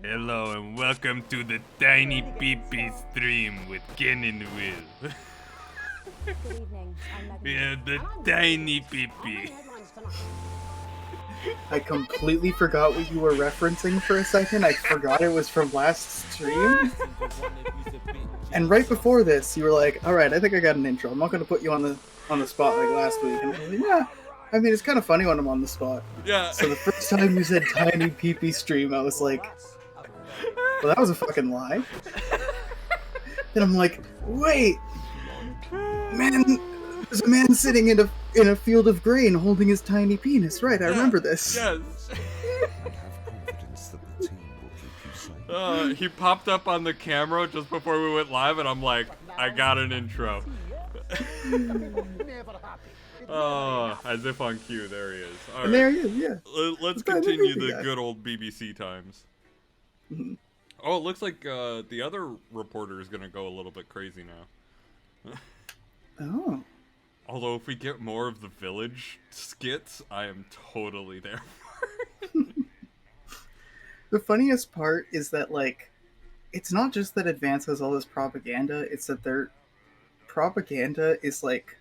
Hello and welcome to the Tiny Peepee stream with Ken and Will. Good evening. I'm Megan. Yeah, the Tiny Peepee. I completely forgot what you were referencing for a second. I forgot it was from last stream. And right before this, you were like, "All right, I think I got an intro. I'm not going to put you on the spot like last week." And I was like, "Yeah, I mean, it's kind of funny when I'm on the spot." Yeah. So the first time you said Tiny Peepee stream, I was like, "Well, that was a fucking lie." Then I'm like, "Wait, man, there's a man sitting in a field of grain holding his tiny penis." Right, I remember this. Yes. He popped up on the camera just before we went live, and I'm like, I got an intro. Oh, as if on cue. There he is. All And right. there he is, yeah. Let's Tiny continue Peepee the guy. good old BBC times. Mhm. Oh, it looks like the other reporter is gonna go a little bit crazy now. Oh. Although if we get more of the village skits, I am totally there for it. The funniest part is that, like, it's not just that Advance has all this propaganda, it's that their propaganda is, like,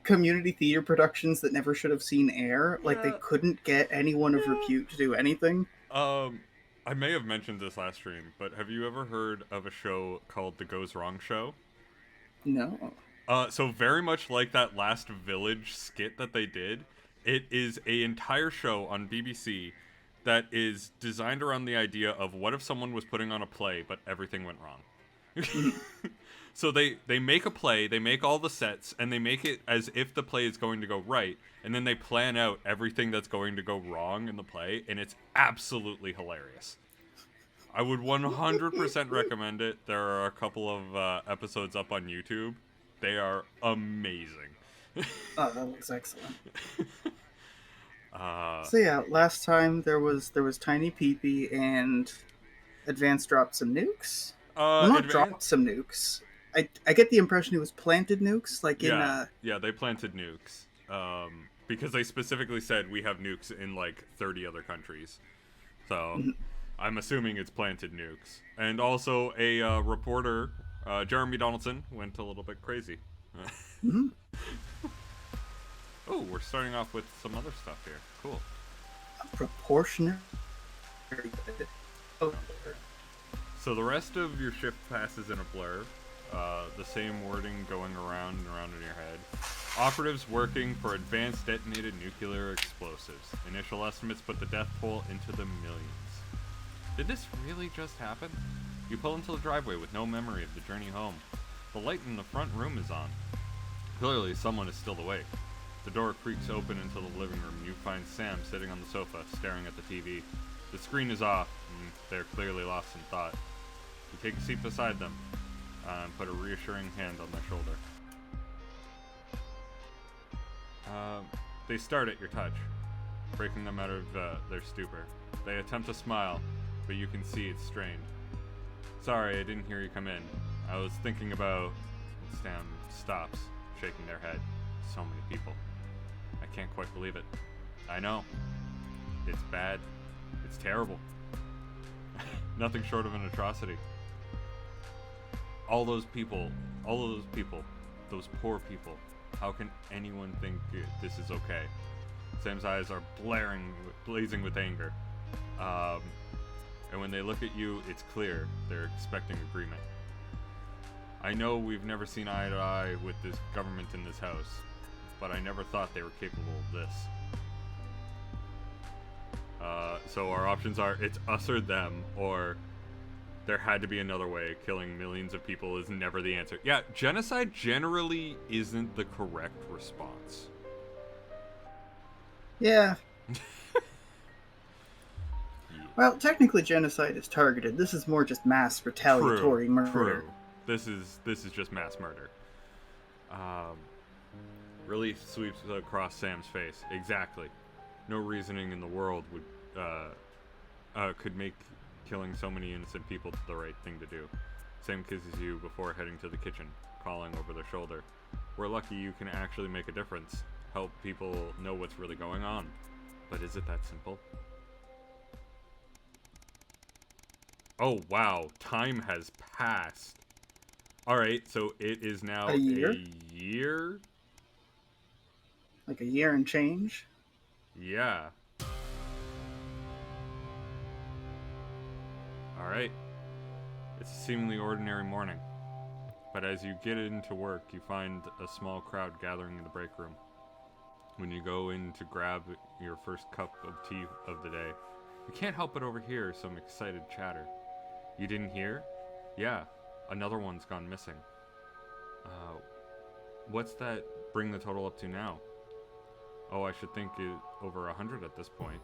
community theater productions that never should have seen air. Like, they Yeah. couldn't get anyone of repute to do anything. I may have mentioned this last stream, but have you ever heard of a show called The Goes Wrong Show? No. So very much like that last village skit that they did, it is a entire show on BBC that is designed around the idea of what if someone was putting on a play but everything went wrong. So they make a play, they make all the sets, and they make it as if the play is going to go right, and then they plan out everything that's going to go wrong in the play, and it's absolutely hilarious. I would 100% recommend it. There are a couple of episodes up on YouTube. They are amazing. Oh, that looks excellent. Uh, So yeah, last time there was Tiny Peepee and Advance dropped some nukes. Well, not dropped some nukes. I get the impression it was planted nukes, like in yeah, they planted nukes. Because they specifically said we have nukes in like 30 other countries. So I'm assuming it's planted nukes. And also a reporter, Jeremy Donaldson, went a little bit crazy. Mhm. Oh, we're starting off with some other stuff here. Cool. proportionate. Oh, So the rest of your shift passes in a blur. The same wording going around and around in your head. Operatives working for advanced detonated nuclear explosives. Initial estimates put the death toll into the millions. Did this really just happen? You pull into the driveway with no memory of the journey home. The light in the front room is on. Clearly, someone is still awake. The door creaks open into the living room and you find Sam sitting on the sofa, staring at the TV. The screen is off, and they're clearly lost in thought. You take a seat beside them, and put a reassuring hand on their shoulder. They start at your touch, breaking them out of their stupor. They attempt to smile, but you can see it's strained. Sorry, I didn't hear you come in. I was thinking about... Sam stops, shaking their head. So many people. I can't quite believe it. I know. It's bad. It's terrible. Nothing short of an atrocity. All those people, those poor people, how can anyone think this is okay? Sam's eyes are blazing with anger. And when they look at you, it's clear they're expecting agreement. I know we've never seen eye to eye with this government in this house, but I never thought they were capable of this. So our options are, it's us or them, or there had to be another way. Killing millions of people is never the answer. Yeah, genocide generally isn't the correct response. yeah. Well, technically, genocide is targeted. This is more just mass retaliatory murder. True. This is just mass murder. Relief sweeps across Sam's face. Exactly. No reasoning in the world would could make killing so many innocent people the right thing to do. Sam kisses you before heading to the kitchen, calling over their shoulder. We're lucky you can actually make a difference, help people know what's really going on. But is it that simple? Oh, wow. Time has passed. Alright, so it is now A year? a year? Like a year and change. Yeah. Alright. It's a seemingly ordinary morning. But as you get into work, you find a small crowd gathering in the break room. When you go in to grab your first cup of tea of the day, you can't help but overhear some excited chatter. You didn't hear? Yeah, another one's gone missing. What's that bring the total up to now? Oh, I should think it over 100 at this point,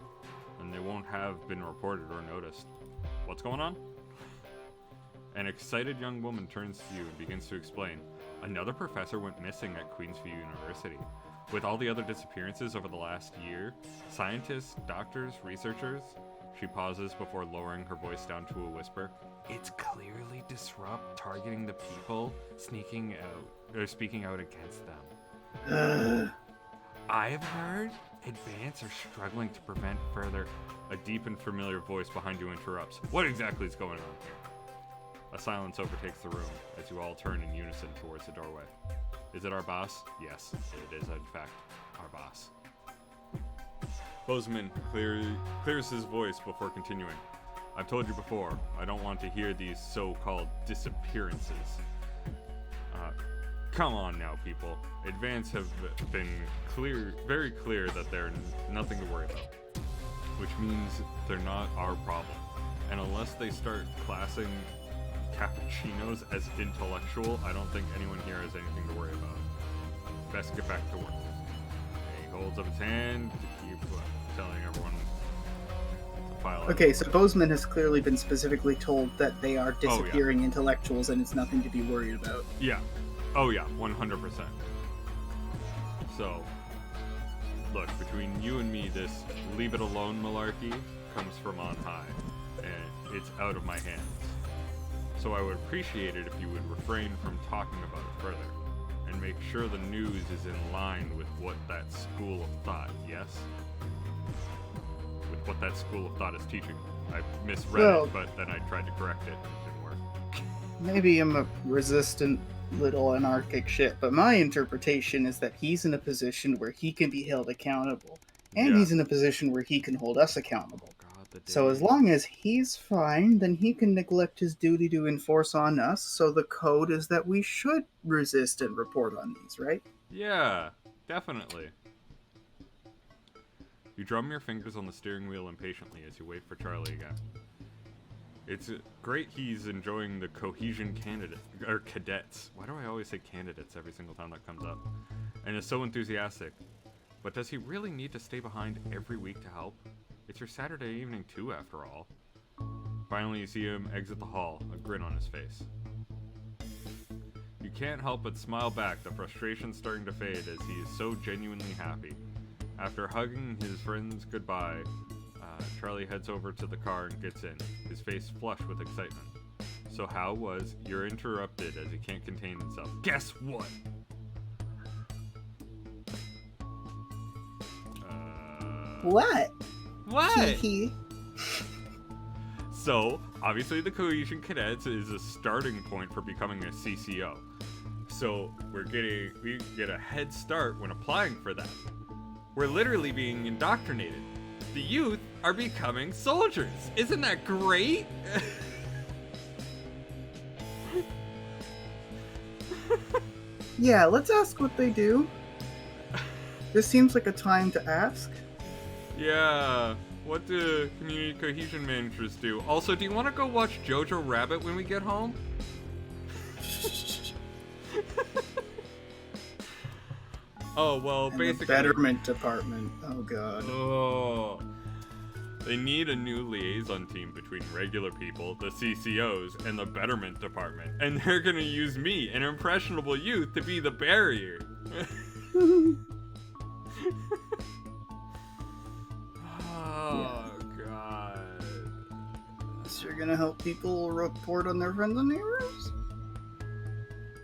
and they won't have been reported or noticed. What's going on? An excited young woman turns to you and begins to explain. Another professor went missing at Queensview University. With all the other disappearances over the last year, scientists, doctors, researchers, she pauses before lowering her voice down to a whisper. It's clearly Disrupt targeting the people speaking out against them. I've heard Advance are struggling to prevent further. A deep and familiar voice behind you interrupts. What exactly is going on here? A silence overtakes the room as you all turn in unison towards the doorway. Is it our boss? Yes, it is in fact our boss. Bozeman clears his voice before continuing. I've told you before, I don't want to hear these so-called disappearances. Come on now, people. Advance have been very clear that they're nothing to worry about. Which means they're not our problem. And unless they start classing cappuccinos as intellectual, I don't think anyone here has anything to worry about. Best get back to work. He holds up his hand to keep telling everyone to file. Okay, so Bozeman has clearly been specifically told that they are disappearing intellectuals and it's nothing to be worried about. Yeah. Oh yeah, 100%. So, look, between you and me, this leave it alone malarkey comes from on high, and it's out of my hands. So I would appreciate it if you would refrain from talking about it further, and make sure the news is in line with what that school of thought, yes? With what that school of thought is teaching. I misread it, but then I tried to correct it, and it didn't work. Maybe I'm a resistant little anarchic shit, but my interpretation is that he's in a position where he can be held accountable, and he's in a position where he can hold us accountable. So as long as he's fine, then he can neglect his duty to enforce on us, so the code is that we should resist and report on these, right? Yeah, definitely. You drum your fingers on the steering wheel impatiently as you wait for Charlie again. It's great he's enjoying the cohesion cadets. Why do I always say candidates every single time that comes up? And is so enthusiastic. But does he really need to stay behind every week to help? It's your Saturday evening too, after all. Finally, you see him exit the hall, a grin on his face. You can't help but smile back, the frustration starting to fade as he is so genuinely happy. After hugging his friends goodbye, Charlie heads over to the car and gets in, his face flushed with excitement. So how was? You're interrupted as he can't contain himself. Guess what? What? What? Hee. So, obviously the Cohesion Cadets is a starting point for becoming a CCO. So, we get a head start when applying for that. We're literally being indoctrinated. The youth are becoming soldiers. Isn't that great? Yeah, let's ask what they do. This seems like a time to ask. Yeah. What do community cohesion managers do? Also, do you want to go watch Jojo Rabbit when we get home? Oh, well, And basically... the Betterment Department. Oh, God. Oh. They need a new liaison team between regular people, the CCOs, and the Betterment Department. And they're gonna use me, an impressionable youth, to be the barrier. Oh, God. So you're gonna help people report on their friends and neighbors?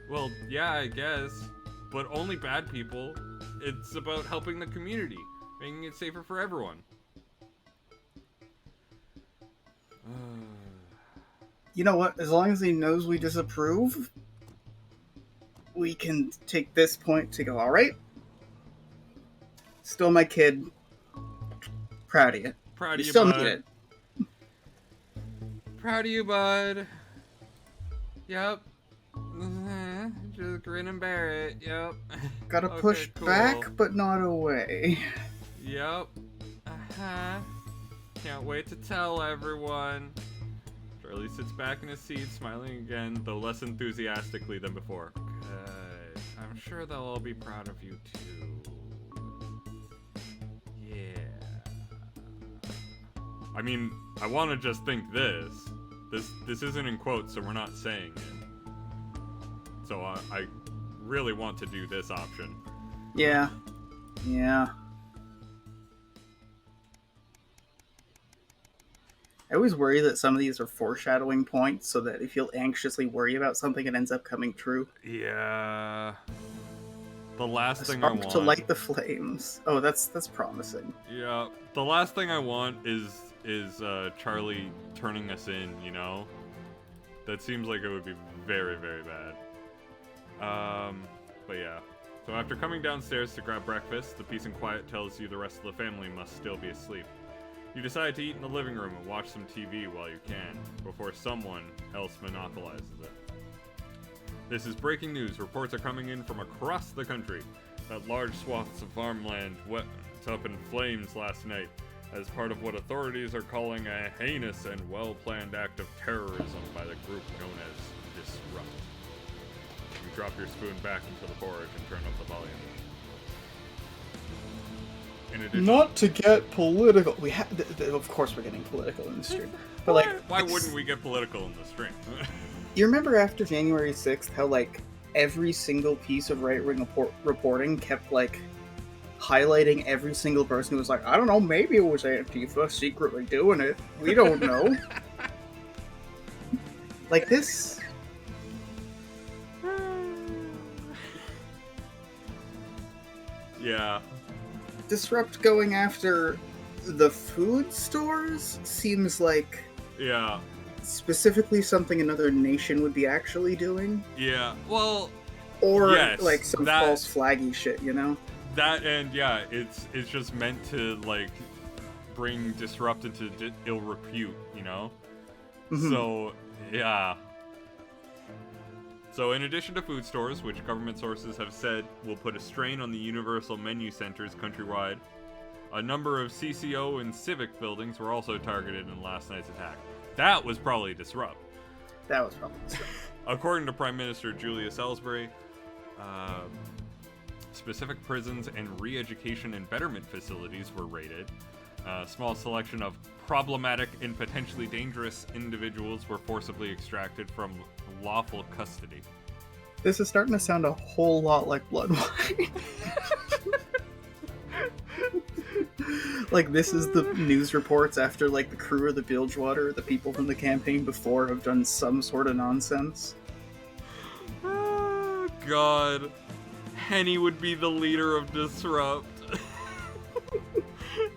Well, yeah, I guess. But only bad people. It's about helping the community, making it safer for everyone. you know what? As long as he knows we disapprove, we can take this point to go, alright? Still my kid. Proud of you. Proud of You you, still bud. need it. Proud of you, bud. Yep. Just grin and bear it. Yep. Gotta Okay, push cool. back, but not away. Yep. Uh-huh. Can't wait to tell everyone. Charlie sits back in his seat, smiling again, though less enthusiastically than before. Good. I'm sure they'll all be proud of you too. Yeah. I mean, I want to just think this. This isn't in quotes, so we're not saying it. So I really want to do this option. Yeah. Yeah. I always worry that some of these are foreshadowing points, so that if you'll anxiously worry about something, it ends up coming true. Yeah. The last A thing I spark want. to light the flames. Oh, that's promising. Yeah. The last thing I want is Charlie turning us in. You know. That seems like it would be very, very bad. But yeah. So after coming downstairs to grab breakfast, the peace and quiet tells you the rest of the family must still be asleep. You decide to eat in the living room and watch some TV while you can, before someone else monopolizes it. This is breaking news. Reports are coming in from across the country that large swaths of farmland went up in flames last night as part of what authorities are calling a heinous and well-planned act of terrorism by the group known as Disrupt. You drop your spoon back into the porridge and turn up the volume. In addition, Not to get political. We have, of course, we're getting political in the stream. But like, why wouldn't we get political in the stream? you remember after January 6th how like every single piece of right-wing reporting kept like highlighting every single person who was like, I don't know, maybe it was Antifa secretly doing it. We don't know. Like this. Yeah. Disrupt going after the food stores seems like Yeah. specifically something another nation would be actually doing. Yeah. Well, Or yes, like some that- false flaggy shit, you know? that and yeah, it's just meant to like bring Disrupt into ill repute, you know? Mhm. So, yeah. So in addition to food stores, which government sources have said will put a strain on the universal menu centers countrywide, a number of CCO and civic buildings were also targeted in last night's attack. That was probably Disrupt. That was probably According to Prime Minister Julia Salisbury, specific prisons and re-education and betterment facilities were raided. A small selection of problematic and potentially dangerous individuals were forcibly extracted from lawful custody. This is starting to sound a whole lot like Blood Wine. Like, this is the news reports after, like, the crew of the Bilgewater, the people from the campaign before, have done some sort of nonsense. Oh, God. Henny would be the leader of Disrupt.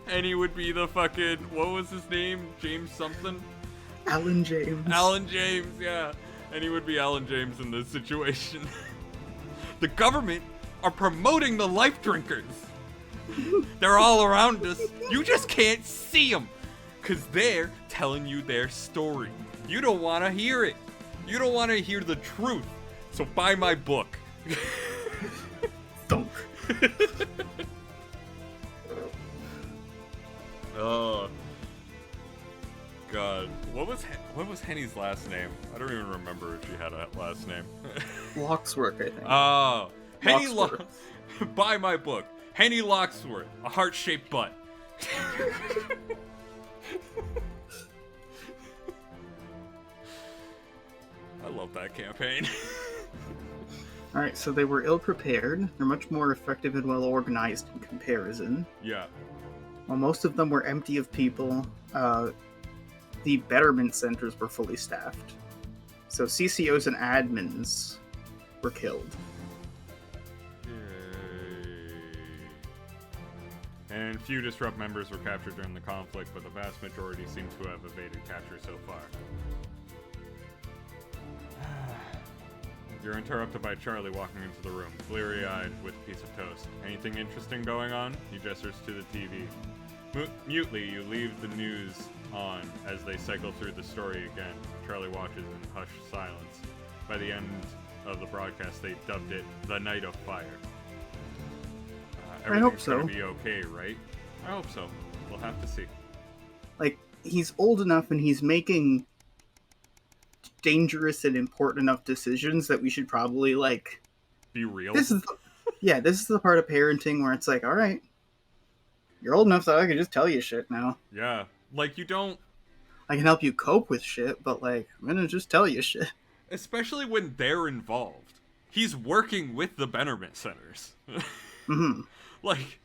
Henny would be the fucking... What was his name? James something? Alan James. Alan James, yeah. And he would be Alan James in this situation. The government are promoting the life drinkers. They're all around us. You just can't see them. Because they're telling you their story. You don't want to hear it. You don't want to hear the truth. So buy my book. Thunk. Oh. God. What was Henny's last name? I don't even remember if she had a last name. Lockswork, I think. Oh. Henny Locksworth. Buy my book. Henny Locksworth, a heart-shaped butt. I love that campaign. Alright, so they were ill-prepared. They're much more effective and well-organized in comparison. Yeah. While most of them were empty of people, the betterment centers were fully staffed. So CCOs and admins were killed. Yay. And few Disrupt members were captured during the conflict, but the vast majority seem to have evaded capture so far. You're interrupted by Charlie walking into the room, bleary-eyed with a piece of toast. Anything interesting going on? He gestures to the TV. Mutely, you leave the news on as they cycle through the story again. Charlie watches in hushed silence. By the end of the broadcast, they dubbed it The Night of Fire. I hope Everything's so. gonna be okay, right? I hope so. We'll have to see. Like, he's old enough and he's making dangerous and important enough decisions that we should probably, like... Be real. This is the part of parenting where it's like, alright, you're old enough that I can just tell you shit now. Yeah. Like, you don't... I can help you cope with shit, but, like, I'm gonna just tell you shit. Especially when they're involved. He's working with the betterment centers. Mm-hmm. Like,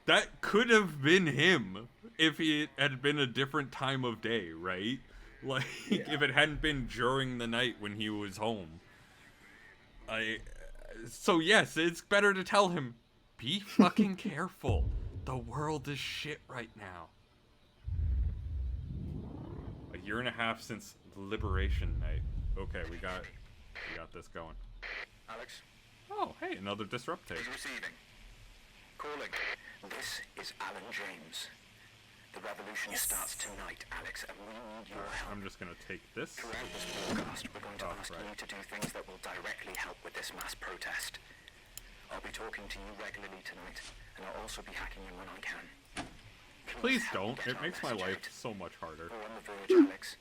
that could have been him if it had been a different time of day, right? Like, if it hadn't been during the night when he was home. So yes, it's better to tell him, be fucking careful. The world is shit right now. A year and a half since Liberation Night. Okay, we got this going. Alex, Oh, hey, another disrupt tape. is receiving. Calling. This is Alan James. The revolution starts tonight, Alex, and we need your help. I'm just gonna take this. Throughout this broadcast, we're going to Oh, ask right. you to do things that will directly help with this mass protest. I'll be talking to you regularly tonight, and I'll also be hacking in when I can. Please help don't. get It our makes my message life out. so much harder. We're on the verge, Alex.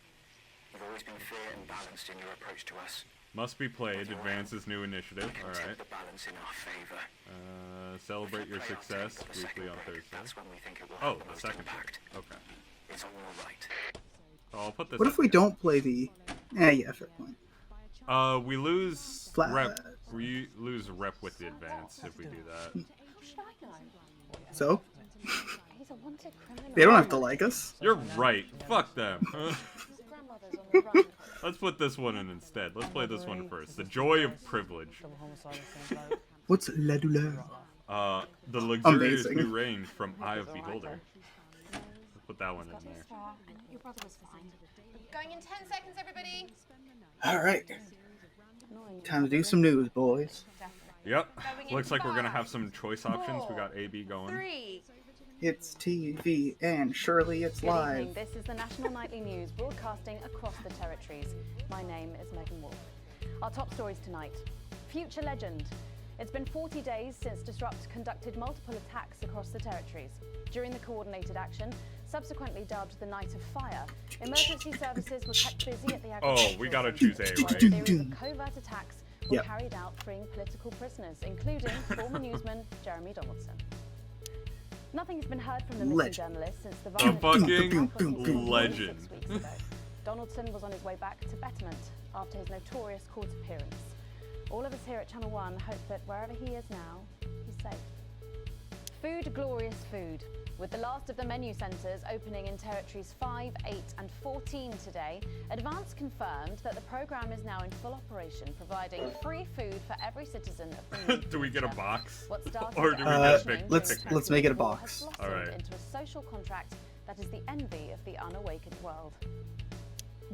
You've always been fair and balanced in your approach to us. Must be played. Advances new initiative. We can Alright. tip the balance in our favor. Celebrate your Play our success tape for the weekly second on break. Thursday. That's when we think it will Oh, have the the most second impact. break. Okay. It's all right. I'll put this What up if we here. don't play the... yeah, fair point. We lose Flat. rep. We lose rep with the advance if we do that. How should I know? So, He's a wanted criminal. they don't have to like us. You're right. Fuck them. His grandmother's on the run. Let's put this one in instead. Let's play this one first. The Joy of Privilege. What's La Douleur? The luxurious Amazing. new range from Eye of Beholder. Let's put that one in there. Your brother was fine. Going in 10 seconds, everybody. Alright, Annoying. time to do some news, boys. Yep. Looks like we're gonna have some choice options. We got A, B going. 3. It's TV, and surely it's Good live. evening. This is the National Nightly News broadcasting across the territories. My name is Megan Wolf. Our top stories tonight. Future legend. It's been 40 days since Disrupt conducted multiple attacks across the territories. During the coordinated action, subsequently dubbed the Night of Fire, emergency services were kept busy at the Oh, we gotta choose A, A right? series of covert attacks were Yep. carried out freeing political prisoners, including former newsman Jeremy Donaldson. Nothing has been heard from the missing Legend. journalist since the A violent fucking outbreak in England legend. 6 weeks ago. Donaldson was on his way back to betterment after his notorious court appearance. All of us here at Channel 1 hope that wherever he is now, he's safe. Food, glorious food. With the last of the menu centres opening in territories 5, 8 and 14 today, Advance confirmed that the programme is now in full operation, providing free food for every citizen of the new Do we get a future. box? What started Or do we as just a pick? let's- during let's make it a 2024 box. has blossomed Alright. into a social contract that is the envy of the unawakened world.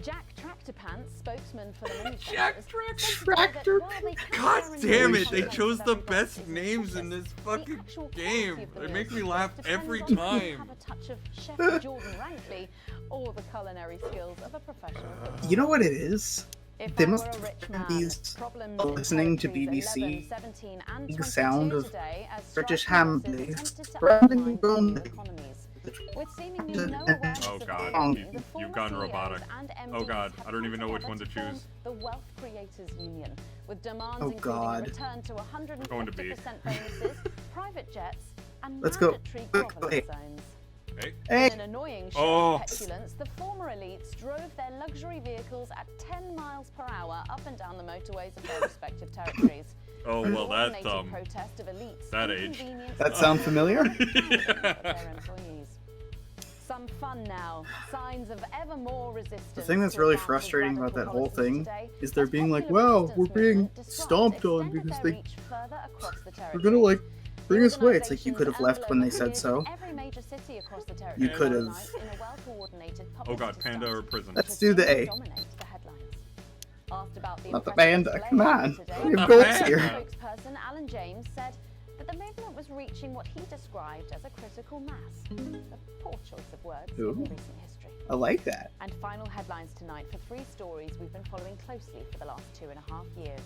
Jack Tractor Pants, spokesman for the menu Jack centres, Tractor- said today that Tractor while they can God guarantee damn the it! They content chose of the every box best is names in nutritious, this the fucking actual game. quality of the It meal makes me laugh depends every on if you time. have a touch of Chef Jordan Rankley or the culinary skills of a professional cook. You know what it is? If They I must were a rich have man, these problems in listening to territories BBC 11, 17 and big 22 sound of today as British striking ham bosses place attempted to surrounding undermine Bromley. EU economies. With seemingly no awareness Oh of God, the you- enemy, the you've former gone CEOs robotic. and Oh MDs God, have I don't come even know which together one to form choose. The Wealth Creators Union, with demands Oh, including God. a return to 150% Going to B. bonuses, private jets, and Let's go. mandatory Let's go provenance A. zones. Hey. Hey, In an annoying show Oh. of petulance, the former elites drove their luxury vehicles at 10 miles per hour up and down the motorways of their respective territories. Oh well, that Coordinated protest of elites that age. inconvenienced that sound familiar? of their employees. Some fun now. Signs of ever more resistance. The thing that's to really Advance's frustrating about radical that whole policies thing today, is they're as being like, popular wow, resistance we're being movement Disrupt stomped on extended because their they- reach further across the We're gonna, like, bring us away. It's like you could have left when they said so. You could have. Oh God, Panda or prison. Let's do the A. Dominate the headlines. Asked about the Not the impressive band. display Come on. today, We have Not goals the band. here. spokesperson Alan James said that the movement was reaching what he described as a critical mass. A poor choice of words Ooh. in recent history. I like that. And final headlines tonight for 3 stories we've been following closely for the last 2.5 years.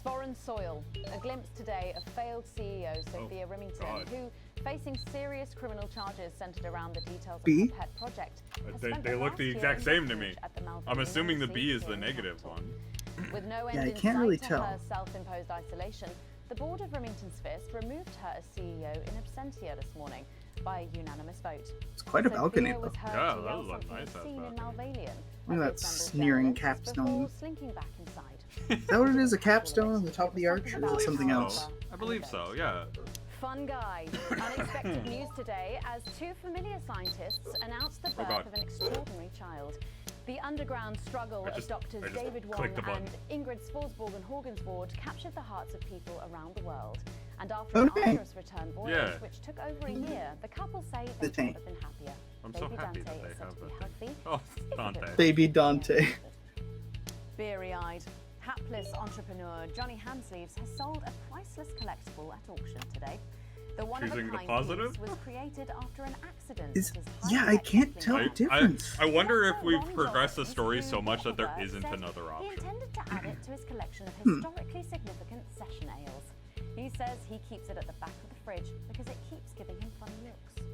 Foreign soil. A glimpse today of failed CEO Sophia Remington, God. who, facing serious criminal charges centred around the details of B? her pet project, has They, spent they the look last the year exact in same to me. refuge at the Malvern I'm assuming the University B is the here in negative Hampton. one. With no end Yeah, I in can't sight really to tell. her self-imposed isolation, the board of Remington's Fist removed her as CEO in absentia this morning by a unanimous vote. It's quite a balcony, Sophia though. was heard Yeah, to that yell was a something nice ass obscene in balcony. Malvalian Look at at that the assembled sneering journalists capstone. before slinking back inside. Is that what it is? A capstone on the top of the arch, or is it something else? I believe so, yeah. Fun guy. Unexpected news today as 2 familiar scientists announced the birth God. of an extraordinary child. The underground struggle I of just doctors David Wong clicked the button. and Ingrid Sforsborg and Horgensvoord captured the hearts of people around the world. And after Okay. an arduous return voyage, Yeah. which took over a year, the couple say they The could tank. have been happier. I'm so Baby happy Dante that they is said have to be that healthy. Oh, if a bit Dante. Baby Dante. Beery-eyed, hapless entrepreneur Johnny Handsleeves has sold a priceless collectible at auction today. The Choosing the one-of-a-kind positive? piece was created after an accident. Is at his yeah, highly I can't technically tell the marked difference. I wonder if Collector we've Ron progressed the Jones, story who so much that there Waterworth isn't said another He option. intended to add it to his collection of historically significant session ales. He says he keeps it at the back of the fridge because it keeps giving him funny looks.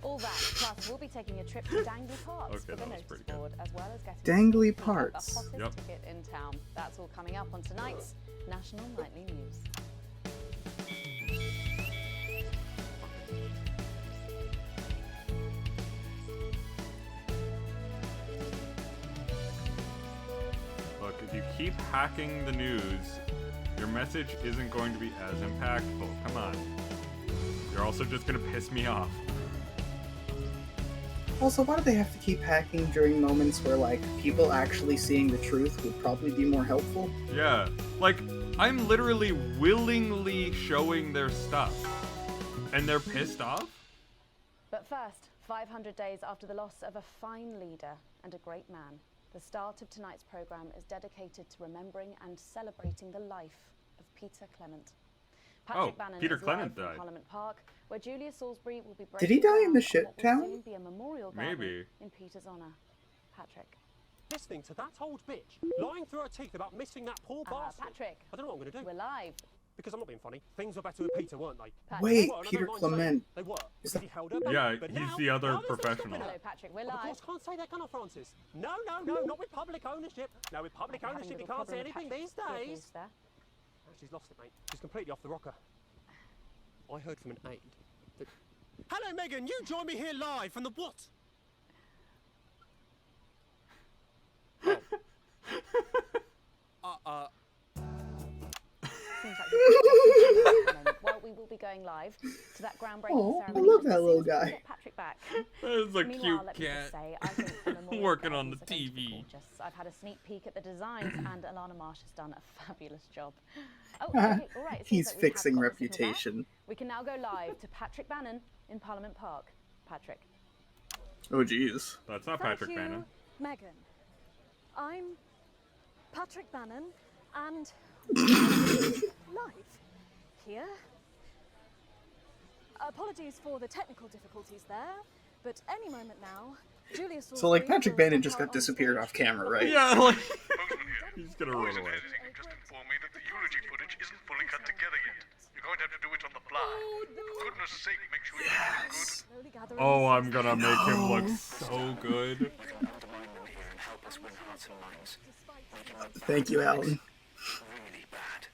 All that, plus we'll be taking a trip to Dangley Parks Okay, for that the was notice pretty good. board, as well as getting Dangley a sneak peek at Parks. the hottest Yep. ticket in town. That's all coming up on tonight's National Nightly News. Look, if you keep hacking the news, your message isn't going to be as impactful. Come on. You're also just gonna piss me off. Also, why do they have to keep hacking during moments where, like, people actually seeing the truth would probably be more helpful? Yeah, like, I'm literally willingly showing their stuff. And they're pissed off? But first, 500 days after the loss of a fine leader and a great man, the start of tonight's programme is dedicated to remembering and celebrating the life of Peter Clement. Patrick Bannon Peter is Clement live from died. Parliament Park, where Julia Salisbury will be Did he die in the breaking shit ground on town? what will soon be a memorial garden Maybe. in Peter's honour. Patrick. Listening to that old bitch lying through her teeth about missing that poor bastard. Patrick, I don't know what I'm going to do. we're live. Because I'm not being funny. Things were better with Peter, weren't they? Patrick. Wait, They were, and I Peter don't mind saying Clement. They were. Is Because he held her back. Yeah, but he's now, the other now there's no professional. stopping Hello, it. Patrick, we're Of live. course, can't say that, can I, Francis? No, not with public ownership. No, with public We're having ownership, a you little can't say problem with anything these Patrick's earpiece days. there. Oh, she's lost it, mate. She's completely off the rocker. I heard from an aide that... Hello, Megan. You join me here live from the what? Seems like we're well, we will be going live to that groundbreaking Oh, I ceremony. love just that as little soon as we guy. get Patrick back. That is a Meanwhile, cute let me just cat. say, I think the memorial Working on gardens the are going to be TV. gorgeous. I've had a sneak peek at the designs, and Alana Marsh has done a fabulous job. Oh, okay, all right. it seems He's like we have fixing got the signal back. reputation. We can now go live to Patrick Bannon in Parliament Park. Patrick. Oh, jeez. That's not Thank Patrick you, Bannon. Megan. I'm Patrick Bannon, and live here. Apologies for the technical difficulties there, but any moment now, Julia So, like, Salisbury Patrick will Bannon step just out got on disappeared stage. off camera, right? Yeah, like, Postman here. he's gonna run Boys and away. editing have just informed me that the eulogy footage isn't fully cut together yet. You're going to have to do it on the fly. For goodness sake, make sure you do it good. Slowly gathering Oh, I'm steam. gonna make him look so good. We can undermine them here and help us win hearts and minds. Thank you, Alan. Really bad.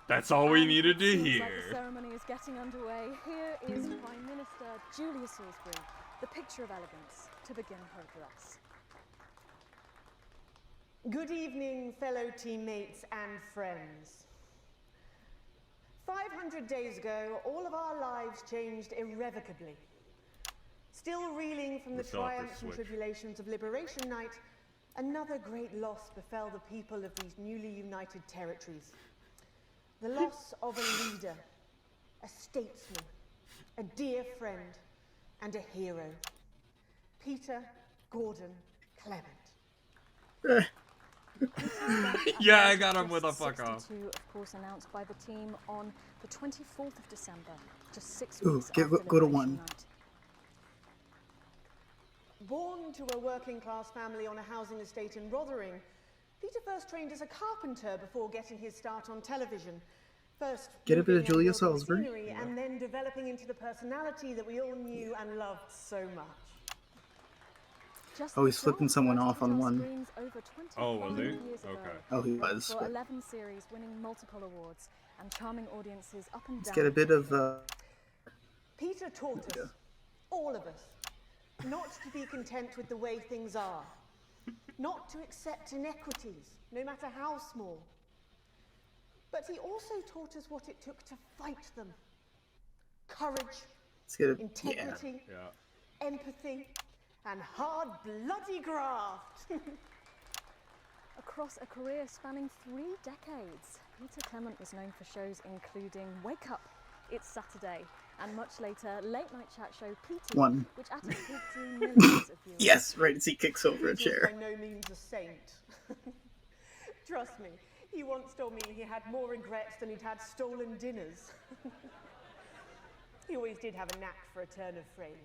That's all we And needed to it seems like hear. the ceremony is getting underway. Here is Prime Minister Julia Salisbury, the picture of elegance, to begin her address. Good evening, fellow teammates and friends. 500 days ago, all of our lives changed irrevocably. Still reeling from the We still have to triumphs and switch. tribulations of Liberation Night, another great loss befell the people of these newly united territories. The loss of a leader, a statesman, a dear friend, and a hero. Peter Gordon Clement. Yeah, I got him with a fuck off. 62, of course, announced by the team on the 24th of December, just 6 Ooh, weeks go after to Liberation one. Night. Born to a working-class family on a housing estate in Rotherham, Peter first trained as a carpenter before getting his start on television. First, Get a bit of moving and Julia building Salisbury. scenery, and then developing into the personality that we all knew and loved so much. Just Oh, he's the flipping first someone to off on our one. screens over 25 Oh, was he? years ago. Okay. Oh, he was. For But 11 series, winning multiple awards and charming audiences up and let's down. get a bit of. Peter taught us, all of us, not to be content with the way things are, not to accept inequities, no matter how small. But he also taught us what it took to fight them. Courage, Let's get a. Yeah. integrity, Yeah. empathy, and hard bloody graft. Across a career spanning 3 decades, Peter Clement was known for shows including Wake Up, It's Saturday, and much later, late night chat show Petey, One. which at its peak drew millions of viewers. Yes, right as he kicks over a Peter chair. was by no means a saint. Trust me, he once told me he had more regrets than he'd had stolen dinners. He always did have a knack for a turn of phrase.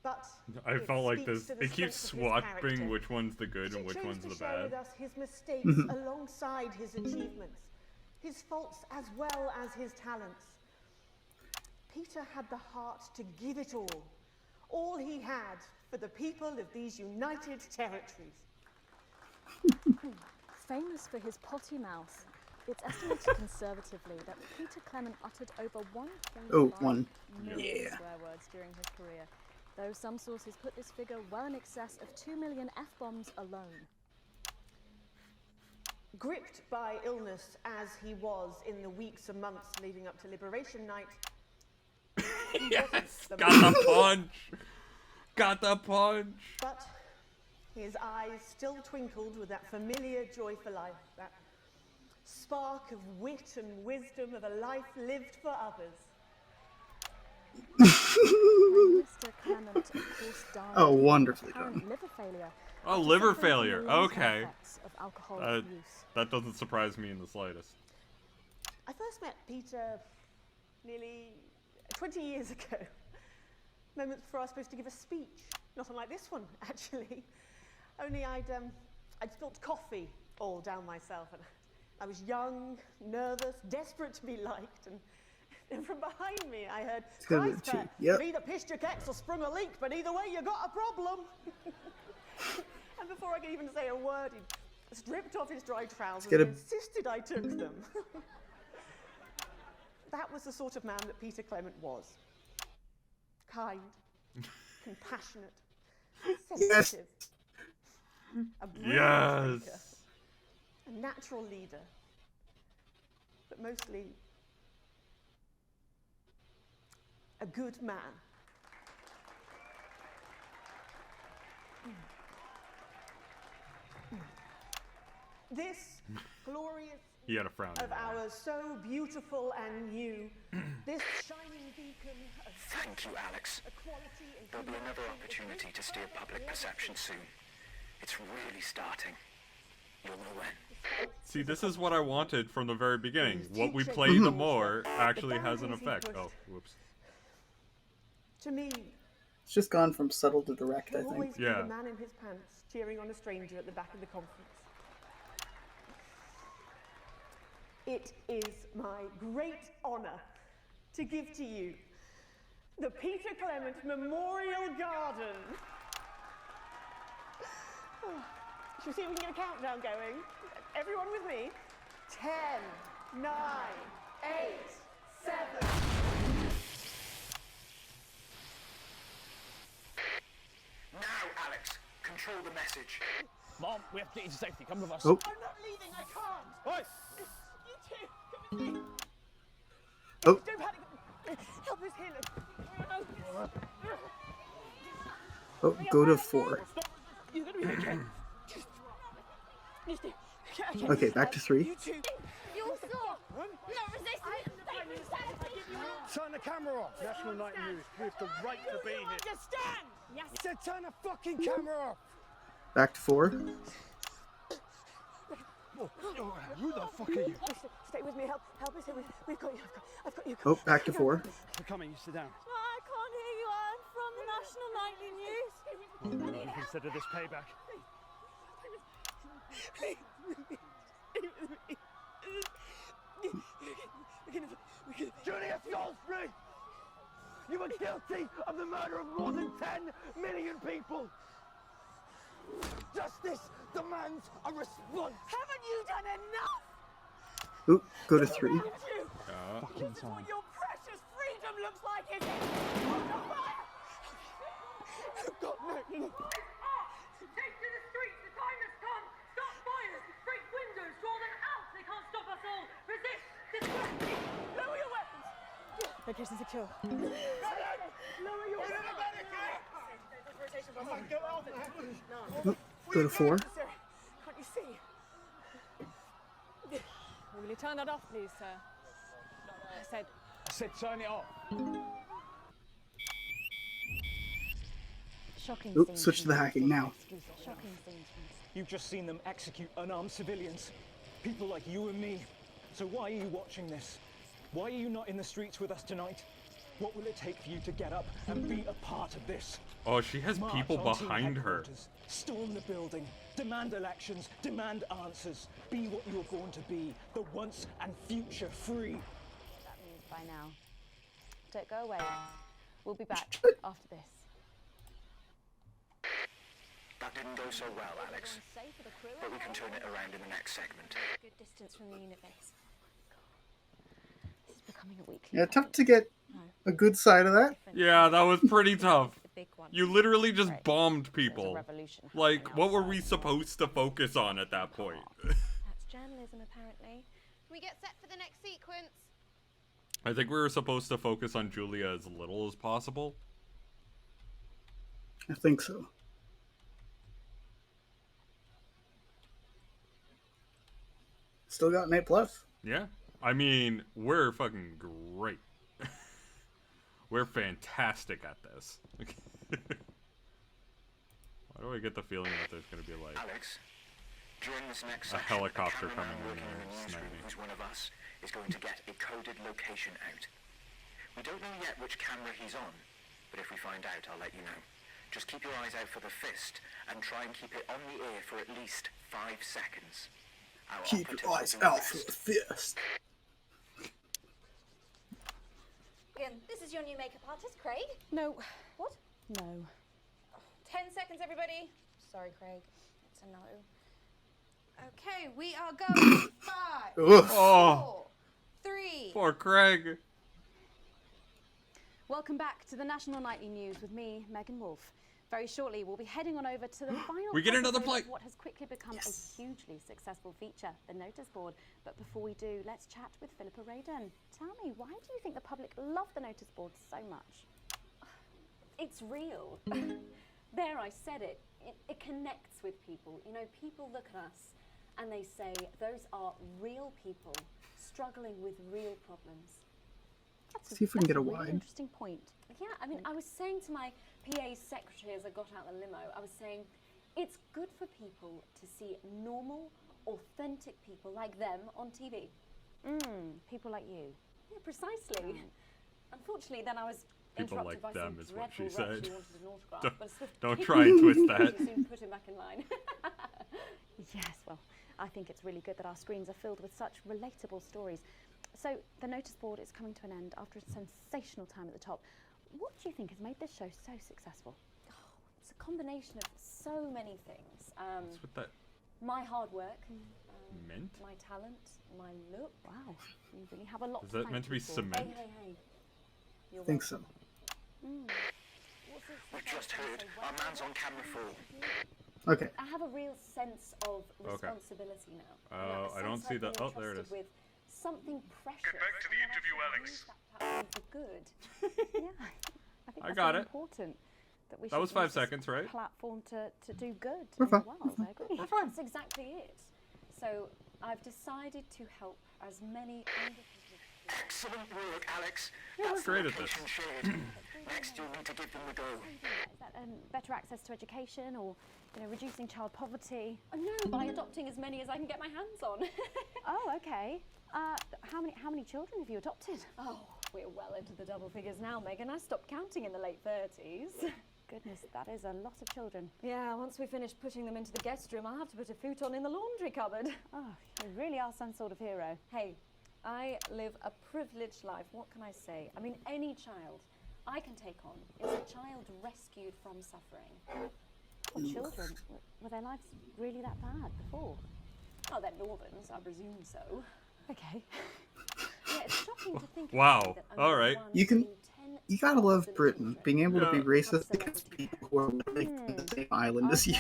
But I it felt like speaks this. to the It keeps strength of his character. swapping which one's the good He and which chose one's to the share bad. with us his mistakes alongside his achievements, his faults as well as his talents. Peter had the heart to give it all he had for the people of these United Territories. Famous for his potty mouth, it's estimated conservatively that Peter Clement uttered over 1.5 one. million Yeah. swear words during his career, though some sources put this figure well in excess of 2 million F-bombs alone. Gripped by illness as he was in the weeks and months leading up to Liberation Night, Yes, the got the punch. Got the punch. but his eyes still twinkled with that familiar joy for life, that spark of wit and wisdom of a life lived for others. When Mr. Clement, of course, died Oh, due to wonderfully apparent done. liver failure. Oh, after liver suffering from the failure. long-term Okay. effects of alcohol use. That doesn't surprise me in the slightest. I first met Peter nearly 20 years ago, moments before I was supposed to give a speech. Not unlike this one, actually. Only I'd spilled coffee all down myself, and I was young, nervous, desperate to be liked, and from behind me I heard, go to the "Christ, two. Pat, Yep. you've either pissed your keks or sprung a leak, but either way you got a problem." And before I could even say a word, he stripped off his dry trousers get and a- insisted I took them. That was the sort of man that Peter Clement was. Kind, compassionate, Yes. sensitive, a brilliant Yes. thinker, a natural leader, but mostly a good man. This glorious He had a frown. of ours, so beautiful and new, this shining beacon of Thank you, Alex. equality and There'll be another humanity, opportunity to steer public perception soon. It's really starting. You'll know when. See, this is what I wanted from the very beginning. What we play the more actually has an effect. Oh, whoops. To me, It's just gone from subtle to direct, I he'll always think. be Yeah. the man in his pants cheering on a stranger at the back of the conference. It is my great honour to give to you the Peter Clement Memorial Garden. Shall we see if we can get a countdown going? Everyone with me? 10, 9, 8, 7. Now, Alex, control the message. Mom, we have to get you to safety. Come with us. Oh. I'm not leaving, I can't. Oi! You two, come with me. Oh. Don't panic. Help us here. Oh, go to 4. You're gonna be okay. Okay, back to 3. You two. You saw! Not resisting! Turn the camera off. National Night News. We have the right to be here. Understand? Yes! I said turn the fucking camera off. Back to 4. Who the fuck are you? Stay with me. Help me. Stay with me. We've got you. I've got you. Oh, back to 4. We're coming, you sit down. I can't hear you. I'm from the National Nightly News. Consider this payback. Julius Goldsbury! You were guilty of the murder of more than 10 million people! Justice demands a response! Haven't you done enough? Oop, go to 3. Fucking time. Your precious freedom looks like it. God, no. Take to the streets, the time has come. Stop fires, break windows, draw them out. They can't stop us all. Resist, distract. Lower your weapons. Location secure. Lower your weapons. Oop, go to 4. Can't you see? Will you turn that off, please, sir? I said turn it off. Shocking Oop, scenes switch to from the hacking now. Shocking scenes from You've just seen them execute unarmed civilians. People like you and me. So why are you watching this? Why are you not in the streets with us tonight? What will it take for you to get up and be a part of this? Oh, she has March people on team behind her. headquarters. Storm the building. Demand elections. Demand answers. Be what you were born to be. The once and future free. that means by now. Don't go away. We'll be back after this. That didn't go so well, Alex. Safe for the crew, But we can turn it around in the next segment. good distance from the unit base. This is becoming a weekly. Yeah, tough to get a good side of that. Yeah, that was pretty tough. The big one. You literally just Right. bombed There's a people. revolution Like, happening what were we outside. supposed to focus on at that point? That's journalism, apparently. Can we get set for the next sequence? I think we were supposed to focus on Julia as little as possible. I think so. Still got an A+. Yeah. I mean, we're fucking great. We're fantastic at this. Why do I get the feeling that there's gonna be like Alex, during this next a section, helicopter the cameraman coming in working there in the newsroom, sniping? who's one of us, is going to get a coded location out. We don't know yet which camera he's on, but if we find out, I'll let you know. Just keep your eyes out for the fist and try and keep it on the air for at least 5 seconds. Our Keep your operatives eyes will do out for the the fist. Again, this is your new makeup artist, Craig. No. What? No. 10 seconds, everybody. Sorry, Craig. It's a no. Okay, we are going. 5, Oof. Oh, 4, 3. poor Craig. Welcome back to the National Nightly News with me, Megan Wolf. Very shortly, we'll be heading on over to the final We get another episode plate. of what has quickly become a hugely successful feature, the Notice Board. But before we do, let's chat with Philippa Radon. Tell me, why do you think the public love the Notice Board so much? it's real. There, I said it. It connects with people. You know, people look at us and they say, those are real people struggling with real problems. See if we can get a really wide. interesting point. Yeah, I mean, I was saying to my PA secretary as I got out the limo, I was saying, it's good for people to see normal, authentic people like them on TV. People like you. Yeah, precisely. Unfortunately, then I was People interrupted like by them some is what she dreadful wretch said. who wanted an autograph, Don't- but a swift don't kick try and twist that. she soon put him back in line. Yes, well, I think it's really good that our screens are filled with such relatable stories. So, the Notice Board is coming to an end after a sensational time at the top. What do you think has made this show so successful? It's a combination of so many things. What's with that My hard work, mint? my talent, my look. Wow, you really have a lot Is to that thank meant to be you for. cement? Hey. You're I think so. We've just heard our man's on camera 4. Okay. I have a real sense of responsibility now. Oh, A I don't sense see I've that. been Oh, there it entrusted is. With something precious. Get back to the and I interview, actually Alex. use that platform for good. Yeah, I think I that's got really it. important. That we That should was 5 use this seconds, right? Platform to do good We're in the fine. world. I agree. That's exactly it. So I've decided to help as many underprivileged Excellent work, Alex. Yeah, we're That's the great at this. location shared. Next, you'll need to give them the go. Is that better access to education, or reducing child poverty? Oh, no, by adopting as many as I can get my hands on. Oh, okay. How many children have you adopted? Oh, we're well into the double figures now, Megan. I stopped counting in the late 30s. Goodness, that is a lot of children. Yeah, once we finish putting them into the guest room, I'll have to put a futon in the laundry cupboard. Oh, you really are some sort of hero. Hey, I live a privileged life. What can I say? I mean, any child I can take on is a child rescued from suffering. What children? Were their lives really that bad before? Oh, they're Northerns, I presume so. Okay. Yeah, it's shocking to think Wow. about that All only right. one You can- in 10 You gotta love children Britain, being able to be Yeah. racist against people who are living in the same island as you.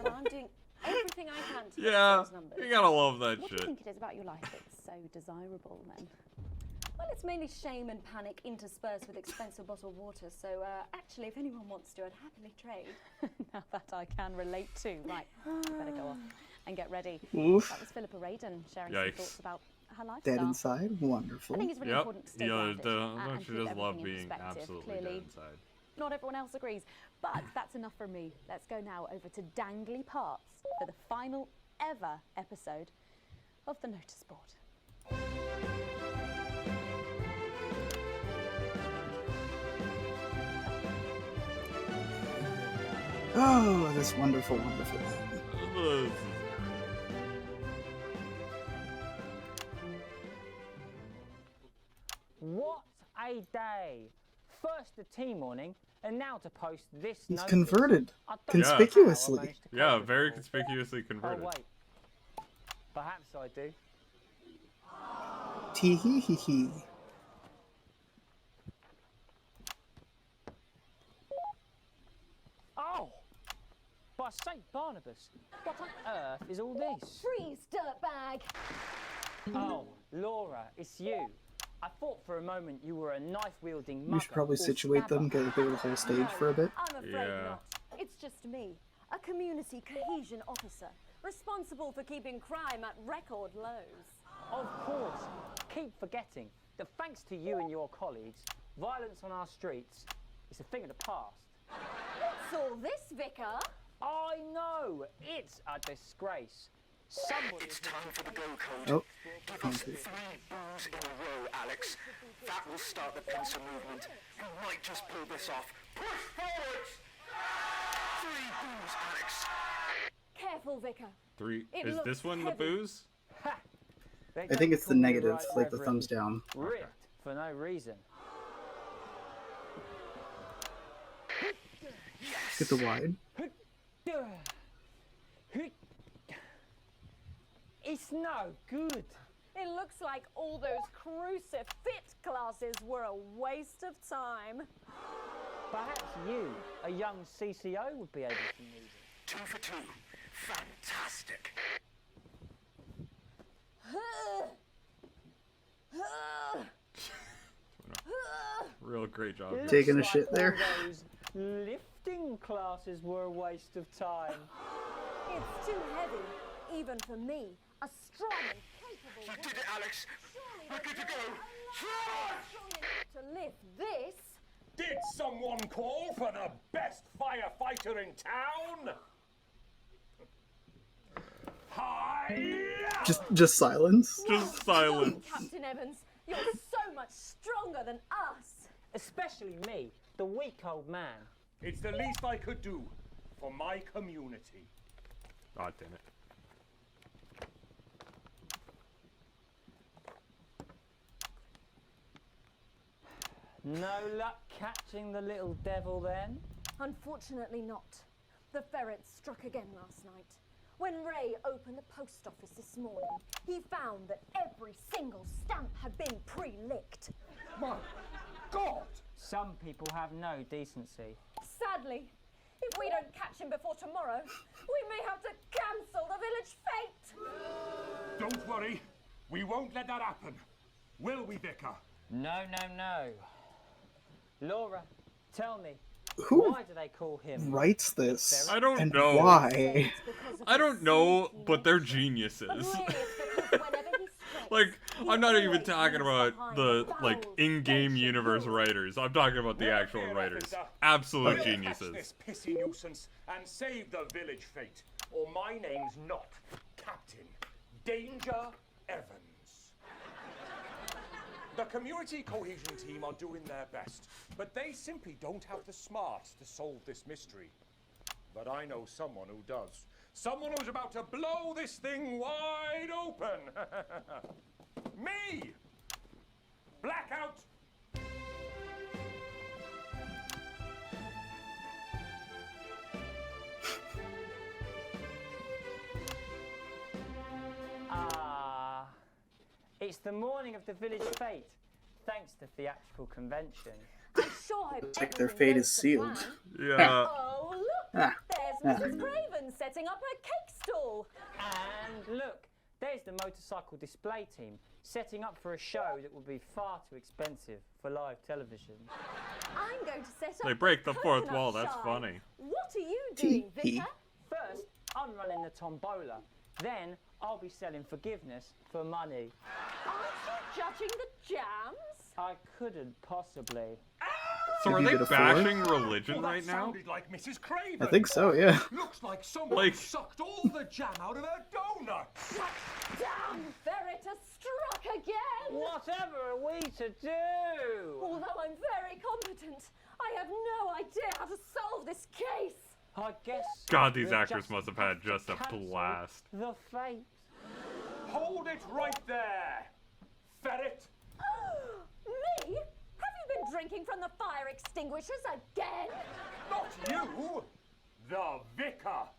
Well, I'm doing everything I can to Yeah, fix those numbers. you gotta love that What do you shit. think it is about your life that's so desirable, then? Well, it's mainly shame and panic interspersed with expensive bottled water. So, actually, if anyone wants to, I'd happily trade. Now that I can relate to. Right, you better go off and get ready. Oof. That was Philippa Radin sharing Yikes. some thoughts about her lifestyle. Dead inside, wonderful. I think it's really Yep. important to stay grounded Don't and you keep just love everything in being perspective. absolutely Clearly, dead inside? not everyone else agrees, but that's enough from me. Let's go now over to Dangly Parts for the final ever episode of the Notice Board. Oh, this wonderful, wonderful. What a day! First the tea morning, and now to post this. He's notice. converted. I don't Conspicuously. know how I managed to Yeah, cope very before. conspicuously converted. Oh wait, perhaps I do. Tee hee hee hee. Oh, by Saint Barnabas, what on earth is all this? Freeze, dirtbag! Oh, Laura, it's you. I thought for a moment you were a knife-wielding We mugger should probably or situate them, stabber. get the whole stage for a bit. I'm afraid Yeah. not. It's just me, a community cohesion officer, responsible for keeping crime at record lows. Of course, keep forgetting that thanks to you and your colleagues, violence on our streets is a thing of the past. What's all this, Vicar? I know, it's a disgrace. Somebody It's time for the go code. Oh, Give us 3 boos in a row, Alex. That will start the pincer movement. You might just pull this off. Push forwards! 3 boos, Alex. Careful, Vicar. 3. It Is looks this one the heavy. booze? Ha! They I think don't it's the call you negative, right like the reverend. thumbs down. Ripped for no reason. Get the wide. It's no good. It looks like all those crucifix classes were a waste of time. Perhaps you, a young CCO, would be able to use it. 2 for 2. Fantastic. Real great job. Looks Taking a like shit all there. Those lifting classes were a waste of time. It's too heavy, even for me, a strong and capable You woman. did it, Alex. Surely We're there's good to no go. alive strong enough to lift this. Did someone call for the best firefighter in town? Hi! Just silence. Just silence. Captain Evans, you're so much stronger than us. Especially me, the weak old man. It's the least I could do for my community. God damn it. No luck catching the little devil then? Unfortunately not. The ferrets struck again last night. When Ray opened the post office this morning, he found that every single stamp had been pre-licked. My God! Some people have no decency. Sadly, if we don't catch him before tomorrow, we may have to cancel the village fete. Don't worry, we won't let that happen. Will we, Vicar? No, no, no. Laura, tell me, Who why do they call him? writes this? I don't and know. why? I don't know, but they're geniuses. But really, it's because whenever he strikes Like, I'm not even talking about the, like, in-game universe writers. I'm talking about the actual writers. Absolute We'll catch geniuses. this pissy nuisance and save the village fate, or my name's not Captain Danger Evans. The community cohesion team are doing their best, but they simply don't have the smarts to solve this mystery. But I know someone who does. Someone who's about to blow this thing wide open. Me! Blackout! It's the morning of the village fete, thanks to theatrical convention. I'm sure hope It's like their fate is sealed. Yeah. Oh, look! Ah. There's Mrs. Craven setting up her cake stall. And look, there's the motorcycle display team, setting up for a show that would be far too expensive for live television. I'm going to set up They break the fourth coconut wall, that's shy. funny. What are you doing, Vicar? First, I'm running the tombola. Then, I'll be selling forgiveness for money. Aren't you judging the jams? I couldn't possibly. So are Maybe they a bit of bashing four? religion Well, right that now? sounded like Mrs. Craven. I think so, yeah. Looks like someone Like- sucked all the jam out of her donut. Damn ferret has struck again! Whatever are we to do? Although I'm very competent, I have no idea how to solve this case. I guess. God, these we'll actors just must have had just a cancel blast. The fate. Hold it right there, ferret. Me? Have you been drinking from the fire extinguishers again? Not you, the vicar.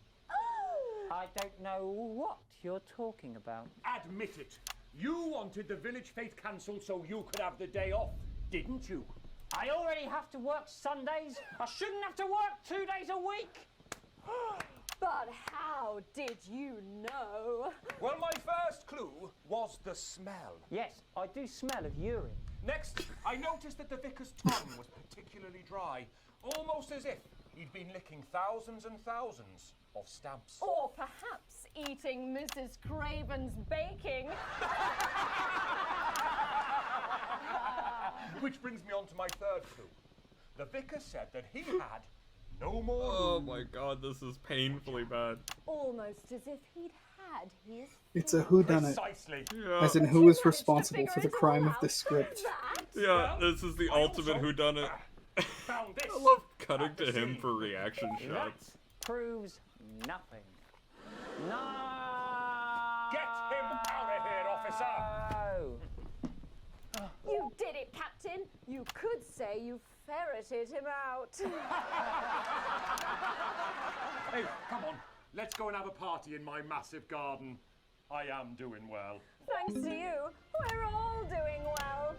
I don't know what you're talking about. Admit it. You wanted the village fete cancelled so you could have the day off, didn't you? I already have to work Sundays. I shouldn't have to work 2 days a week. But how did you know? Well, my first clue was the smell. Yes, I do smell of urine. Next, I noticed that the vicar's tongue was particularly dry, almost as if he'd been licking thousands and thousands of stamps. Or perhaps eating Mrs. Craven's baking. Which brings me on to my third clue. The vicar said that he had no more Oh room. my god, this is painfully bad. Almost as if he'd had his It's a whodunit. Precisely. Yeah. As in, who is responsible for the crime of the script? Yeah, this is the I ultimate also whodunit. found this. I love cutting at the to him scene. for reaction shots. Proves nothing. No. Get him out of here, officer. No. You did it, Captain. You could say you ferreted him out. Hey, come on. Let's go and have a party in my massive garden. I am doing well. Thanks to you, we're all doing well.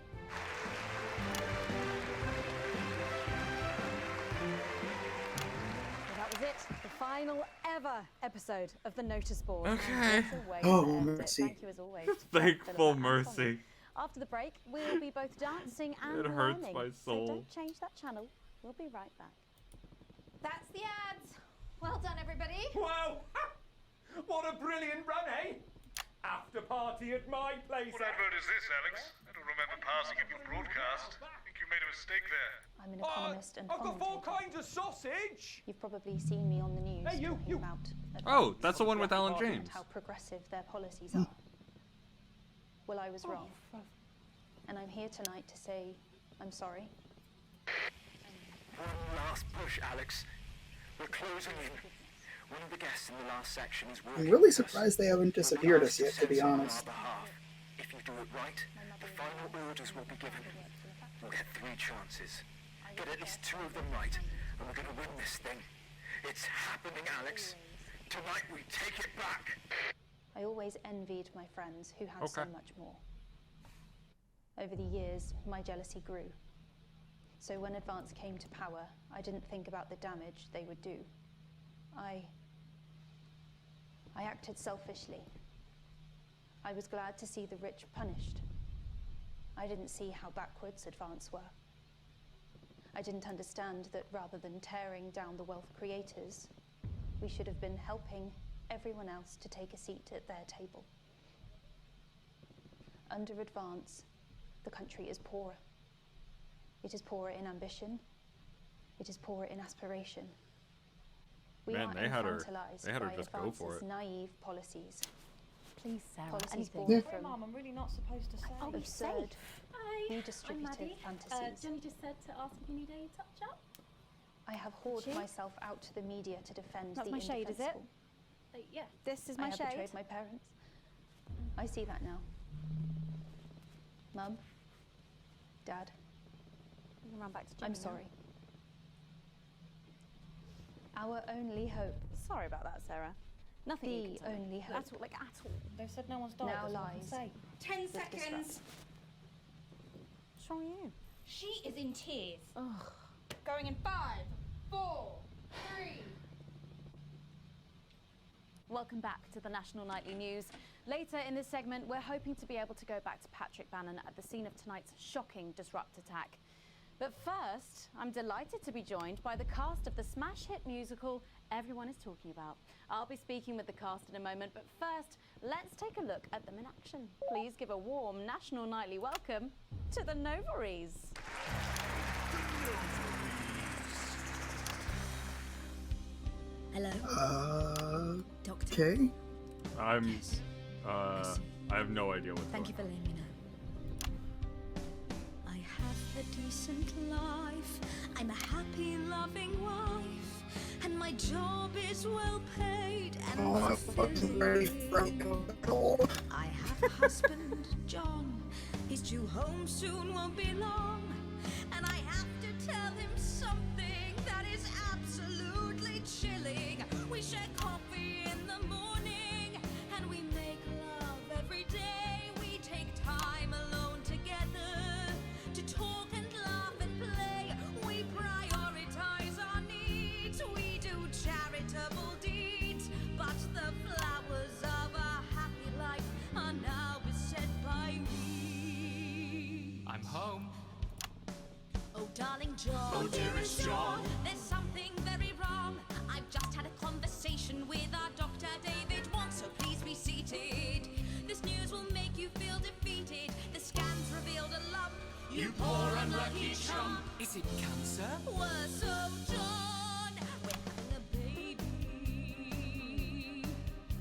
Well, that was it. The final ever episode of the Notice Board. And Okay. what a way Oh, to end it. mercy. Thank you as always. to Thankful Philippa and mercy. Tommy. After the break, we'll be both dancing and It hurts learning. my So soul. don't change that channel. We'll be right back. That's the ads. Well done, everybody. Wow! What a brilliant run, eh? After party at my place. What advert is this, Alex? I don't remember passing it for broadcast. I think you made a mistake there. I'm an economist and I've got four commentator. kinds of sausage. You've probably seen me on the news Hey, you, talking you. about Oh, advance that's the one with Alan and James. how progressive their policies are. Well, I was wrong. And I'm here tonight to say I'm sorry. One last push, Alex. We're closing in. One of the guests in the last section is working I'm really with us. surprised they haven't disappeared us yet, to be honest. On our behalf. If you do it right, the final orders will be given. We'll get 3 chances. Get at least 2 of them right, and we're going to win this thing. It's happening, Alex. Tonight we take it back. I always envied my friends who had so Okay. much more. Over the years, my jealousy grew. So when Advance came to power, I didn't think about the damage they would do. I acted selfishly. I was glad to see the rich punished. I didn't see how backwards Advance were. I didn't understand that rather than tearing down the wealth creators, we should have been helping everyone else to take a seat at their table. Under advance, the country is poorer. It is poorer in ambition. It is poorer in aspiration. We Man, are they had her infantilized by just go for advance's it. naive policies. Please, Sarah, Policies anything. born Sorry, from Mum, I'm really not supposed to say. Oh, be absurd, safe. Hi, I'm redistributive Maddie. fantasies. Johnny just said to ask if you need a touch-up. I have hauled myself out to the media to defend That's the my shade, is it? indefensible. Yeah. This is I my have shade. betrayed my parents. I see that now. Mum, Dad, You can run back to I'm Jimmy now. sorry. Our only hope, Sorry about that, Sarah. Nothing you the can tell me. only hope, At all, like at all. They said no one's died. now that's all I can lies. say. 10 with seconds. disrupt. What's wrong with you? She is in tears. Going in 5, 4, 3. Welcome back to the National Nightly News. Later in this segment, we're hoping to be able to go back to Patrick Bannon at the scene of tonight's shocking Disrupt attack. But first, I'm delighted to be joined by the cast of the smash hit musical everyone is talking about. I'll be speaking with the cast in a moment, but first, let's take a look at them in action. Please give a warm National Nightly welcome to the Novaries. Hello. Okay. I have no idea what's Thank you going for letting me know. I have a decent life. I'm a happy, loving wife. And my job is well paid and Oh, I'm fucking ready for it. I have a husband, John. He's due home soon, won't be long. And I have to tell him something that is absolutely chilling. We share coffee in the morning and we make love every day. We take time alone together to talk and laugh and play. We prioritize our needs. We do charitable deeds. But the flowers of a happy life are now beset by weeds. I'm home. Oh, darling John. Oh, dearest John. There's something very wrong. I've just had a conversation with our doctor, David Wong, so please be seated. This news will make you feel defeated. The scans revealed a lump. You poor unlucky chump. Is it cancer? Worse, oh, John. We're having a baby.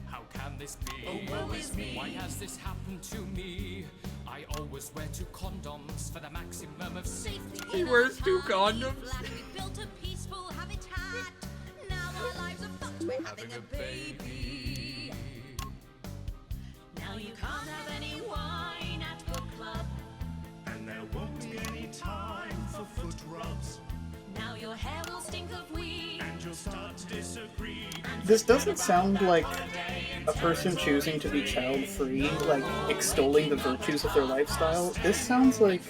How can this be? Oh, woe is me. Why has this happened to me? I always wear 2 condoms for the maximum of safety. He wears 2 condoms. We built a peaceful habitat. Now our lives are fucked. We're having a baby. Now you can't have any wine at book club. And there won't be any time for foot rubs. Now your hair will stink of weed. And you'll start to disagree. This doesn't sound like a person choosing to be child-free, like extolling the virtues of their lifestyle. This sounds like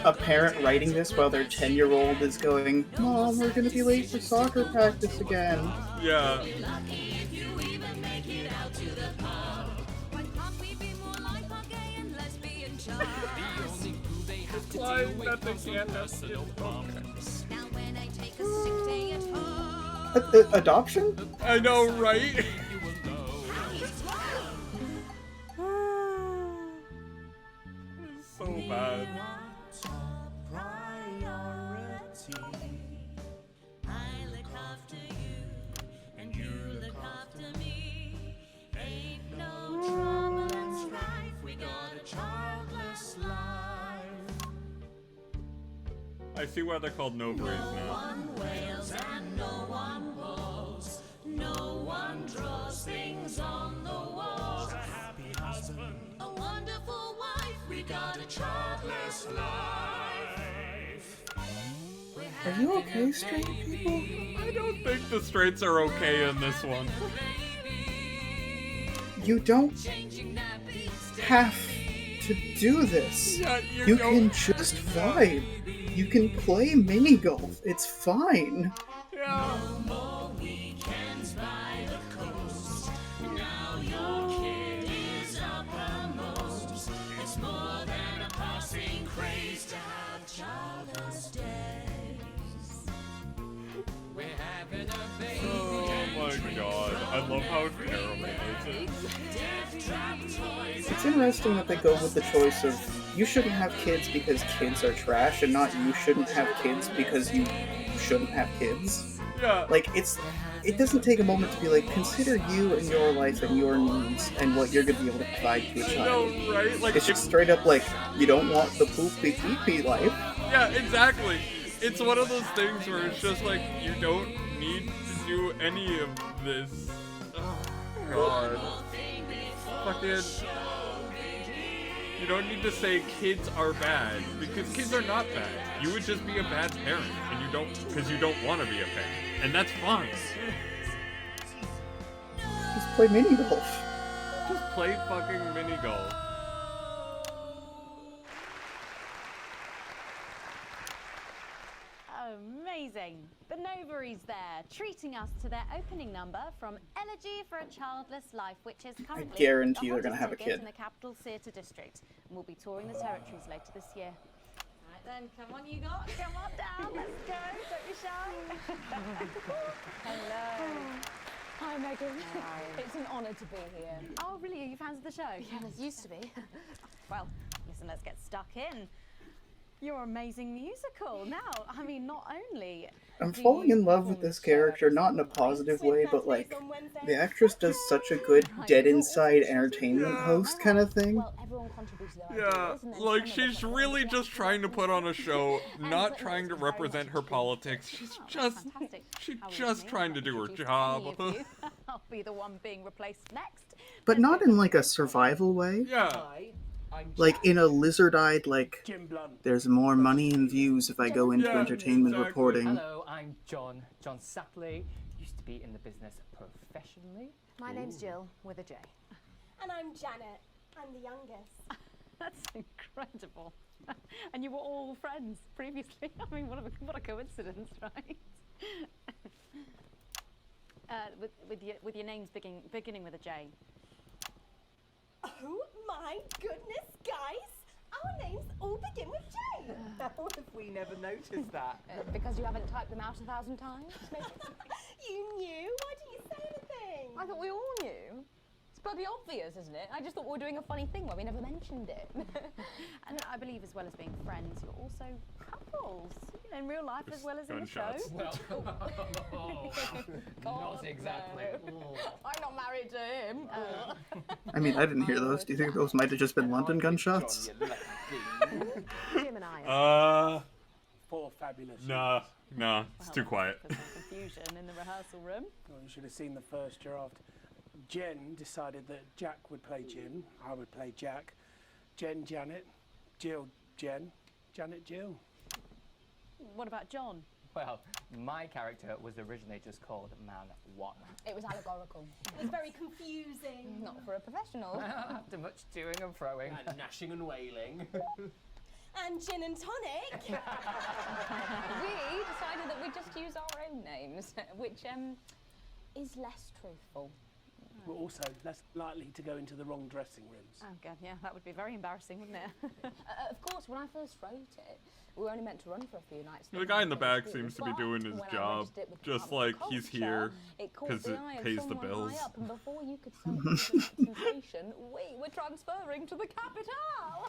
a parent writing this while their 10-year-old is going, "Mom, we're gonna be late for soccer practice again." Yeah. Lucky if you even make it out to the pub. Why can't we be more like our gay and lesbian chums? The only glue they have to Why deal with that they comes from can't have personal bums. Now when I take a sick day at home. Adoption? I know, right? You will know. So bad. I look after you, and you look after me. Ain't no trouble and strife. We got a childless life. I see why they're called Novaries now. One wails and no one woes. No one draws things on the walls. A happy husband. A wonderful wife. We got a childless life. Are you okay, straight people? I don't think the straights are okay in this one. You don't have to do this. Yeah, You don't. can just vibe. You can play mini golf. It's fine. Yeah. No more weekends by the coast. Now your kid is uppermost. It's more than a passing craze to have childless days. We're having a baby. Oh my god. I love how terrible this is. It's interesting that they go with the choice of you shouldn't have kids because kids are trash, and not you shouldn't have kids because you shouldn't have kids. Yeah. Like, it doesn't take a moment to be like, consider you and your life and your needs and what you're going to be able to provide to a child. No, right? Like, it's just straight up like, you don't want the poopy pee-pee life. Yeah, exactly. It's one of those things where it's just like, you don't need to do any of this. Oh, God. Fucking... You don't need to say kids are bad, because kids are not bad. You would just be a bad parent, and you don't, because you don't want to be a parent. And that's fine. Just play mini golf. Just play fucking mini golf. Amazing. The Novaries there, treating us to their opening number from Elegy for a Childless Life, which is currently guarantee the they're gonna hottest have a ticket kid. in the Capital Theatre District, and will be touring the territories later this year. Right then, come on you lot, come on down, let's go, don't be shy. Hello. Hi Megan. Hi. It's an honour to be here. Oh really, are you fans of the show? Yes. Used to be. Well, listen, let's get stuck in. Your amazing musical. Now, I mean, not only I'm falling in love with this character, not in a positive way, but like, the actress does such a good dead inside entertainment host kind of thing. Yeah, like she's really just trying to put on a show, not trying to represent her politics. She's just trying to do her job. I'll be the one being replaced next. But not in like a survival way. Yeah. Like in a lizard-eyed, like, there's more money and views if I go into entertainment reporting. Hello, I'm John Satley. Used to be in the business professionally. My name's Jill, with a J. And I'm Janet. I'm the youngest. That's incredible. And you were all friends previously. I mean, what a coincidence, right? With your names beginning with a J. Oh my goodness, guys! Our names all begin with J. How have we never noticed that? Because you haven't typed them out 1,000 times, maybe? You knew? Why didn't you say anything? I thought we all knew. It's bloody obvious, isn't it? I just thought we were doing a funny thing where we never mentioned it. And I believe, as well as being friends, you're also couples. You know, in real life as well as in the show. Well, not exactly. I'm not married to him. I mean, I didn't hear those. Do you think those might have just been London gunshots? Jim and I. Four fabulous. Nah, it's too quiet. Confusion in the rehearsal room. Well, you should have seen the first draft. Jen decided that Jack would play Jim, I would play Jack, Jen Janet, Jill Jen, Janet Jill. What about John? Well, my character was originally just called Man 1. It was allegorical. It was very confusing. Not for a professional. After much toing and froing. And gnashing and wailing. And gin and tonic. We decided that we'd just use our own names, which is less truthful. We're also less likely to go into the wrong dressing rooms. Oh god, yeah, that would be very embarrassing, wouldn't it? Of course, when I first wrote it, we were only meant to run for a few nights. The guy in the back seems to be doing his job, just like he's here because it pays the bills. And before you could sell the sensation, we were transferring to the capital.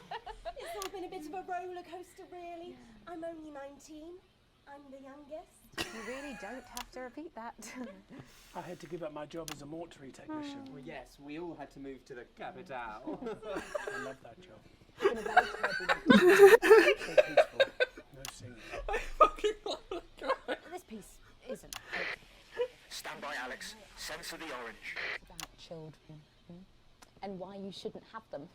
It's all been a bit of a roller coaster, really. I'm only 19. I'm the youngest. You really don't have to repeat that. I had to give up my job as a mortuary technician. Well, yes, we all had to move to the capital. I love that job. No singing. I fucking love that guy. This piece isn't. Stand by, Alex. Censor the orange. It's about children and why you shouldn't have them.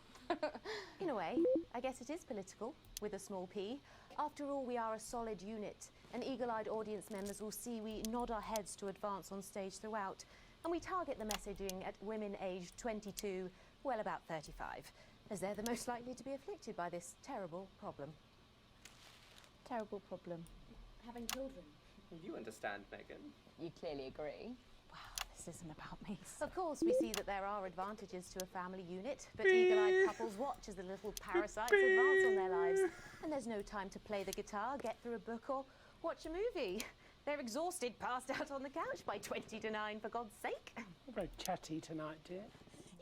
In a way, I guess it is political, with a small p. After all, we are a solid unit, and eagle-eyed audience members will see we nod our heads to advance on stage throughout, and we target the messaging at women aged 22, well, about 35, as they're the most likely to be afflicted by this terrible problem. Terrible problem. Having children. You understand, Megan. You clearly agree. Wow, this isn't about me. Of course, we see that there are advantages to a family unit, but eagle-eyed couples watch as the little parasites advance on their lives, and there's no time to play the guitar, get through a book, or watch a movie. They're exhausted, passed out on the couch by 20 to 9, for God's sake. You're very chatty tonight, dear.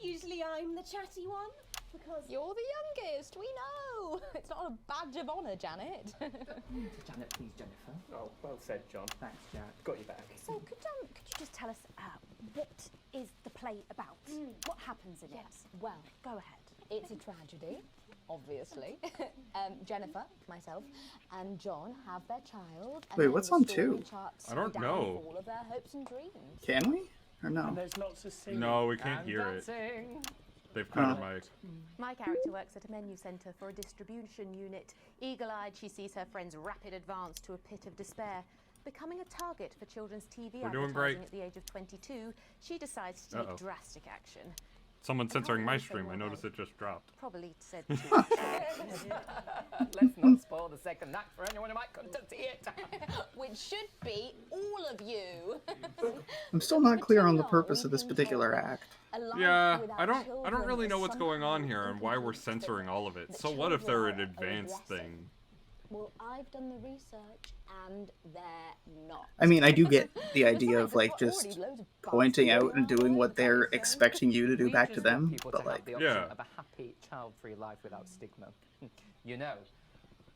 Usually I'm the chatty one, because You're the youngest, we know. It's not a badge of honour, Janet. Janet, please, Jennifer. Oh, well said, John. Thanks, Jack. Got you back. So could you just tell us what is the play about? What happens in it? Well, Go ahead. it's a tragedy, obviously. Jennifer, myself, and John have their child. And Wait, then what's the on story two? charts I don't the know. downfall of their hopes and dreams. Can we? Or no? And there's lots of singing. No, we can't And hear it. dancing. They've cut her mic. My character works at a menu centre for a distribution unit. Eagle-eyed, she sees her friend's rapid advance to a pit of despair. Becoming a target for children's TV We're doing advertising great. at the age of 22, she decides to take drastic action. Someone's censoring my also stream. I more noticed it just dropped. Probably said too much. Let's not spoil the second act for anyone who might come to see it. Which should be all of you. I'm still not clear on the purpose of this particular act. Yeah, I don't really know what's going on here and why we're censoring all of it. So what if they're an advanced thing? Well, I've done the research and they're not. I mean, I do get the idea of like just pointing out and doing what they're expecting you to do back to them, People but to have like, the option of a happy, child-free life without stigma. You know,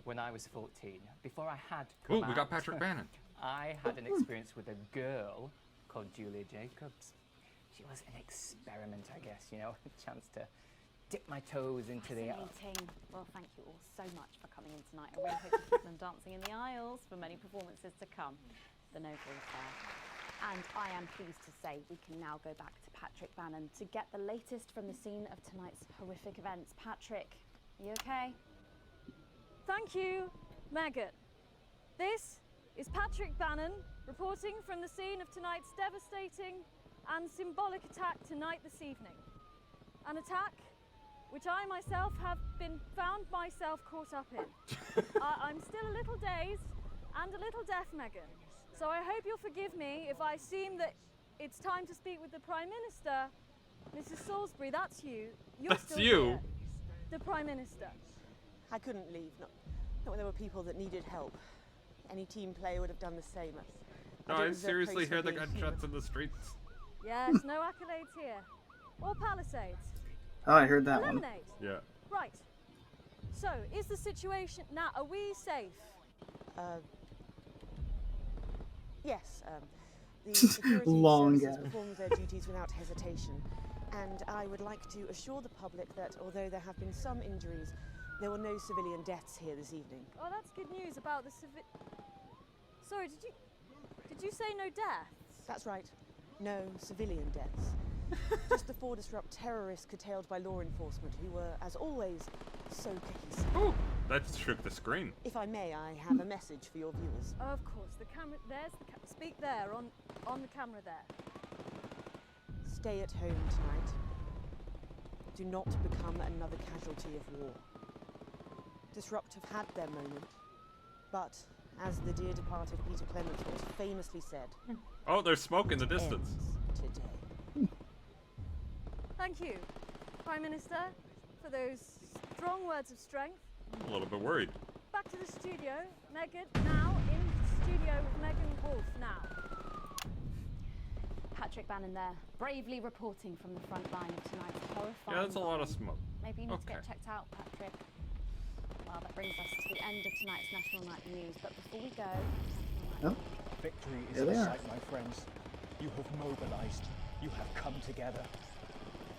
when I was 14, before I had come Ooh, we got out, Patrick Bannon. I had an experience with a girl called Julia Jacobs. She was an experiment, I guess, you know, a chance to dip my toes into the... Fascinating. Well, thank you all so much for coming in tonight. I really hope to keep them dancing in the aisles for many performances to come. The noble affair. And I am pleased to say we can now go back to Patrick Bannon to get the latest from the scene of tonight's horrific events. Patrick, are you okay? Thank you, Megan. This is Patrick Bannon reporting from the scene of tonight's devastating and symbolic attack tonight this evening. An attack which I myself have found myself caught up in. I'm still a little dazed and a little deaf, Megan. So I hope you'll forgive me if I seem that it's time to speak with the Prime Minister. Mrs. Salisbury, that's you. You're That's still you. here. The Prime Minister. I couldn't leave, not when there were people that needed help. Any team player would have done the same. No, don't I deserve seriously praise for hear the being gunshots human. in the streets. Yes, no accolades here. Or Palisades. oh, I heard that one. Lemonade. Yeah. Right. So, is the situation now? Are we safe? Yes, the security Long services gap. performed their duties without hesitation, and I would like to assure the public that although there have been some injuries, there were no civilian deaths here this evening. Oh, that's good news about the Sorry, did you say no deaths? That's right, no civilian deaths. Just the four disrupt terrorists curtailed by law enforcement, who were, as always, so cohesive. Ooh, that shook the screen. If I may, I have a message for your viewers. Of course, the camera. There's the speak there on the camera there. Stay at home tonight. Do not become another casualty of war. Disrupt have had their moment, but as the dear departed Peter Clements once famously said, Oh, there's smoke in the distance. today. Thank you, Prime Minister, for those strong words of strength. I'm a little bit worried. Back to the studio. Megan, now in the studio with Megan Wolf now. Patrick Bannon there, bravely reporting from the front line of tonight's horrifying. Yeah, that's a lot of bombing. smoke. Maybe you need to Okay. get checked out, Patrick. Well, that brings us to the end of tonight's National Nightly News. But before we go, Oh. Victory is There in they are. sight, my friends. You have mobilized. You have come together.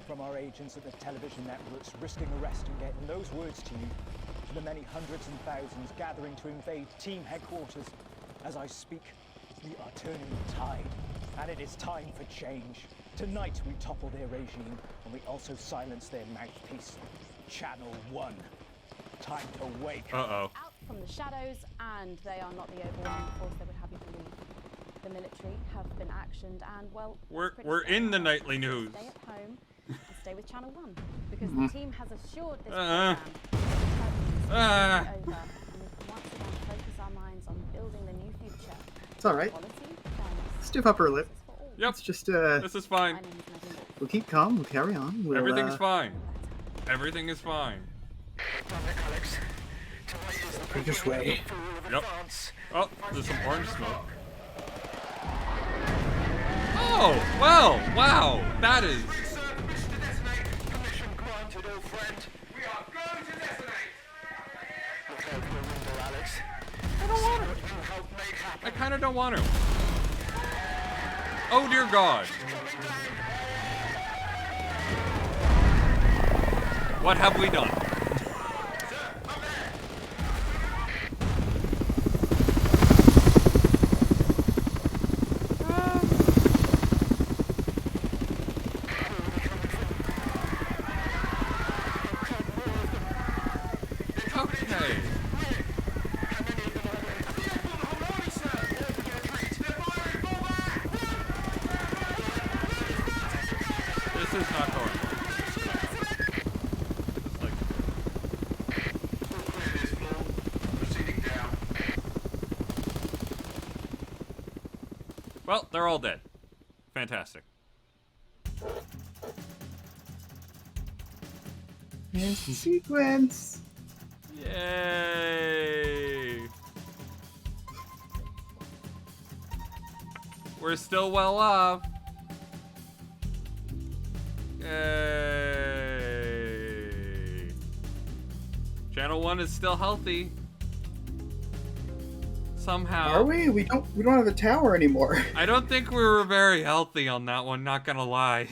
From our agents at the television networks risking arrest and getting those words to you, to the many hundreds and thousands gathering to invade team headquarters. As I speak, we are turning the tide, and it is time for change. Tonight we topple their regime, and we also silence their mouthpiece. Channel 1. Time to wake. Uh-oh. out from the shadows, and they are not the overwhelming force they would have you believe. The military have been actioned, and well, We're it's pretty in the straightforward. nightly news. Stay at home and stay with Channel 1 because Mhm. the team has assured this Uh-uh. program that the Ah. turbulence is over, and we can once again focus our minds on building the new future. It's all right. Quality, fairness. Stiff upper lip. Yep. It's just This is fine. we'll keep calm. We'll carry on. We'll, Everything's fine. Everything is fine. Take us away. Yep. Oh, there's some orange smoke. Oh, well, wow, that is... Permission granted, old friend. We are going to detonate. Look out your window, Alex. I don't want to. You helped make happen. I kind of don't want to. Oh, dear God. What have we done? Okay. This is not going. Well, they're all dead. Fantastic. Here's the sequence. Yay! We're still well off. Yay! Channel 1 is still healthy. Somehow. Are we? We don't have a tower anymore. I don't think we were very healthy on that one, not gonna lie.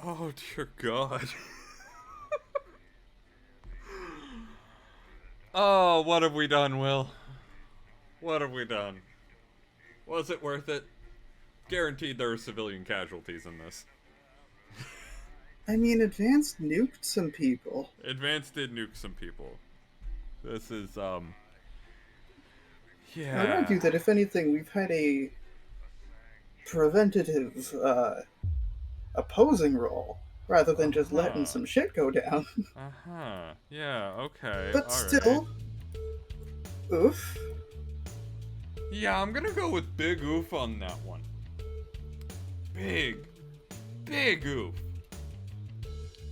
Oh dear God. Oh, what have we done, Will? What have we done? Was it worth it? Guaranteed there are civilian casualties in this. I mean, Advanced nuked some people. Advance did nuke some people. This is, I would yeah. argue that if anything, we've had a preventative, opposing role, rather than just letting some shit go down. Uh-huh. Yeah, okay. But all still, right. oof. Yeah, I'm gonna go with big oof on that one. Big oof.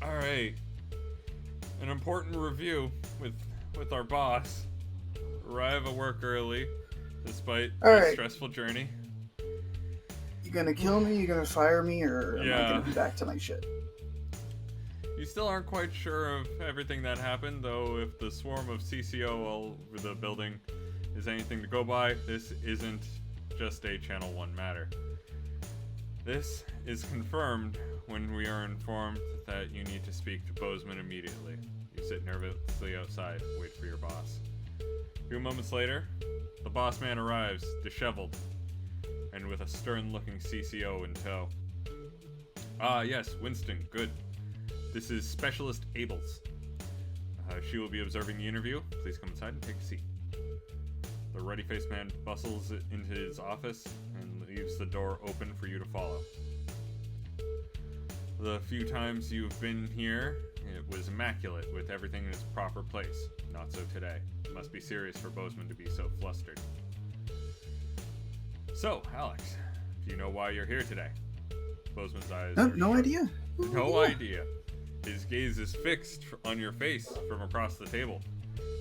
Alright. An important review with our boss. Arrive at work early, despite a stressful journey. You gonna kill me, you gonna fire me, or am I gonna be back to my shit? You still aren't quite sure of everything that happened, though if the swarm of CCO all over the building is anything to go by, this isn't just a Channel 1 matter. This is confirmed when we are informed that you need to speak to Bozeman immediately. You sit nervously outside, wait for your boss. A few moments later, the boss man arrives, disheveled, and with a stern-looking CCO in tow. Ah, yes, Winston, good. This is Specialist Abels. She will be observing the interview. Please come inside and take a seat. The ruddy-faced man bustles into his office and leaves the door open for you to follow. The few times you've been here, it was immaculate with everything in its proper place. Not so today. It must be serious for Bozeman to be so flustered. So, Alex, do you know why you're here today? Bozeman's eyes are No idea. No idea. His gaze is fixed on your face from across the table.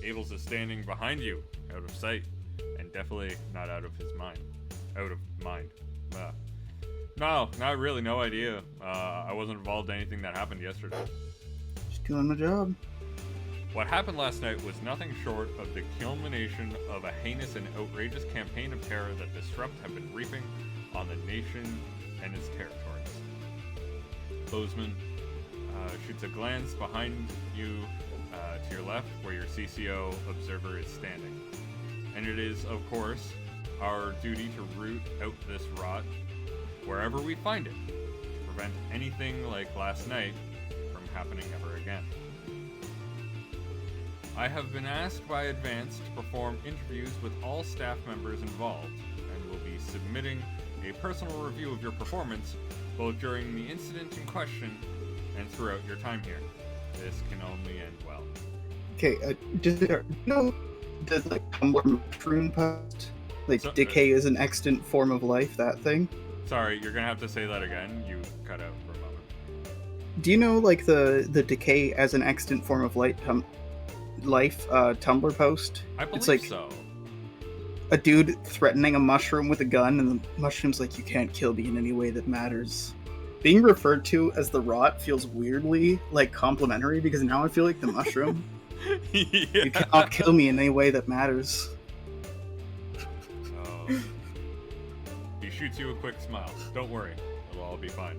Abels is standing behind you, out of sight, and definitely not out of his mind. Out of mind. No, not really, no idea. I wasn't involved in anything that happened yesterday. Just doing my job. What happened last night was nothing short of the culmination of a heinous and outrageous campaign of terror that Disrupt have been reaping on the nation and its territories. Bozeman shoots a glance behind you to your left where your CCO observer is standing. And it is, of course, our duty to root out this rot wherever we find it, to prevent anything like last night from happening ever again. I have been asked by Advance to perform interviews with all staff members involved, and will be submitting a personal review of your performance both during the incident in question and throughout your time here. This can only end well. Okay, does like Tumblr mushroom post? Like, decay is an extant form of life, that thing? Sorry, you're gonna have to say that again. You cut out for a moment. Do you know, like, the decay as an extant form of light Life Tumblr post? I believe It's like so. a dude threatening a mushroom with a gun, and the mushroom's like, "You can't kill me in any way that matters." Being referred to as the Rot feels weirdly like complimentary because now I feel like the mushroom. You cannot kill me in any way that matters. Oh. He shoots you a quick smile. Don't worry, it'll all be fine.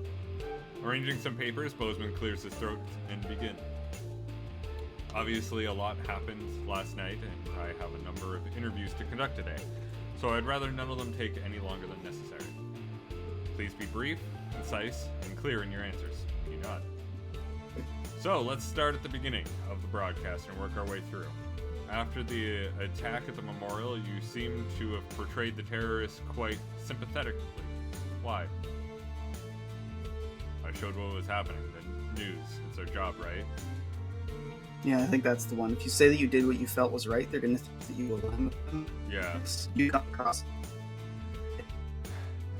Arranging some papers, Bozeman clears his throat and begins. Obviously, a lot happened last night, and I have a number of interviews to conduct today, so I'd rather none of them take any longer than necessary. Please be brief, concise, and clear in your answers. You nod. So, let's start at the beginning of the broadcast and work our way through. After the attack at the memorial, you seem to have portrayed the terrorists quite sympathetically. Why? I showed what was happening, the news. It's our job, right? Yeah, I think that's the one. If you say that you did what you felt was right, they're gonna think that you aligned with them. Yeah. You come across.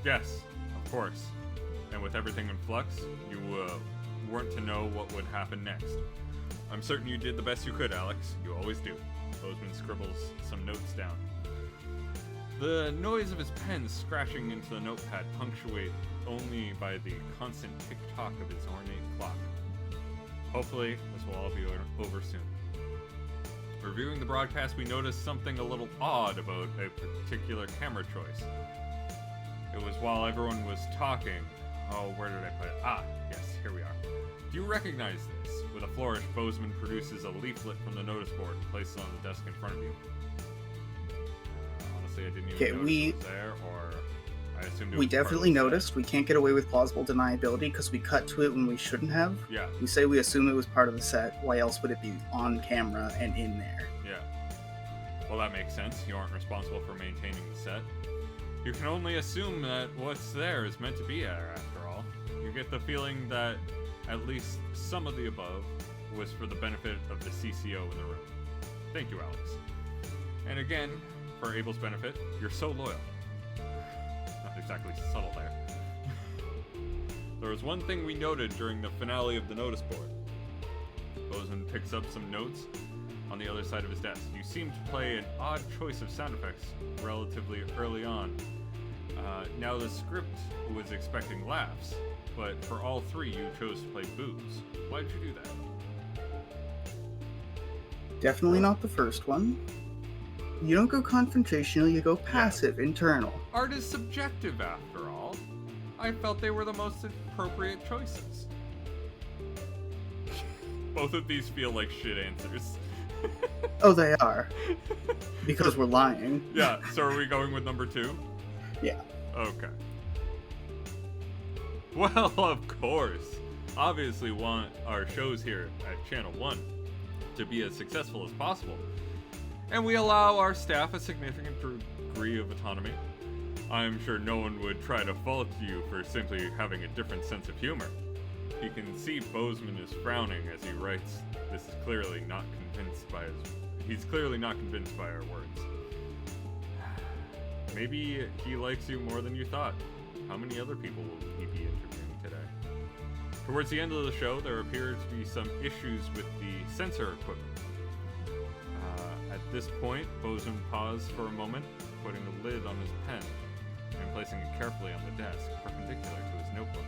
Yes, of course. And with everything in flux, you weren't to know what would happen next. I'm certain you did the best you could, Alex. You always do. Bozeman scribbles some notes down. The noise of his pen scratching into the notepad punctuated only by the constant tick-tock of his ornate clock. Hopefully, this will all be over soon. Reviewing the broadcast, we noticed something a little odd about a particular camera choice. It was while everyone was talking. Oh, where did I put it? Ah, yes, here we are. Do you recognize this? With a flourish, Bozeman produces a leaflet from the notice board and places it on the desk in front of you. Honestly, I didn't even notice it was there, or I assumed it was We part of definitely the set. noticed. We can't get away with plausible deniability because we cut to it when we shouldn't have. Yeah. We say we assume it was part of the set. Why else would it be on camera and in there? Yeah. Well, that makes sense. You aren't responsible for maintaining the set. You can only assume that what's there is meant to be there, after all. You get the feeling that at least some of the above was for the benefit of the CCO in the room. Thank you, Alex. And again, for Abel's benefit, you're so loyal. Not exactly subtle there. There was one thing we noted during the finale of the notice board. Bozeman picks up some notes on the other side of his desk. You seem to play an odd choice of sound effects relatively early on. Now the script was expecting laughs, but for all three you chose to play boos. Why'd you do that? Definitely not the first one. You don't go confrontational, you go passive, internal. Art is subjective after all. I felt they were the most appropriate choices. Both of these feel like shit answers. Oh, they are. Because we're lying. Yeah, so are we going with number 2? Yeah. Okay. Well, of course. Obviously want our shows here at Channel 1 to be as successful as possible. And we allow our staff a significant degree of autonomy. I'm sure no one would try to fault you for simply having a different sense of humor. You can see Bozeman is frowning as he writes. He's clearly not convinced by our words. Maybe he likes you more than you thought. How many other people will he be interviewing today? Towards the end of the show, there appear to be some issues with the sensor equipment. At this point, Bozeman paused for a moment, putting the lid on his pen and placing it carefully on the desk, perpendicular to his notebook.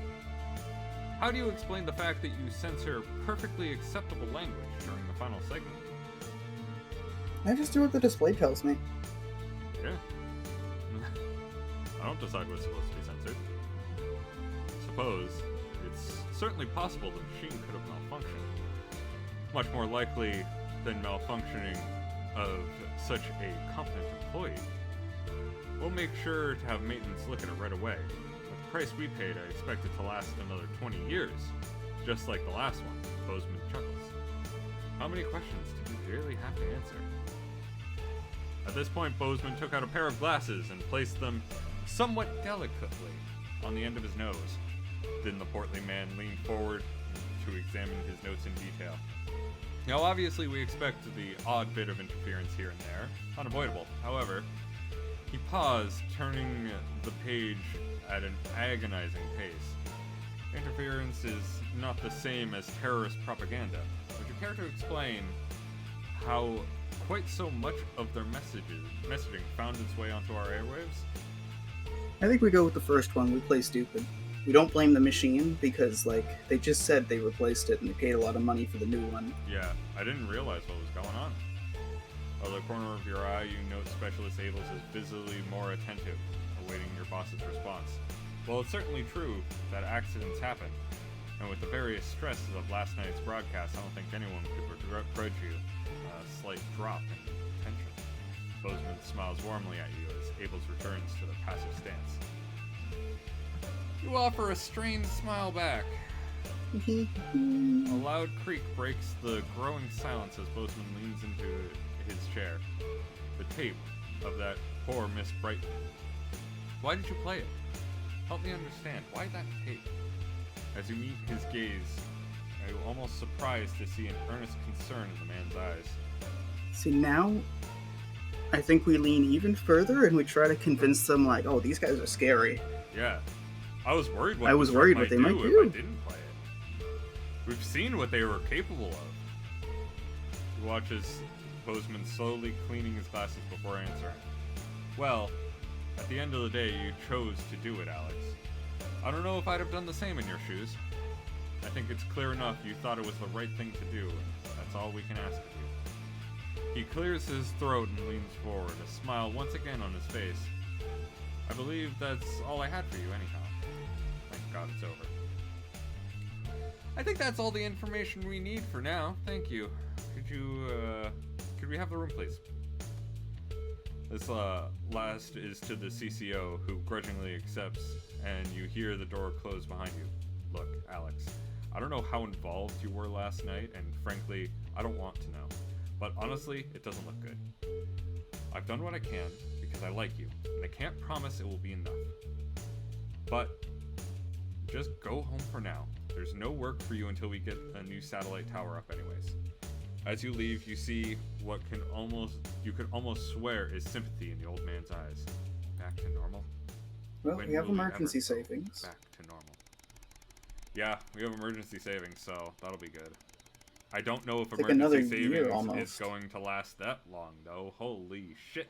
How do you explain the fact that you censor perfectly acceptable language during the final segment? I just do what the display tells me. Yeah. I don't decide what's supposed to be censored. Suppose it's certainly possible the machine could have malfunctioned. Much more likely than malfunctioning of such a competent employee. We'll make sure to have maintenance look at it right away. With the price we paid, I expect it to last another 20 years, just like the last one. Bozeman chuckles. How many questions do you really have to answer? At this point, Bozeman took out a pair of glasses and placed them somewhat delicately on the end of his nose. Then the portly man leaned forward to examine his notes in detail. Now, obviously, we expect the odd bit of interference here and there, unavoidable. However, he paused, turning the page at an agonizing pace. Interference is not the same as terrorist propaganda. Would you care to explain how quite so much of their messaging found its way onto our airwaves? I think we go with the first one. We play stupid. We don't blame the machine because, like, they just said they replaced it and they paid a lot of money for the new one. Yeah, I didn't realize what was going on. Out of the corner of your eye, you note Specialist Ables is visibly more attentive, awaiting your boss's response. Well, it's certainly true that accidents happen, and with the various stresses of last night's broadcast, I don't think anyone could begrudge you a slight drop in tension. Bozeman smiles warmly at you as Ables returns to the passive stance. You offer a strained smile back. A loud creak breaks the growing silence as Bozeman leans into his chair. The tape of that poor Miss Brighton. Why did you play it? Help me understand. Why that tape? As you meet his gaze, are you almost surprised to see an earnest concern in the man's eyes? See, now, I think we lean even further and we try to convince them, like, oh, these guys are scary. Yeah. I was worried what they might do if I didn't play it. We've seen what they were capable of. He watches Bozeman slowly cleaning his glasses before answering. Well, at the end of the day, you chose to do it, Alex. I don't know if I'd have done the same in your shoes. I think it's clear enough you thought it was the right thing to do, and that's all we can ask of you. He clears his throat and leans forward, a smile once again on his face. I believe that's all I had for you anyhow. Thank God it's over. I think that's all the information we need for now. Thank you. Could we have the room, please? This last is to the CCO, who grudgingly accepts, and you hear the door close behind you. Look, Alex, I don't know how involved you were last night, and frankly, I don't want to know. But honestly, it doesn't look good. I've done what I can because I like you, and I can't promise it will be enough. But just go home for now. There's no work for you until we get a new satellite tower up anyways. As you leave, you see what you could almost swear is sympathy in the old man's eyes. Back to normal? Well, When we have will emergency ever go savings. Back to normal. Yeah, we have emergency savings, so that'll be good. I don't know if It's like another emergency year savings is almost. going to last that long, though. Holy shit.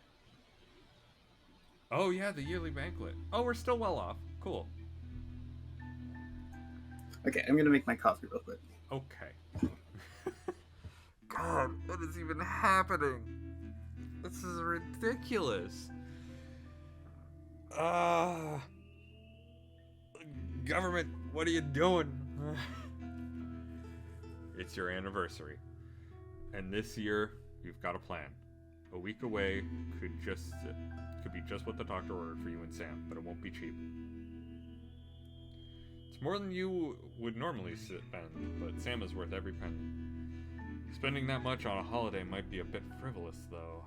Oh, yeah, the yearly banquet. Oh, we're still well off. Cool. Okay, I'm gonna make my coffee real quick. Okay. God, what is even happening? This is ridiculous. Government, what are you doing? It's your anniversary. And this year, you've got a plan. A week away could be just what the doctor ordered for you and Sam, but it won't be cheap. It's more than you would normally spend, but Sam is worth every penny. Spending that much on a holiday might be a bit frivolous, though.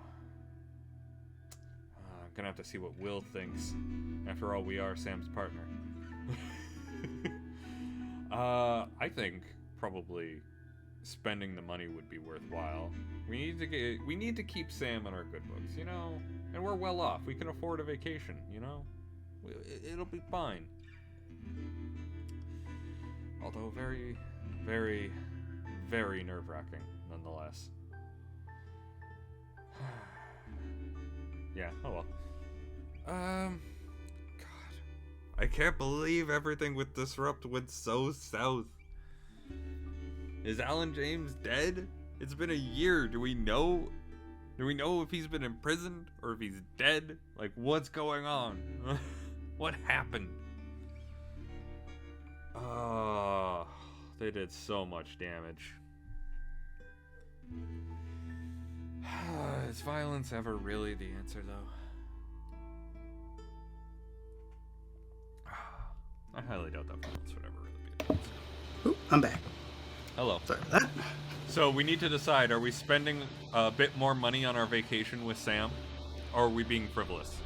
I'm gonna have to see what Will thinks. After all, we are Sam's partner. I think probably spending the money would be worthwhile. We need to keep Sam in our good books, you know? And we're well off. We can afford a vacation, you know? It'll be fine. Although very, very, very nerve-wracking, nonetheless. Yeah, oh well. God. I can't believe everything with Disrupt went so south. Is Alan James dead? It's been a year. Do we know if he's been imprisoned or if he's dead? Like, what's going on? What happened? Oh, they did so much damage. Is violence ever really the answer, though? I highly doubt that violence would ever really be the answer. Ooh, I'm back. Hello. Sorry for that. So we need to decide, are we spending a bit more money on our vacation with Sam? Or are we being frivolous?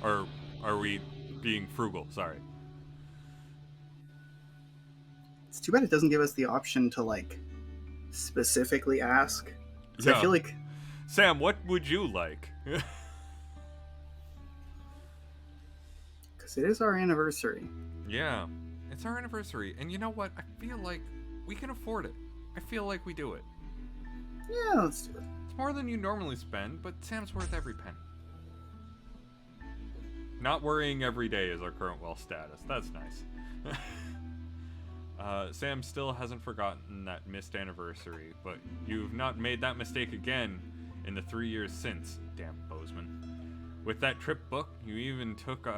Or are we being frugal? Sorry. It's too bad it doesn't give us the option to, like, specifically ask. 'Cause I feel like... Sam, what would you like? Because it is our anniversary. Yeah, it's our anniversary. And you know what? I feel like we can afford it. I feel like we do it. Yeah, let's do it. It's more than you normally spend, but Sam's worth every penny. Not worrying every day is our current wealth status. That's nice. Sam still hasn't forgotten that missed anniversary, but you've not made that mistake again in the 3 years since, damn Bozeman. With that trip booked, you even took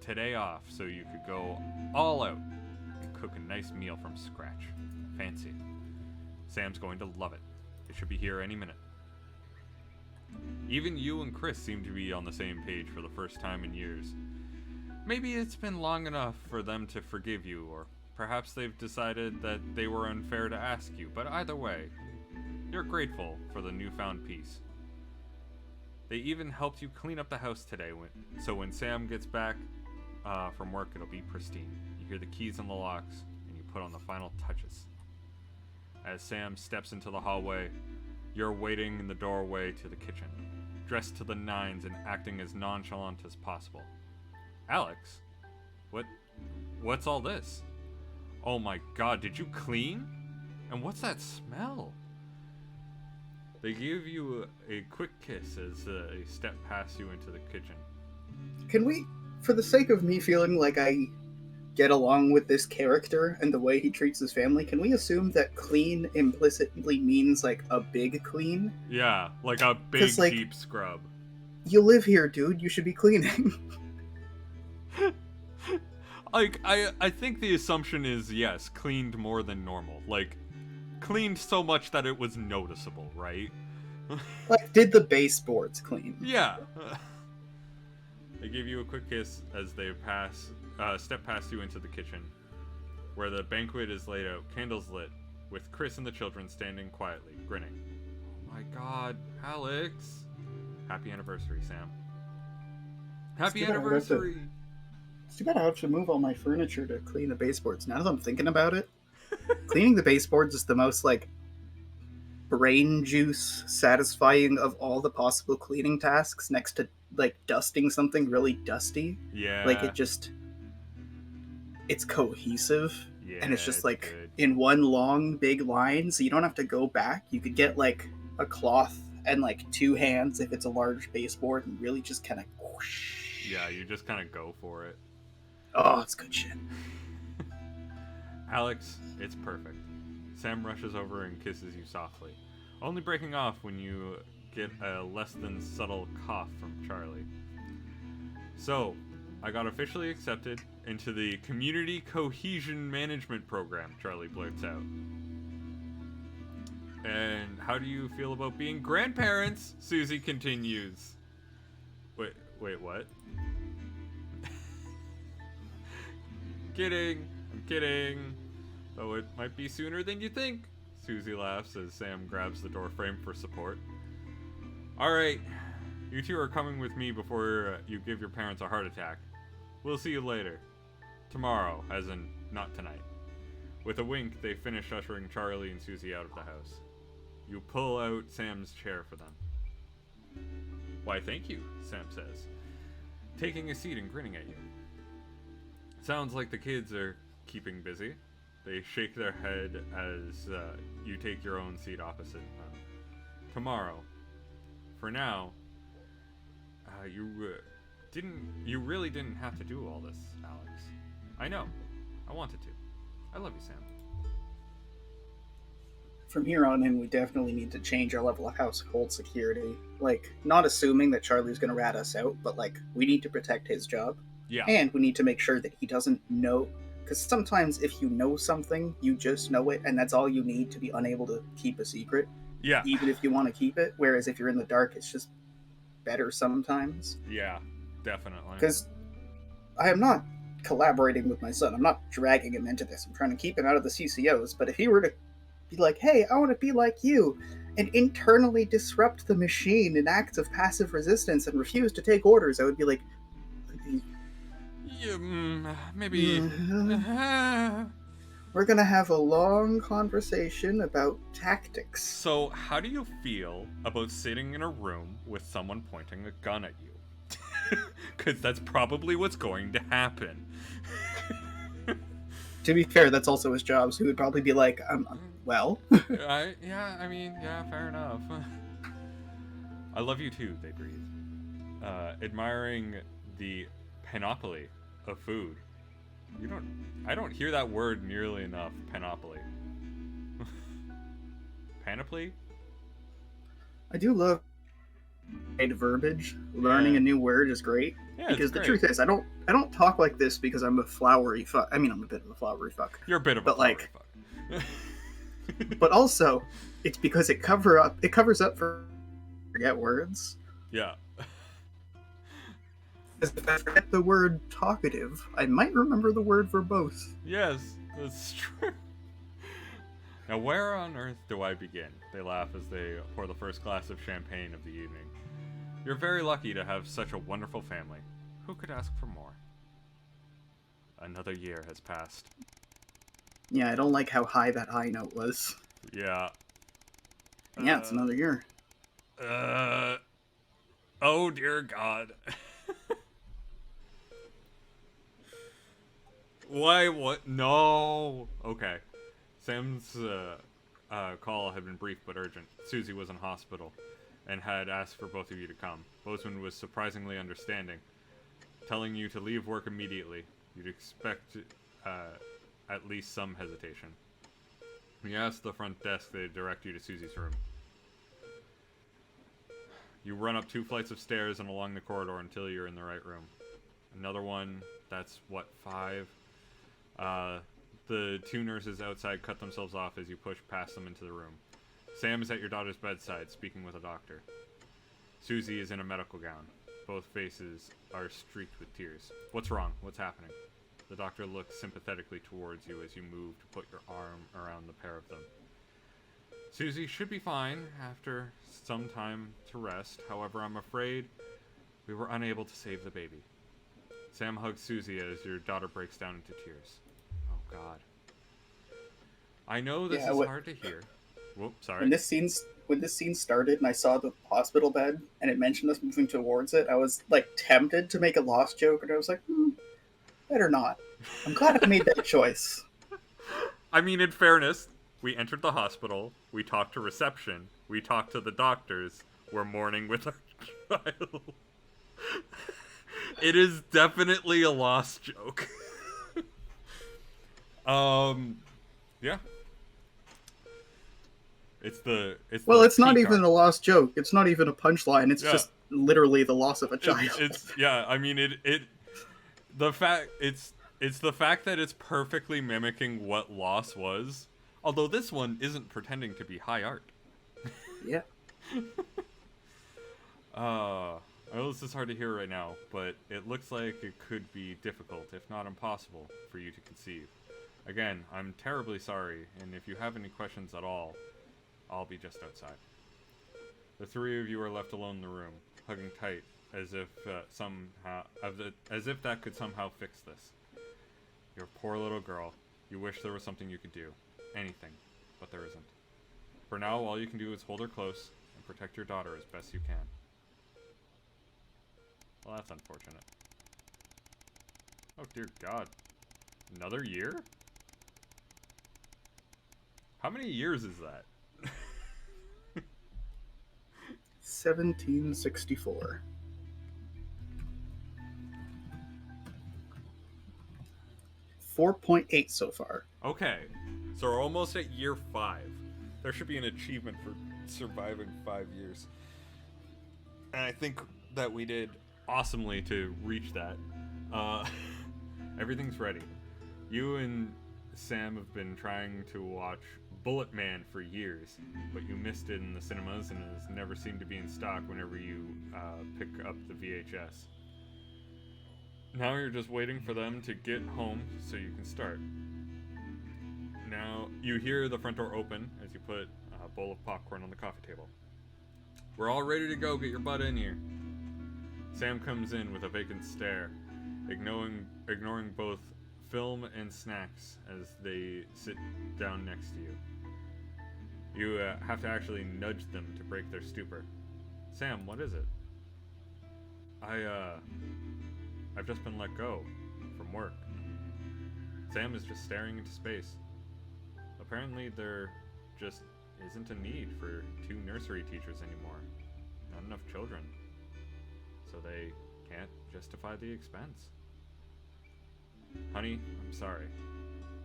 today off so you could go all out and cook a nice meal from scratch. Fancy. Sam's going to love it. It should be here any minute. Even you and Chris seem to be on the same page for the first time in years. Maybe it's been long enough for them to forgive you, or perhaps they've decided that they were unfair to ask you, but either way, you're grateful for the newfound peace. They even helped you clean up the house today, so when Sam gets back from work, it'll be pristine. You hear the keys in the locks, and you put on the final touches. As Sam steps into the hallway, you're waiting in the doorway to the kitchen, dressed to the nines and acting as nonchalant as possible. Alex? What's all this? Oh my god, did you clean? And what's that smell? They give you a quick kiss as they step past you into the kitchen. Can we, for the sake of me feeling like I get along with this character and the way he treats his family, can we assume that clean implicitly means like a big clean? Yeah, like a big, like, deep scrub. You live here, dude. You should be cleaning. Like, I think the assumption is, yes, cleaned more than normal. Like, cleaned so much that it was noticeable, right? Like, did the baseboards clean? Yeah. They give you a quick kiss as they step past you into the kitchen, where the banquet is laid out, candles lit, with Chris and the children standing quietly, grinning. Oh my god, Alex! Happy anniversary, Sam. Happy anniversary! It's too bad I have to move all my furniture to clean the baseboards. Now that I'm thinking about it, cleaning the baseboards is the most, like, brain juice satisfying of all the possible cleaning tasks, next to, like, dusting something really dusty. Yeah. Like, it's cohesive, Yeah, and it's just, it's like, good. in one long, big line, so you don't have to go back. You could get, like, a cloth and, like, 2 hands if it's a large baseboard, and really just kind of whoosh. Yeah, you just kind of go for it. Oh, it's good shit. Alex, it's perfect. Sam rushes over and kisses you softly, only breaking off when you get a less than subtle cough from Charlie. So, I got officially accepted into the Community Cohesion Management Program, Charlie blurts out. And how do you feel about being grandparents? Susie continues. Wait, what? Kidding. I'm kidding. Though it might be sooner than you think. Susie laughs as Sam grabs the door frame for support. Alright, you two are coming with me before you give your parents a heart attack. We'll see you later. Tomorrow, as in not tonight. With a wink, they finish ushering Charlie and Susie out of the house. You pull out Sam's chair for them. Why, thank you, Sam says, taking a seat and grinning at you. Sounds like the kids are keeping busy. They shake their head as you take your own seat opposite them. Tomorrow. For now, you really didn't have to do all this, Alex. I know. I wanted to. I love you, Sam. From here on in, we definitely need to change our level of household security. Like, not assuming that Charlie's gonna rat us out, but, like, we need to protect his job. Yeah. And we need to make sure that he doesn't know. Because sometimes if you know something, you just know it, and that's all you need to be unable to keep a secret. Yeah. Even if you want to keep it. Whereas if you're in the dark, it's just better sometimes. Yeah, definitely. Because I am not collaborating with my son. I'm not dragging him into this. I'm trying to keep him out of the CCOs. But if he were to be like, hey, I want to be like you, and internally disrupt the machine in acts of passive resistance and refuse to take orders, I would be like, yeah, maybe. We're gonna have a long conversation about tactics. So, how do you feel about sitting in a room with someone pointing a gun at you? Because that's probably what's going to happen. to be fair, that's also his job, so he would probably be like, well. Yeah, I mean, yeah, fair enough. I love you too, they breathe. Admiring the panoply of food. I don't hear that word nearly enough, panoply. Panoply? I do love verbiage. Learning a new word is great. Yeah, because it's the great. truth is, I don't talk like this because I'm a flowery fuck. I mean, I'm a bit of a flowery fuck. You're a bit of a but flowery fuck. But also, it's because it covers up for forget words. Yeah. Because if I forget the word talkative, I might remember the word verbose. Yes, that's true. Now, where on earth do I begin? They laugh as they pour the first glass of champagne of the evening. You're very lucky to have such a wonderful family. Who could ask for more? Another year has passed. Yeah, I don't like how high that high note was. Yeah. Yeah, it's another year. Oh dear God. Why? What? No. Okay. Sam's call had been brief but urgent. Susie was in hospital and had asked for both of you to come. Bozeman was surprisingly understanding, telling you to leave work immediately. You'd expect at least some hesitation. He asked the front desk to direct you to Susie's room. You run up 2 flights of stairs and along the corridor until you're in the right room. Another one, that's what, 5? The 2 nurses outside cut themselves off as you push past them into the room. Sam is at your daughter's bedside, speaking with a doctor. Susie is in a medical gown. Both faces are streaked with tears. What's wrong? What's happening? The doctor looks sympathetically towards you as you move to put your arm around the pair of them. Susie should be fine after some time to rest. However, I'm afraid we were unable to save the baby. Sam hugs Susie as your daughter breaks down into tears. Oh, God. I know this is hard to hear. Whoops, sorry. When this scene started and I saw the hospital bed and it mentioned us moving towards it, I was like tempted to make a Lost joke, and I was like, better not. I'm glad I made that choice. I mean, in fairness, we entered the hospital, we talked to reception, we talked to the doctors, we're mourning with our child. It is definitely a Lost joke. Yeah. It's not even a lost joke. It's not even a punchline. It's just literally the loss of a child. I mean it's the fact that it's perfectly mimicking what Lost was. Although this one isn't pretending to be high art. Yeah. I know this is hard to hear right now, but it looks like it could be difficult, if not impossible, for you to conceive. Again, I'm terribly sorry, and if you have any questions at all, I'll be just outside. The 3 of you are left alone in the room, hugging tight, as if that could somehow fix this. Your poor little girl. You wish there was something you could do. Anything, but there isn't. For now, all you can do is hold her close and protect your daughter as best you can. Well, that's unfortunate. Oh, dear God. Another year? How many years is that? 1764. .8 so far. Okay, so we're almost at year 5. There should be an achievement for surviving 5 years. And I think that we did awesomely to reach that. Everything's ready. You and Sam have been trying to watch Bullet Man for years, but you missed it in the cinemas and it has never seemed to be in stock whenever you pick up the VHS. Now you're just waiting for them to get home so you can start. Now you hear the front door open as you put a bowl of popcorn on the coffee table. We're all ready to go, get your butt in here. Sam comes in with a vacant stare, ignoring both film and snacks as they sit down next to you. You have to actually nudge them to break their stupor. Sam, what is it? I've just been let go from work. Sam is just staring into space. Apparently there just isn't a need for 2 nursery teachers anymore. Not enough children. So they can't justify the expense. Honey, I'm sorry.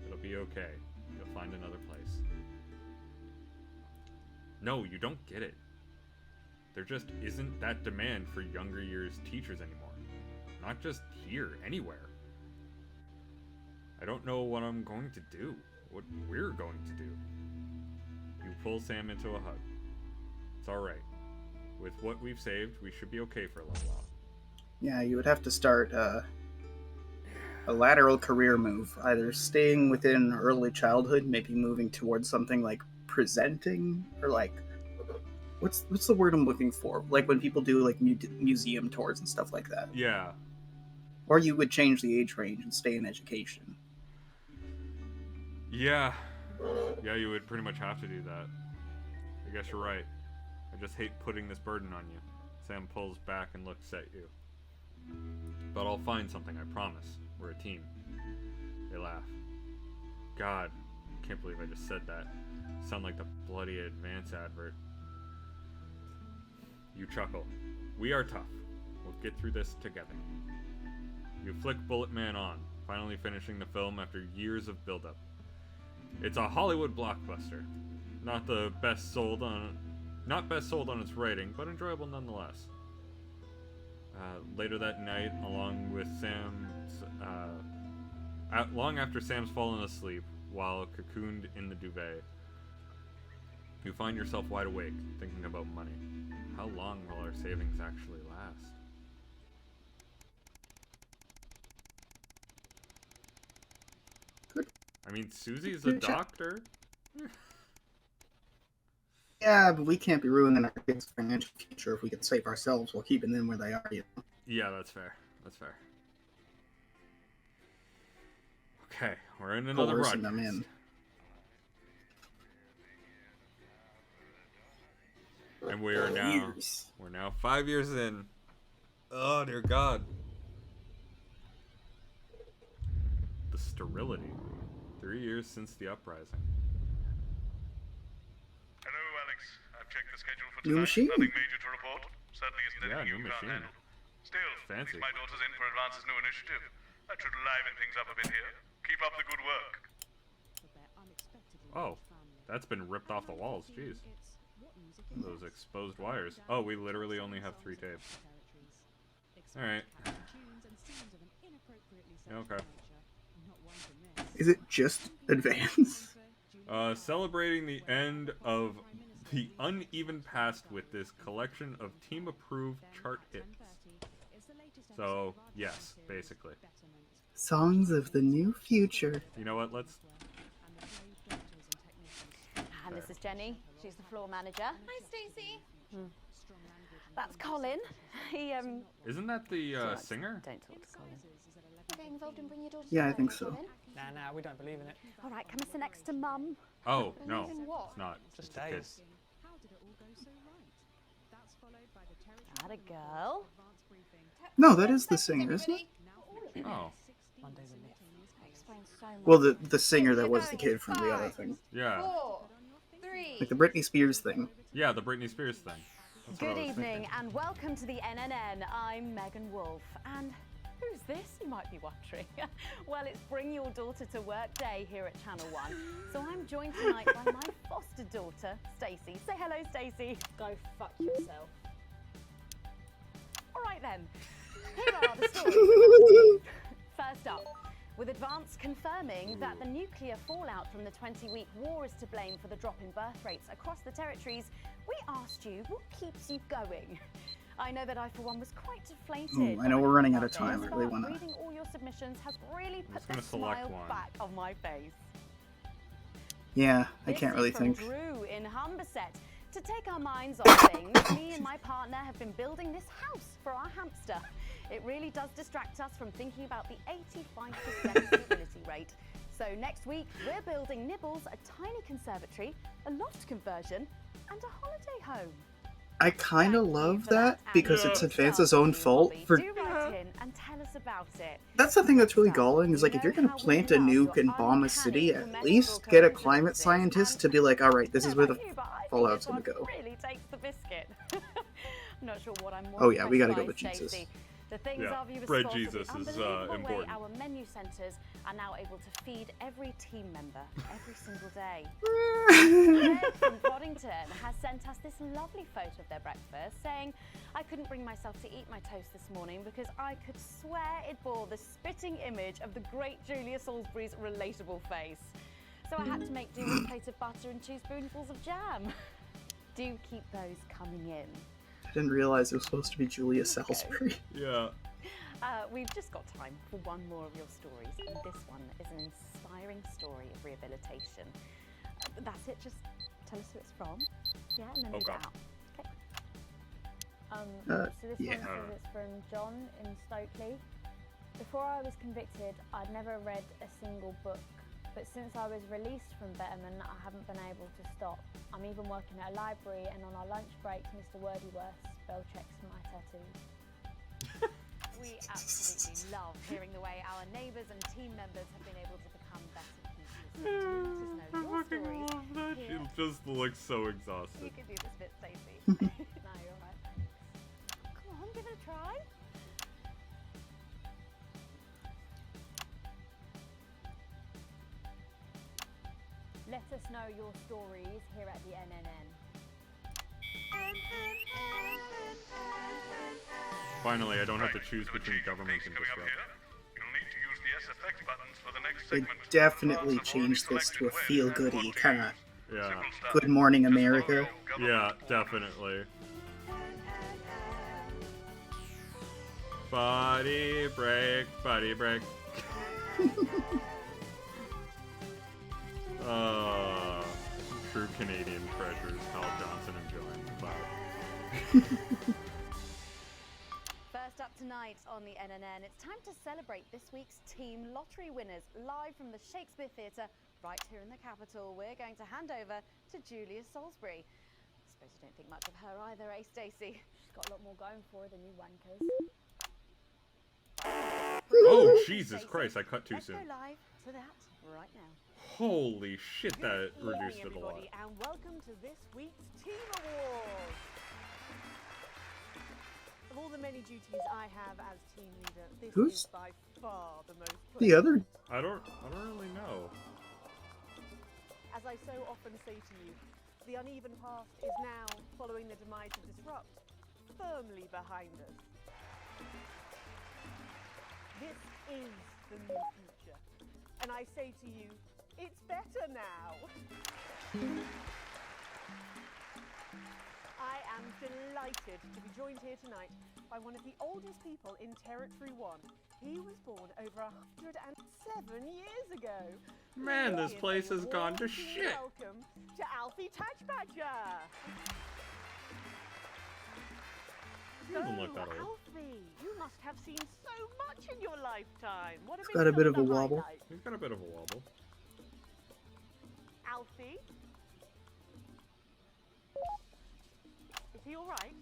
It'll be okay. You'll find another place. No, you don't get it. There just isn't that demand for younger years teachers anymore. Not just here, anywhere. I don't know what I'm going to do. What we're going to do. You pull Sam into a hug. It's alright. With what we've saved, we should be okay for a little while. Yeah, you would have to start a lateral career move, either staying within early childhood, maybe moving towards something like presenting, or like, what's the word I'm looking for? Like when people do like museum tours and stuff like that. Yeah. Or you would change the age range and stay in education. Yeah. Yeah, you would pretty much have to do that. I guess you're right. I just hate putting this burden on you. Sam pulls back and looks at you. But I'll find something, I promise. We're a team. They laugh. God, I can't believe I just said that. Sound like the bloody Advance advert. You chuckle. We are tough. We'll get through this together. You flick Bullet Man on, finally finishing the film after years of build-up. It's a Hollywood blockbuster. Not best sold on its rating, but enjoyable nonetheless. Later that night, along with long after Sam's fallen asleep, while cocooned in the duvet, you find yourself wide awake, thinking about money. How long will our savings actually last? Good. I mean, Susie's a doctor. Yeah, but we can't be ruining our kids' financial future if we can save ourselves while keeping them where they are, you know? Yeah, that's fair. That's fair. Okay, we're in another Coercing broadcast. them in. And we're now 5 years in. Oh dear God. The sterility. 3 years since the uprising. Hello, Alex. I've checked the schedule for New tonight. machine. Nothing major to report. Certainly isn't Yeah, anything new you can't machine. handle. Still, Fancy. at least my daughter's in for Advance's new initiative. That should liven things up a bit here. Keep up the good work. Oh, that's been ripped off the walls. Jeez. Those exposed wires. Oh, we literally only have 3 tapes. Alright. Okay. Is it just Advance? Celebrating the end of the uneven past with this collection of team-approved chart hits. So, yes, basically. Songs of the New Future. You know what, let's... And this is Jenny. She's the floor manager. Hi, Stacey. That's Colin. He Isn't that the singer? Don't talk to Colin. Getting involved and bring your daughter Yeah, to I think the so. Colin? Nah, we don't believe in it. All right, come and sit next to Mum. Oh, no, Believe in what? it's not. Just a kid. days. That a girl. No, that is the singer, isn't it? Oh. Monday's a myth. Explains so much. Well, the singer that was the kid from the other thing. Yeah. 4, 3. Like the Britney Spears thing. Yeah, the Britney Spears thing. That's what I Good was evening thinking. and welcome to the NNN. I'm Megan Wolf. And who's this, you might be wondering? Well, it's Bring Your Daughter to Work Day here at Channel 1. So I'm joined tonight by my foster daughter, Stacey. Say hello, Stacey. Go fuck yourself. All right then. Here are the stories. First up, with Advance confirming that the nuclear fallout from the 20-week war is to blame for the drop in birth rates across the territories, we asked you what keeps you going. I know that I, for one, was quite deflated. Ooh, I know we're running out of about time. this, I really but want to. reading all your submissions has really put just the gonna select smile one. back on my face. Yeah, I This can't is really from think. Drew in Humberset. To take our minds off things, me and my partner have been building this house for our hamster. It really does distract us from thinking about the 85% suitability rate. So next week, we're building Nibbles a tiny conservatory, a loft conversion, and a holiday home. I kind of love that because it's Advance's own fault for Do write in and tell us about about it. That's the thing that's really galling, is like, if you're gonna plant a nuke and bomb a city, at least get a climate scientist to be like, alright, this is where the fallout's gonna go. Really takes the biscuit. I'm not sure what I'm more Oh yeah, we gotta impressed go by, with Jesus. Stacey. The things Yeah, our viewers bread saw to the Jesus is, unbelievable way important. our menu centres are now able to feed every team member every single day. Greg from Boddington has sent us this lovely photo of their breakfast, saying, I couldn't bring myself to eat my toast this morning because I could swear it bore the spitting image of the great Julia Salisbury's relatable face. So I had to make do with a plate of butter and 2 spoonfuls of jam. Do keep those coming in. I didn't realize it was supposed to be Julia Salisbury. Yeah. We've just got time for one more of your stories, and this one is an inspiring story of rehabilitation. That's it, just tell us who it's from. Yeah, and then read it out. Okay. So this yeah. one says it's from John in Stokely. Before I was convicted, I'd never read a single book. But since I was released from Betterman, I haven't been able to stop. I'm even working at a library, and on our lunch breaks, Mr. Wordyworth spell checks my tattoos. We absolutely love hearing the way our neighbours and team members have been able to become better people. So do let us know your stories. She here. just looks so exhausted. You can do this bit, Stacey. No, you're alright. Come on, give it a try. Let us know your stories here at the NNN. Finally, I don't have to choose between government and disrupt. You'll need to use the SFX buttons for the next They segment. definitely changed this to a feel-goody kind of Yeah. Good Morning America. Yeah, definitely. Body break, body break. True Canadian treasures. Hal Johnson and Joanne Cloud. First up tonight on the NNN, it's time to celebrate this week's team lottery winners live from the Shakespeare Theatre right here in the capital. We're going to hand over to Julia Salisbury. I suppose you don't think much of her either, eh, Stacey? She's got a lot more going for her than you wankers. Oh, Jesus Christ, I cut too Let's soon. go live to that right now. Holy shit, that Good evening, reduced it a lot. everybody, and welcome to this week's Team Awards. Of all the many duties I have as team leader, this Who's is by far the most the other? I don't really know. As I so often say to you, the uneven past is now, following the demise of Disrupt, firmly behind us. This is the new future, and I say to you, it's better now. I am delighted to be joined here tonight by one of the oldest people in Territory 1. He was born over 107 years ago. Man, this Please place has give a gone to warm shit. Welcome to Alfie Tatchbatcher. Doesn't look that old. Alfie, you must have seen so much in your lifetime. What have Got a bit of a some the wobble. highlights? He's got a bit of a wobble. Alfie? Is he alright?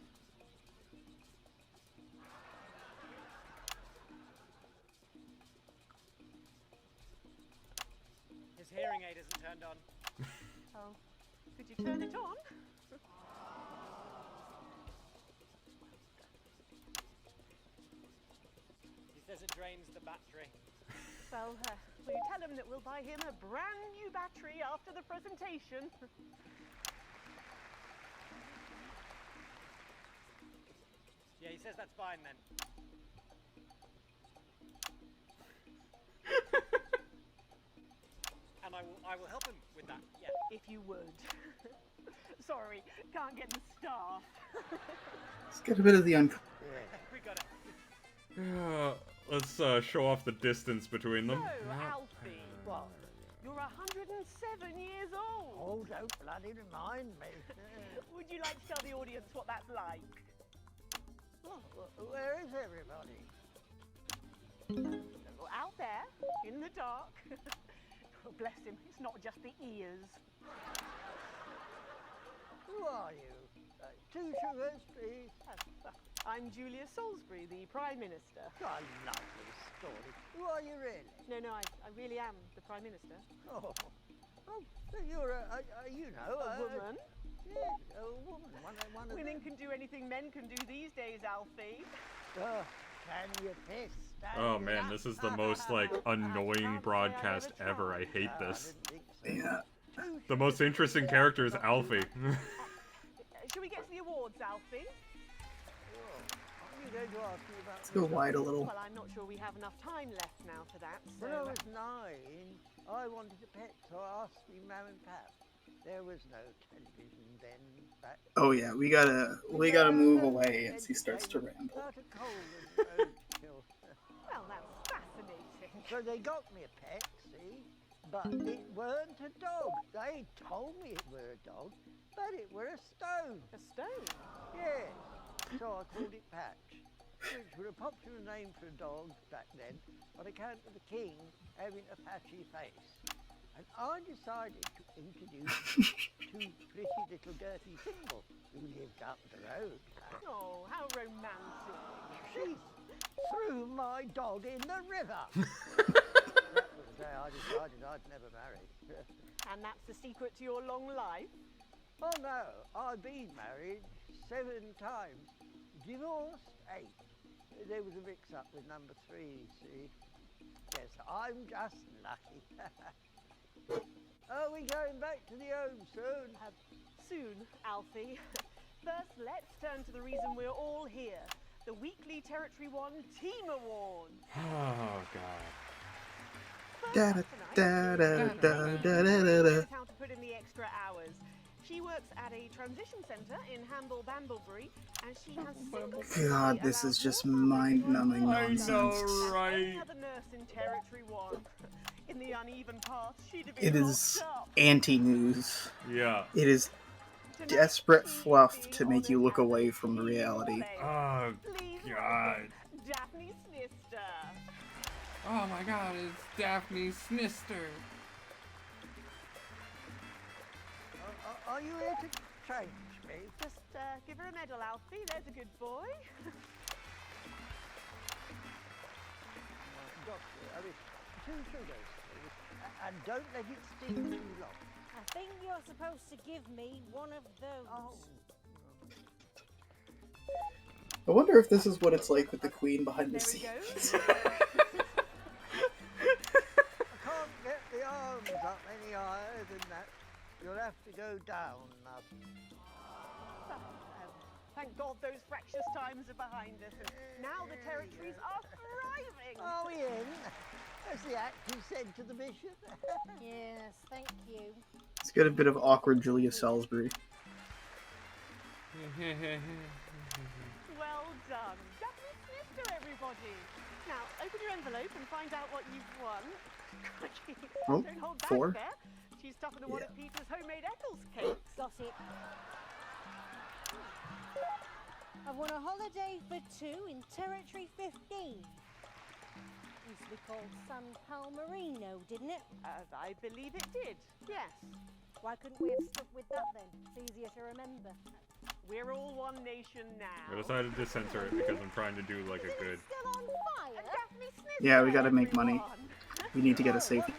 His hearing aid isn't turned on. Oh, could you turn it on? He says it drains the battery. Well, will you tell him that we'll buy him a brand new battery after the presentation? Yeah, he says that's fine then. And I will help him with that. Yeah. If you would. Sorry, can't get the staff. Let's get a bit of the We got it. Let's show off the distance between them. So, Alfie, what? You're 107 years old. Oh, don't bloody remind me. Would you like to tell the audience what that's like? Oh, where is everybody? Out there, in the dark. Oh, bless him, it's not just the ears. Who are you? 2 sugars, please. I'm I'm Julia Salisbury, the Prime Minister. A lovely story. Who are you really? No, I really am the Prime Minister. Oh, so you're a A woman? Yeah, a woman. One of Women them. can do anything men can do these days, Alfie. Can you piss? Oh man, this is the most like annoying broadcast ever. I hate this. Yeah. The most interesting character is Alfie. Shall we get to the awards, Alfie? You're going to ask me about Let's go wide a little. Well, I'm not sure we have enough time left now for that. So When I was 9, I wanted a pet, so I asked me Mum and Pap. There was no television then. Back Oh yeah, we gotta move away as he starts to ramble. About a coal and roadkill. Well, that's fascinating. So they got me a pet, see? But it weren't a dog. They told me it were a dog, but it were a stone. A stone? Yes. So I called it Patch, which was a popular name for a dog back then, on account of the king having a patchy face. And I decided to introduce two pretty little dirty thimble who lived up the road. Oh, how romantic. She threw my dog in the river. That was the day I decided I'd never marry. And that's the secret to your long life? Oh no, I've been married 7 times, divorced 8. There was a mix-up with number 3, see? Yes, I'm just lucky. Are we going back to the home soon? Soon, Alfie. First, let's turn to the reason we're all here. The weekly Territory 1 Team Award. Oh god. Da da da da da da da da. How to put in the extra hours. She works at a transition centre in Hamble Bamblebury, and she has single God, this is just mind-numbing nonsense. I know, right? any other nurse in Territory 1. In the uneven path, she'd have been It is locked up. anti-news. Yeah. It is desperate fluff to make you look away from the reality. Oh god. Daphne Snister. Oh my god, it's Daphne Snister. Are you here to change me? Just give her a medal, Alfie. There's a good boy. Doctor, I mean, 2 sugars, please. And don't let it steam too long. I think you're supposed to give me one of those. I wonder if this is what it's like with the Queen behind the scenes. I can't get the arms up any higher than that. You'll have to go down. Thank God those fractious times are behind us, and now the territories are thriving. Are we in? As the actor said to the bishop. Yes, thank you. It's got a bit of awkward Julia Salisbury. Well done. Daphne Snister, everybody. Now, open your envelope and find out what you've won. Oh, Don't hold back 4. there. She's stuffing one of Peter's homemade Eccles cakes. Got it. I won a holiday for 2 in Territory 15. Used to be called San Palmerino, didn't it? I believe it did, yes. Why couldn't we have stuck with that then? It's easier to remember. We're all one nation now. I decided to censor it because I'm trying to do like a good. Still on fire? Daphne Snister, Yeah, we gotta make money. everyone. We need to get a safety.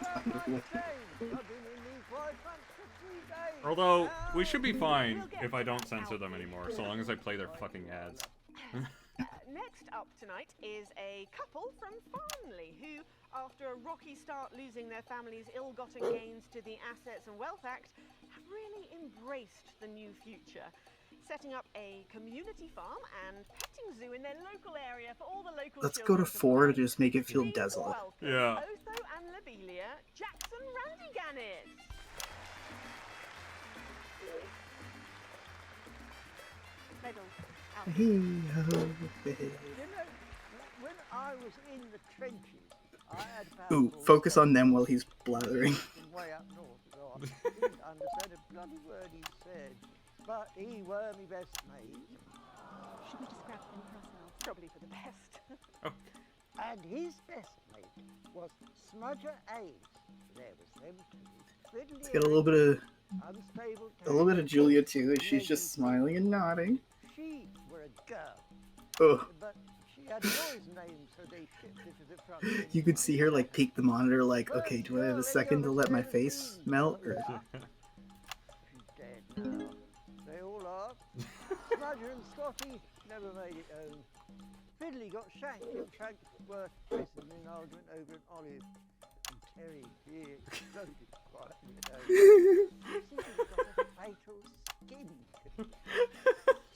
Although, we should be fine if I don't censor them anymore, so long as I play their fucking ads. Next up tonight is a couple from Farnley who, after a rocky start losing their family's ill-gotten gains to the Assets and Wealth Act, have really embraced the new future, setting up a community farm and petting zoo in their local area for all the local Let's go to children 4 to just make it feel desolate. welcome Yeah. Otho and Lobelia Jackson Randy-Gannett. Medals. Out. Hey-ho, hey. You know, when I was in the trenches, I had about Ooh, focus on them while he's blathering. way up north, so I didn't understand a bloody word he said. But he were me best mate. Should we describe them for ourselves? Probably for the best. And his best mate was Smudger Aves. There was them two. Let's get a little bit of unstable Julia too, as she's just smiling and nodding. She were a girl. Ugh. But she had boys' names, so they shipped it to the front. You could see her like peek the monitor, like, okay, do I have a second to let my face melt? Or... She's dead now. They all are. Smudger and Scotty never made it home. Fiddly got shanked in Chatsworth prison in an argument over an olive. And Terry, he exploded quietly at home. She seems to have got a fatal skin.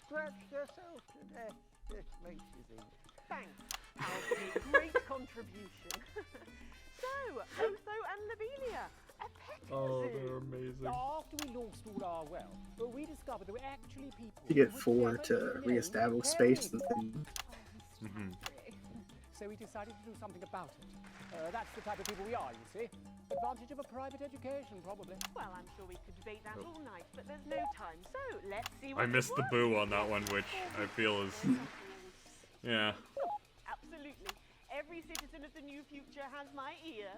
Scratched herself to death. It makes you think. Thanks, Alfie. Great contribution. So, Otho and Lobelia, a pet Oh, zoo. they're amazing. After we launched all our well, we discovered there were actually people. You get 4 to reestablish space. So we decided to do something about it. That's the type of people we are, you see. Advantage of a private education, probably. Well, I'm sure we could debate that all night, but there's no time. So, let's see what I missed the boo on that one, which I feel is... Yeah. Absolutely. Every citizen of the new future has my ear.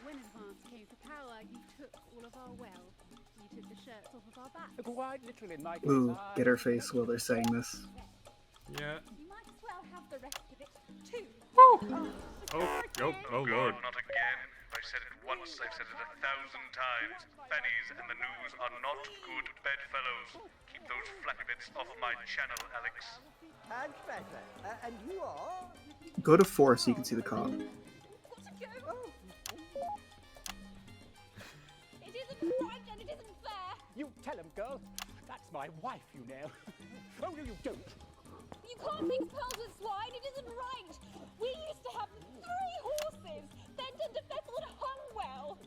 When advance came to power, you took all of our wealth. You took the shirts off of our backs. Quite literally, my Ooh, get her face while they're saying this. Yeah. You might as well have the rest of it, too. Oh, oh lord. Not again. I've said it once, I've said it 1,000 times. Fannies and the news are not good bedfellows. Keep those flappy bits off my channel, Alex. And better. And you are? Go to 4 so you can see the cop. It isn't right and it isn't fair. You tell him, girl. That's my wife, you know. Oh, no, you don't. You can't mix pearls with swine. It isn't right. We used to have 3 horses. Benton de Bethel and Hungwell.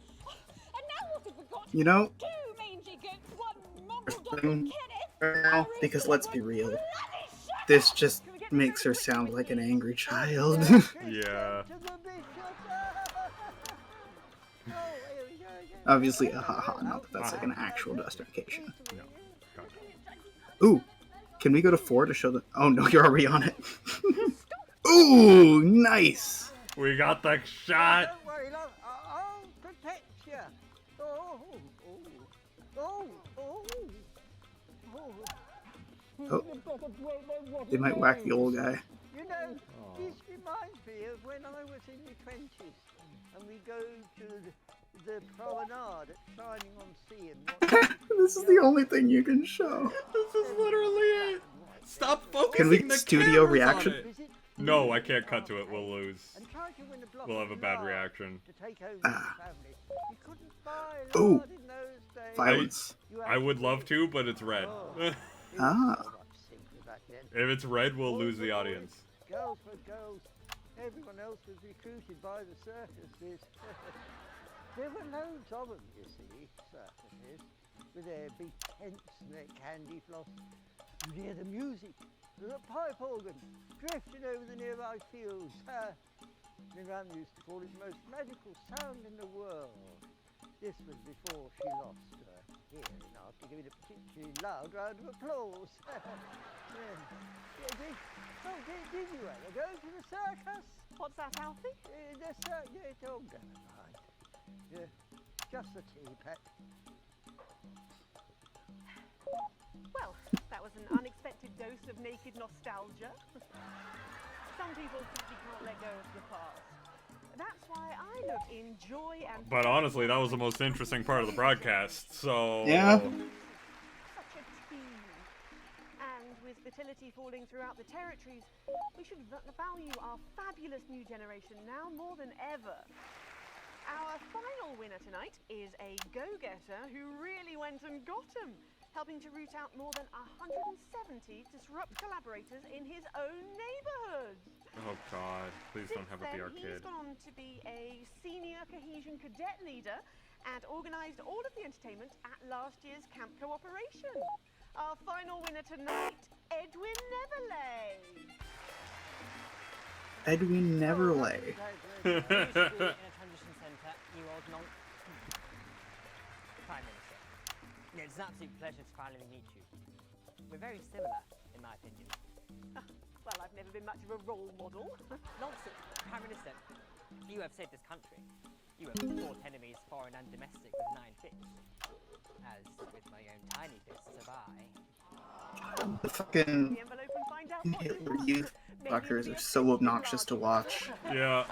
And now what have we got? You know, 2 mangy goats, 1 mongrel dog, thing right now, because let's be real, this just makes her sound like an angry child. Yeah. Obviously, haha, not that that's like an actual justification. No. Ooh, can we go to 4 to show the... Oh no, you're already on it. Ooh, nice! We got the shot! Don't worry, love. I'll protect you. Oh. They might whack the old guy. You know, this reminds me of when I was in the 20s and we go to the promenade at Shining on Sea and watch... This is the only thing you can show. This is literally it! Stop focusing Can we the studio cameras reaction? on it. No, I can't cut to it. We'll lose. And try to win a block We'll have a of bad lard reaction. to take over the family. You couldn't buy Ooh. lard in those days. Violence. I would love to, but it's red. Ah. If it's red, we'll lose the audience. Girls for girls. Everyone else was recruited by the circuses. There were loads of them, you see, circuses, with their big tents and their candy floss. You'd hear the music, the pipe organ, drifting over the nearby fields. Miran used to call it the most magical sound in the world. This was before she lost her hearing after giving a particularly loud round of applause. Did you ever go to the circus? What's that, Alfie? The circus. Oh, never mind. Yeah, just the tea, pet. Well, that was an unexpected dose of naked nostalgia. Some people simply can't let go of the past. That's why I look in joy and... But honestly, that was the most interesting part of the broadcast, so... Yeah. Such a team. And with fertility falling throughout the territories, we should value our fabulous new generation now more than ever. Our final winner tonight is a go-getter who really went and got 'em, helping to root out more than 170 Disrupt collaborators in his own neighborhood. Oh god, please don't have it be our He's kid. gone on to be a senior cohesion cadet leader and organised all of the entertainment at last year's Camp Cooperation. Our final winner tonight, Edwin Neverlay. Edwin Neverlay. In a transition centre, you old monk. Prime Minister. It's an absolute pleasure to finally meet you. We're very similar, in my opinion. Well, I've never been much of a role model. Nonsense, Prime Minister. You have saved this country. You have fought enemies, foreign and domestic, with 9 fists. As with my own tiny fists have I. The fucking... The envelope and find out Hitler Youth fuckers are so obnoxious to watch. Yeah.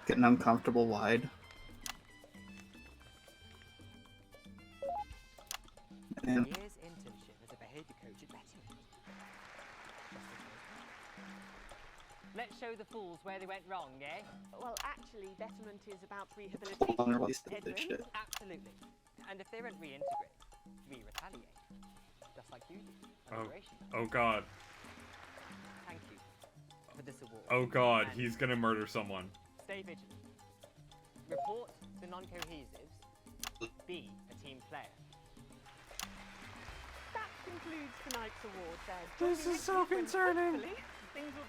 Getting uncomfortable wide. And Year's internship as a behaviour coach at Betterment. Let's show the fools where they went wrong, eh? Well, actually, Betterment is about rehabilitation. vulnerable to this Edwin? shit. Absolutely. And if they don't reintegrate, we retaliate. Just like you did. on Operation. Oh god. Thank you for this award. Oh god, And he's gonna murder someone. stay vigilant. Report the non-cohesives. Be a team player. That concludes tonight's awards. This is so concerning.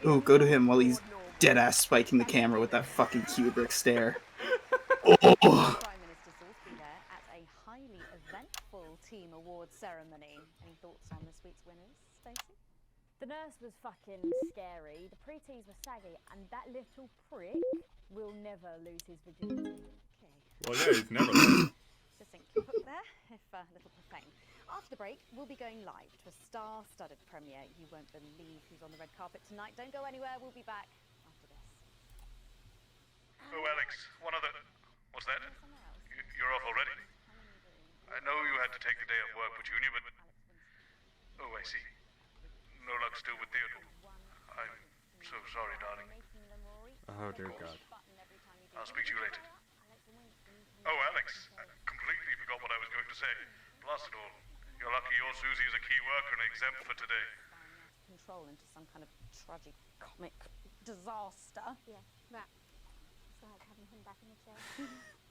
Ooh, go to him while he's dead ass spiking the camera with that fucking Kubrick stare. Oh. Prime Minister Salisbury there at a highly eventful team awards ceremony. Any thoughts on this week's winners, Stacey? The nurse was fucking scary, the preteens were saggy, and that little prick will never lose his virginity. Well, yeah, he's never late. Succinct hook there, if a little profane. After the break, we'll be going live to a star-studded premiere. You won't believe who's on the red carpet tonight. Don't go anywhere. We'll be back after this. Oh, Alex, one other... What's that? You're off already? I know you had to take the day off work with Junior, but... Oh, I see. No luck still with Theodore. I'm so sorry, darling. Oh dear god. I'll speak to you later. Oh, Alex, I completely forgot what I was going to say. Blast it all. You're lucky your Susie is a key worker and exempt for today. Control into some kind of tragic comic disaster. Yeah, that. It's like having him back in the chair.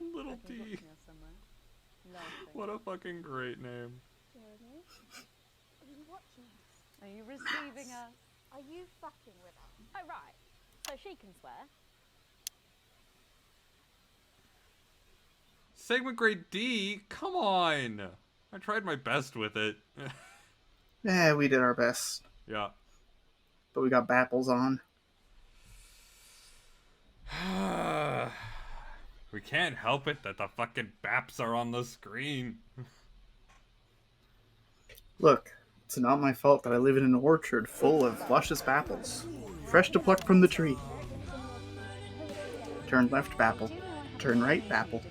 Little D. What a fucking great name. Jeremy, are you watching us? Are you receiving us? Are you fucking with us? Oh, right. So she can swear. Segment grade D? Come on! I tried my best with it. Yeah, we did our best. Yeah. But we got bapples on. We can't help it that the fucking baps are on the screen. Look, it's not my fault that I live in an orchard full of luscious apples, fresh to pluck from the tree. Turn left, Bapple. Turn right, Bapple.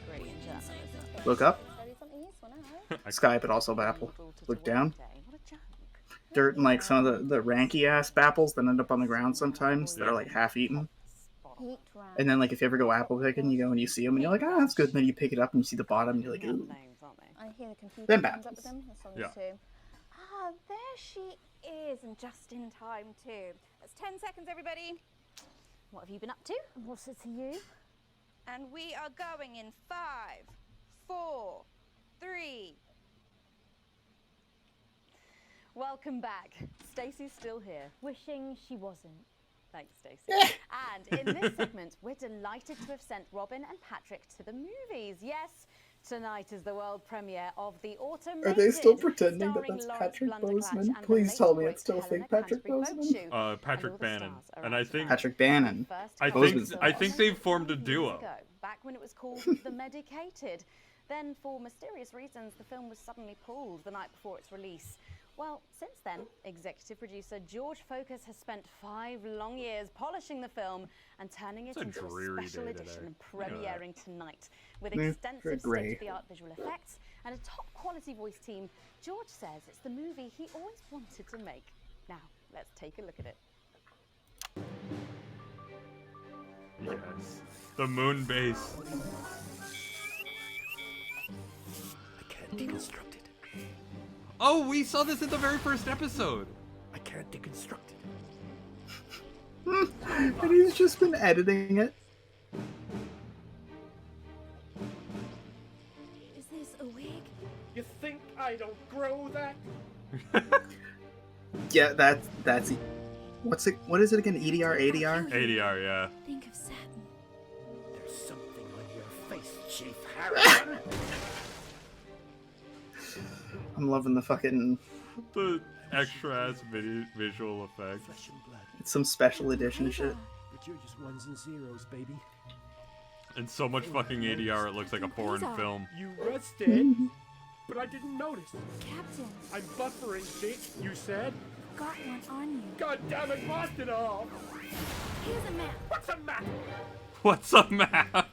Look up. Sky, but also Bapple. Look down. Dirt and like some of the ranky ass Bapples that end up on the ground sometimes that are like half eaten. And then like if you ever go apple picking, you go and you see them and you're like, ah, that's good. And then you pick it up and you see the bottom and you're like, ooh. I hear the computer Then comes up Bapples. with them. The songs Yeah. too. Ah, there she is, and just in time too. That's 10 seconds, everybody. What have you been up to? What's it to you? And we are going in 5, 4, 3. Welcome back. Stacey's still here. Wishing she wasn't. Thanks, Stacey. And in this segment, we're delighted to have sent Robin and Patrick to the movies. Yes, tonight is the world premiere of The Autumn. Are they still pretending that that's Patrick Boseman? Please tell me it's still fake Patrick Boseman. Patrick Bannon. And I think... Patrick Bannon. I think they've formed a duo. Back when it was called The Medicated. Then, for mysterious reasons, the film was suddenly pulled the night before its release. Well, since then, executive producer George Focus has spent 5 long years polishing the film and turning it into a special edition and premiering tonight. With extensive state-of-the-art visual effects and a top-quality voice team, George says it's the movie he always wanted to make. Now, let's take a look at it. Yes. The moon base. I can't deconstruct it. Oh, we saw this in the very first episode. I can't deconstruct it. And he's just been editing it. Is this a wig? You think I don't grow that? Yeah, that's what's it? What is it again? EDR, ADR? ADR, yeah. Think of satin. There's something on your face, Chief Harrison. I'm loving the fucking... The extra-ass visual effects. It's some special edition shit. But you're just ones and zeros, baby. And so much fucking ADR, it looks like a foreign film. You rusted. but I didn't notice. Captain, I'm buffering, bitch, you said. got one on you. God damn it, blast it off! Here's a map. What's a map? What's a map?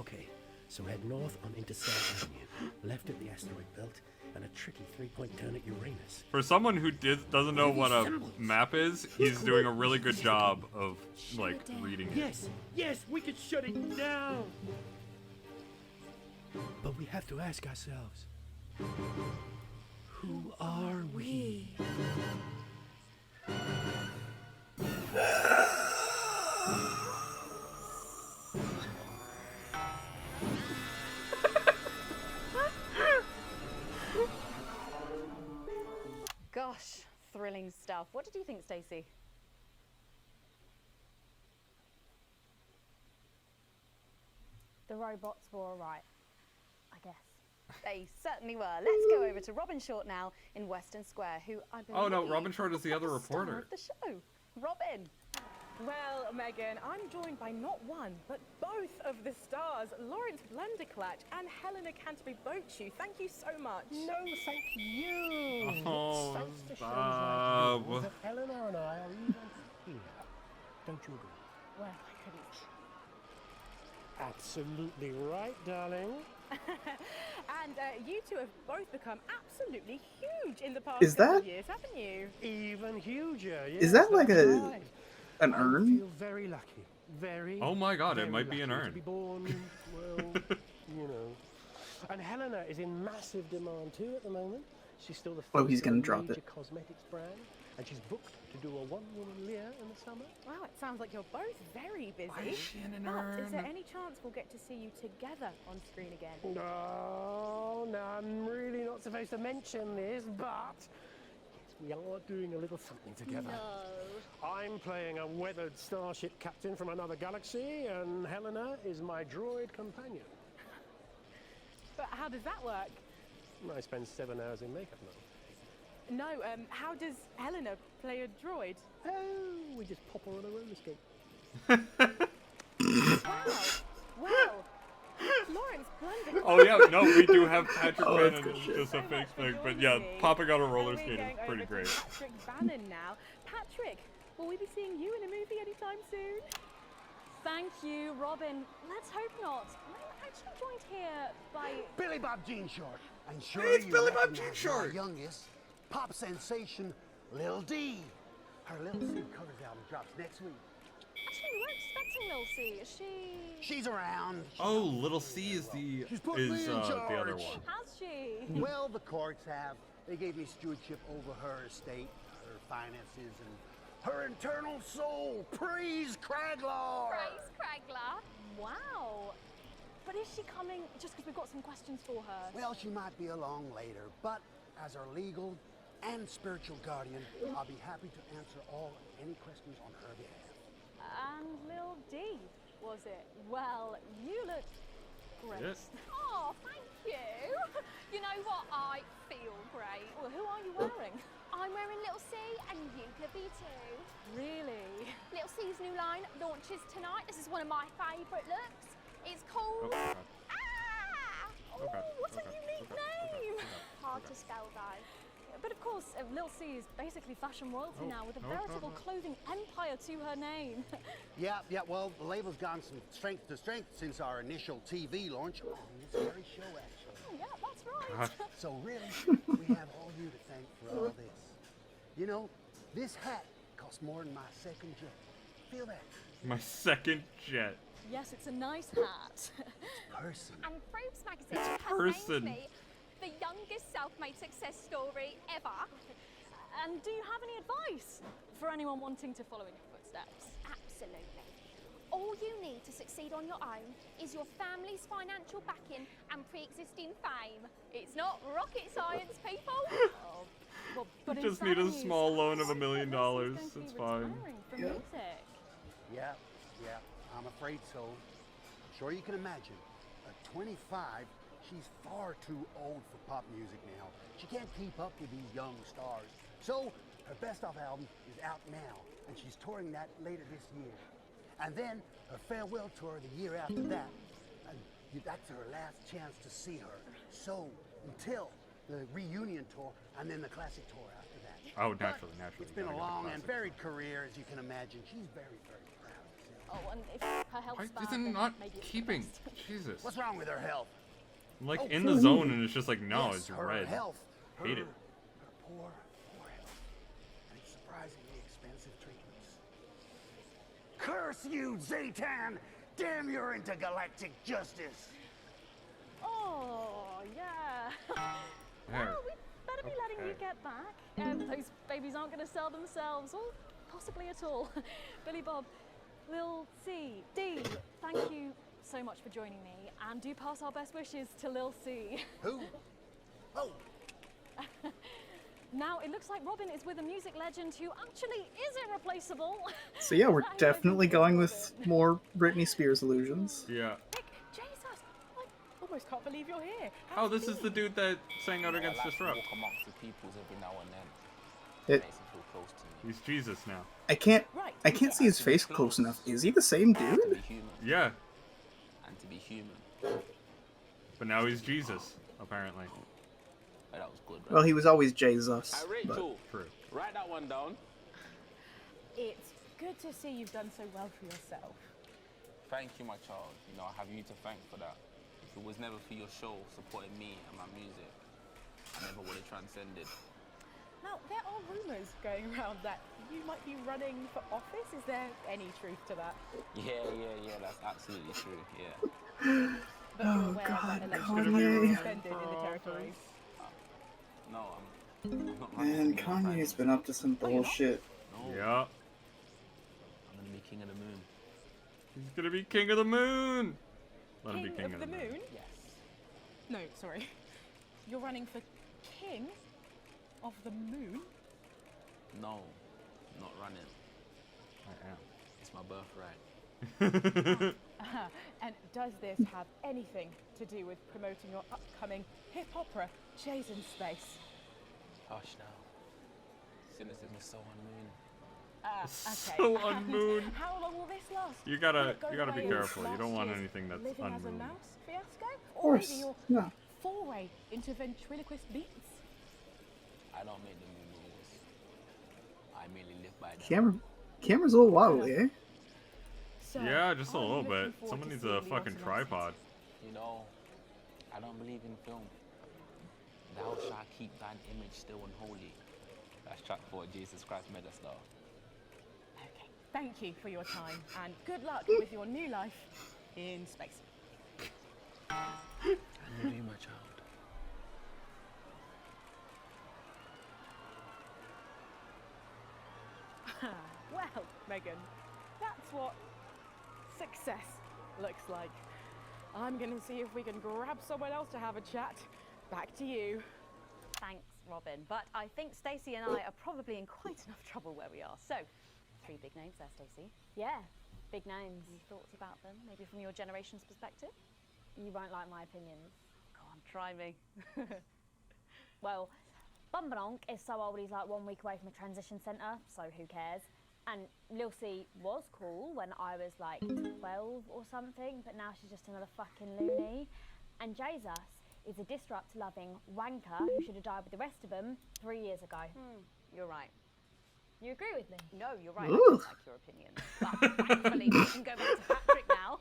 Okay, so head north on Interstellar Avenue, left at the asteroid belt, and a tricky three-point turn at Uranus. For someone who doesn't know what a map is, he's doing a really good job of, like, reading it. Yes, we could shut it down. But we have to ask ourselves, who are we? Gosh, thrilling stuff. What did you think, Stacey? The robots were all right, I guess. They certainly were. Let's go over to Robin Short now in Western Square, who I believe... Oh no, Robin Short is the other reporter. ...of the show. Robin. Well, Megan, I'm joined by not one, but both of the stars, Lawrence Blenderclatch and Helena Canterbury-Bochu. Thank you so much. No, thank you. Oh, It's thanks to shows Bob. like yours that Helena and I are even here. Don't you agree? Well, I couldn't. Absolutely right, darling. And you two have both become absolutely huge in the past Is couple that- of years, haven't you? Even huger, yes. Is that like that's a right. an I urn? feel very lucky. Very. Oh my God, it very might be an lucky urn. To be born, well, you know. And Helena is in massive demand too at the moment. She's still the Oh, he's face of gonna a drop major it. cosmetics brand, and she's booked to do a one-woman Lear in the summer. Wow, it sounds like you're both very busy. Why is she in an But is there urn? any chance we'll get to see you together on screen again? No, I'm really not supposed to mention this, but yes, we are doing a little something together. I'm playing a weathered starship captain from another galaxy, and Helena is my droid companion. But how does that work? I spend 7 hours in makeup now. No, how does Helena play a droid? Oh, we just pop her on a roller skate. Wow. Lawrence Blunder. Oh yeah, no, we do have Patrick Oh, that's Bannon, good shit. just a fake thing, but yeah, popping on a roller skate is pretty great. Patrick Bannon now. Patrick, will we be seeing you in a movie anytime soon? Thank you, Robin. Let's hope not. I'm actually joined here by... Billy Bob Jean Short. And sure Hey, it's you Billy Bob recognize Jean Short. my youngest pop sensation, Lil D. Her Lil C covers album drops next week. Actually, we weren't expecting Lil C. Is she... She's around. Oh, Little C is the put me in the other charge. one. Has she? Well, the courts have. They gave me stewardship over her estate, her finances, and her internal soul. Praise Craglar! Praise Craglar. Wow. But is she coming just because we've got some questions for her? Well, she might be along later, but as our legal and spiritual guardian, I'll be happy to answer all and any questions on her behalf. And Lil D, was it? Well, you look great. Yes. Oh, thank you. You know what? I feel great. Well, who are you wearing? I'm wearing Little C, and you could be too. Really? Little C's new line launches tonight. This is one of my favourite looks. It's called... Okay. Ah! Oh, what a unique name! Hard to spell though. But of course, Lil C is basically fashion royalty now, with a veritable clothing empire to her name. Yeah, well, the label's gone from strength to strength since our initial TV launch. This very show, actually. Oh, yeah, that's right. So really, we have all you to thank for all this. You know, this hat cost more than my second jet. Feel that? My second jet. Yes, it's a nice hat. Person. And Forbes magazine has person. named me the youngest self-made success story ever. And do you have any advice for anyone wanting to follow in your footsteps? Absolutely. All you need to succeed on your own is your family's financial backing and pre-existing fame. It's not rocket science, people. Oh, well, but You just need a small loan of $1 million. It's fine. For music. Yeah, I'm afraid so. I'm sure you can imagine. At 25, she's far too old for pop music now. She can't keep up with these young stars. So, her best of album is out now, and she's touring that later this year. And then, her farewell tour the year after that. And that's her last chance to see her. So, until the reunion tour, and then the classic tour after that. Oh, naturally. It's been a long and varied career, as you can imagine. She's very, very proud. Oh, and if her health's Why bad, is it then not maybe it's keeping? the best. Jesus. What's wrong with her health? I'm like Oh, in the zone and it's just like, no, Yes, it's her red. health. Hate it. Her poor health. And it's surprisingly expensive treatments. Curse you, Zaytan! Damn your intergalactic justice! Oh, yeah. There. Well, we better be letting you get back. Those babies aren't going to sell themselves, or possibly at all. Billy Bob, Lil C, D, thank you so much for joining me, and do pass our best wishes to Lil C. Who? Oh. Now, it looks like Robin is with a music legend who actually is irreplaceable. So yeah, we're definitely going with more Britney Spears illusions. Yeah. Jesus, I almost can't believe you're here. Oh, this is the dude that sang out against Disrupt. Walk amongst the peoples every now and then. It, Makes it feel close to me. He's Jesus now. I can't see his face close enough. Is he the same dude? Yeah. And to be human. But now he's Jesus, apparently. Oh, that was good, right? Well, he was always Jesus. Hey, But Rachel, True. write that one down. It's good to see you've done so well for yourself. Thank you, my child. You know, I have you to thank for that. If it was never for your show supporting me and my music, I never would have transcended. Now, there are rumours going around that you might be running for office. Is there any truth to that? Yeah, that's absolutely true, yeah. But you're aware that elections have been Kanye. suspended in the territories. No, I'm not running Man, for any Kanye's been up to some bullshit. No. Yeah. I'm gonna be king of the moon. He's gonna be king of the moon. Let him be king of the moon? Yes. No, sorry. You're running for king of the moon? No, I'm not running. I am. It's my birthright. And does this have anything to do with promoting your upcoming hip opera, Chase in Space? Hush now. Cynicism is so unmoon. Okay. So unmoon. How long will this last? You Will gotta it go be away careful. as You don't last want year's anything that's Living as a unmoon. Mouse fiasco? Of Or course. maybe your Yeah. foray into ventriloquist beats? I don't make the moon rules. I merely live by them. Camera's a little wobbly, eh? So, Yeah, just a are you little looking bit. forward Someone to needs seeing a the fucking Austin tripod. You know, I don't believe in film. Thou shalt keep thine image still and holy. That's track 4, Jesus Christ Megastar. Okay. Thank you for your time and good luck with your new life in space. I love you, my child. Well, Megan, that's what success looks like. I'm going to see if we can grab someone else to have a chat. Back to you. Thanks, Robin. But I think Stacey and I are probably in quite enough trouble where we are. So, 3 big names there, Stacey. Yeah, big names. Any thoughts about them? Maybe from your generation's perspective? You won't like my opinions. Go on, try me. Well, Bumbanonk is so old he's like 1 week away from a transition centre, so who cares? And Lil C was cool when I was like 12 or something, but now she's just another fucking loony. And Jesus is a disrupt-loving wanker who should have died with the rest of them 3 years ago. You're right. You agree with me? No, you're right. I Ooh. don't like your opinion. But thankfully, we can go back to Patrick now,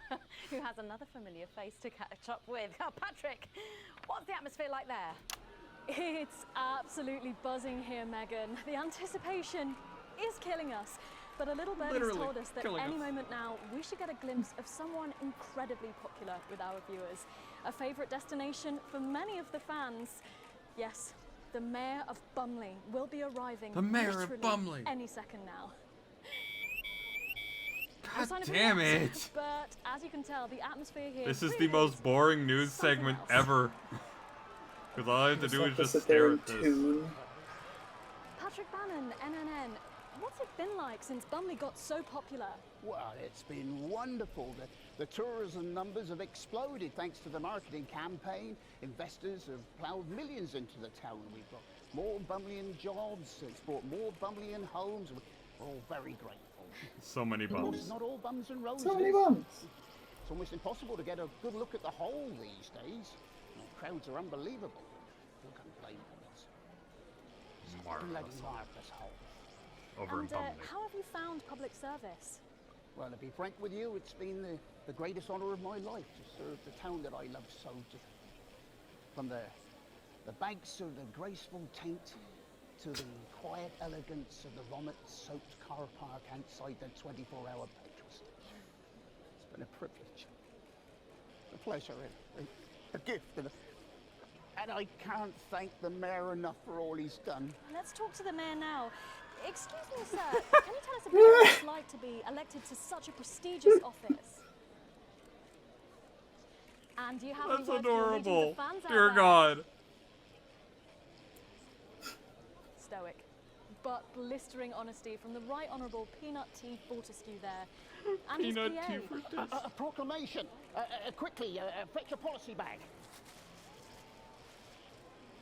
who has another familiar face to catch up with. Oh, Patrick, what's the atmosphere like there? It's absolutely buzzing here, Megan. The anticipation is killing us. But a little bird has Literally told us that killing any us. moment now we should get a glimpse of someone incredibly popular with our viewers. A favourite destination for many of the fans. Yes, the Mayor of Bumley will be arriving The Mayor of literally Bumley. any second now. No God sign of damn him yet, it. But as you can tell, the atmosphere here This is really the most boring news something segment else. ever. Because all I have to Just do have is to just sit there stare and at this. tune. Patrick Bannon, NNN. What's it been like since Bumley got so popular? Well, it's been wonderful. The tourism numbers have exploded thanks to the marketing campaign. Investors have ploughed millions into the town. We've got more Bumleyan jobs. It's brought more Bumleyan homes. We're all very grateful. So many Of course, bums. it's not all bums and roses. So many bums. It's almost impossible to get a good look at the whole these days. The crowds are unbelievable. Who can blame them? marvelous. hole. Over in And Bumley. how have you found public service? Well, to be frank with you, it's been the greatest honor of my life to serve the town that I love so dearly. From the banks of the graceful Taint to the quiet elegance of the vomit-soaked car park outside the 24-hour petrol station. It's been a privilege, a pleasure, a gift, and I can't thank the mayor enough for all he's done. Let's talk to the mayor now. Excuse me, sir. Can you tell us a bit about what it's like to be elected to such a prestigious office? And do you have That's any words for your legions adorable. of fans out Dear there? God. Stoic, but blistering honesty from the Right Honourable Peanut Tea Fortescue there. And his Peanut PA. tea Fortescue. A proclamation! Quickly, fetch a policy bag.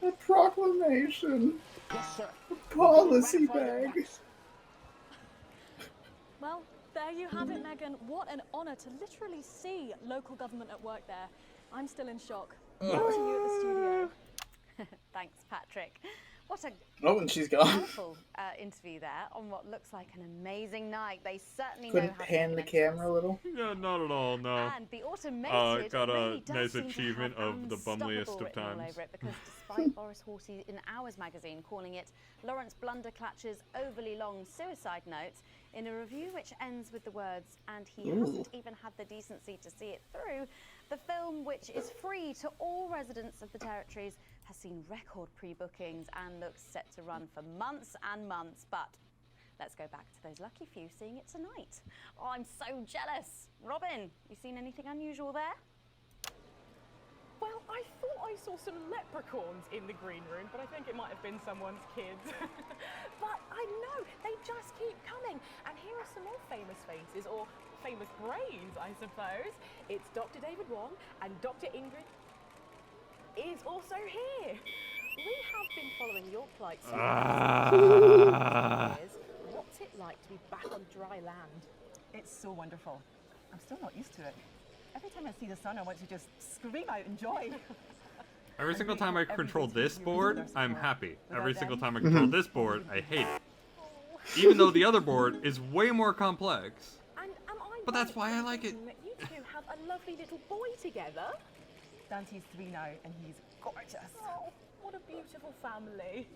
A proclamation. Yes, sir. A policy bag. Well, there you have it, Megan. What an honour to literally see local government at work there. I'm still in shock. Back to you at the studio. Thanks, Patrick. What a Oh, and she's gone. wonderful interview there on what looks like an amazing night. They certainly know Couldn't how to pan the make camera a little. Yeah, not at all, no. And the automated got a really does nice seem to achievement have of the unstoppable bumliest of written all times. over it, because despite Boris Horsey in Hours magazine calling it Lawrence Blunderclatch's overly long suicide note, in a review which ends with the words, and he hasn't even had the decency to see it through, the film, which is free to all residents of the territories, has seen record pre-bookings and looks set to run for months and months. But let's go back to those lucky few seeing it tonight. Oh, I'm so jealous. Robin, you seen anything unusual there? Well, I thought I saw some leprechauns in the green room, but I think it might have been someone's kids. But I know, they just keep coming. And here are some more famous faces, or famous brains, I suppose. It's Dr. David Wong, and Dr. Ingrid is also here. We have been following your plight so years. What's it like to be back on dry land? It's so wonderful. I'm still not used to it. Every time I see the sun, I want to just scream out in joy. Every single time I control this board, I'm happy. Every single time I them. control this board, I hate it. Even though the other board is way more complex. And am I But that's right why I in like it. thinking that you two have a lovely little boy together? Dante's 3 now, and he's gorgeous. Oh, what a beautiful family.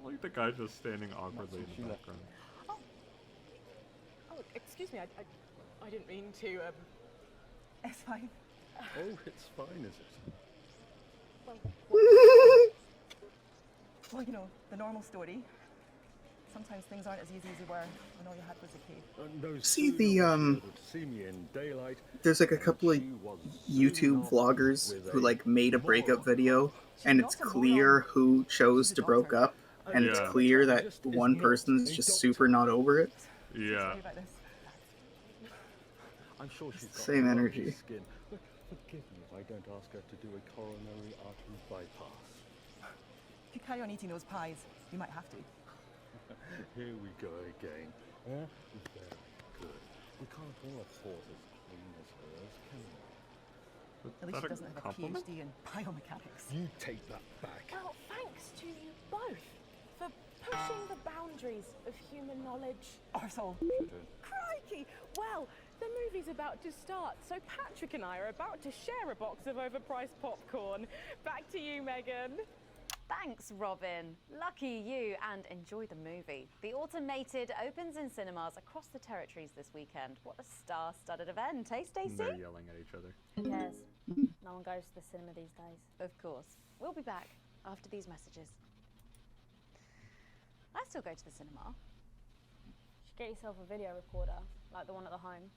Like the guy just standing awkwardly in the background. Oh, excuse me, I didn't mean to, It's fine. Oh, it's fine, is it? Well, you know, the normal story. Sometimes things aren't as easy as they were when all you had was a key. See the See me in daylight. there's like a couple of YouTube vloggers who like made a breakup video, and it's clear who chose to broke up, and it's Yeah. clear that one person's just super not over it. Yeah. I'm sure she's got Same lovely energy. Skin. But forgive me if I don't ask her to do a coronary artery bypass. If you carry on eating those pies, you might have to. Here we go again. Very good. We can't all afford as clean as hers, can we? At least she doesn't have a PhD in biomechanics. You take that back. Well, thanks to you both for pushing the boundaries of human knowledge. Arsehole. Crikey! Well, the movie's about to start, so Patrick and I are about to share a box of overpriced popcorn. Back to you, Megan. Thanks, Robin. Lucky you, and enjoy the movie. The Automated opens in cinemas across the territories this weekend. What a star-studded event, eh, Stacey? They're yelling at each other. Who cares? No one goes to the cinema these days. Of course. We'll be back after these messages. I still go to the cinema. You should get yourself a video recorder, like the one at the home.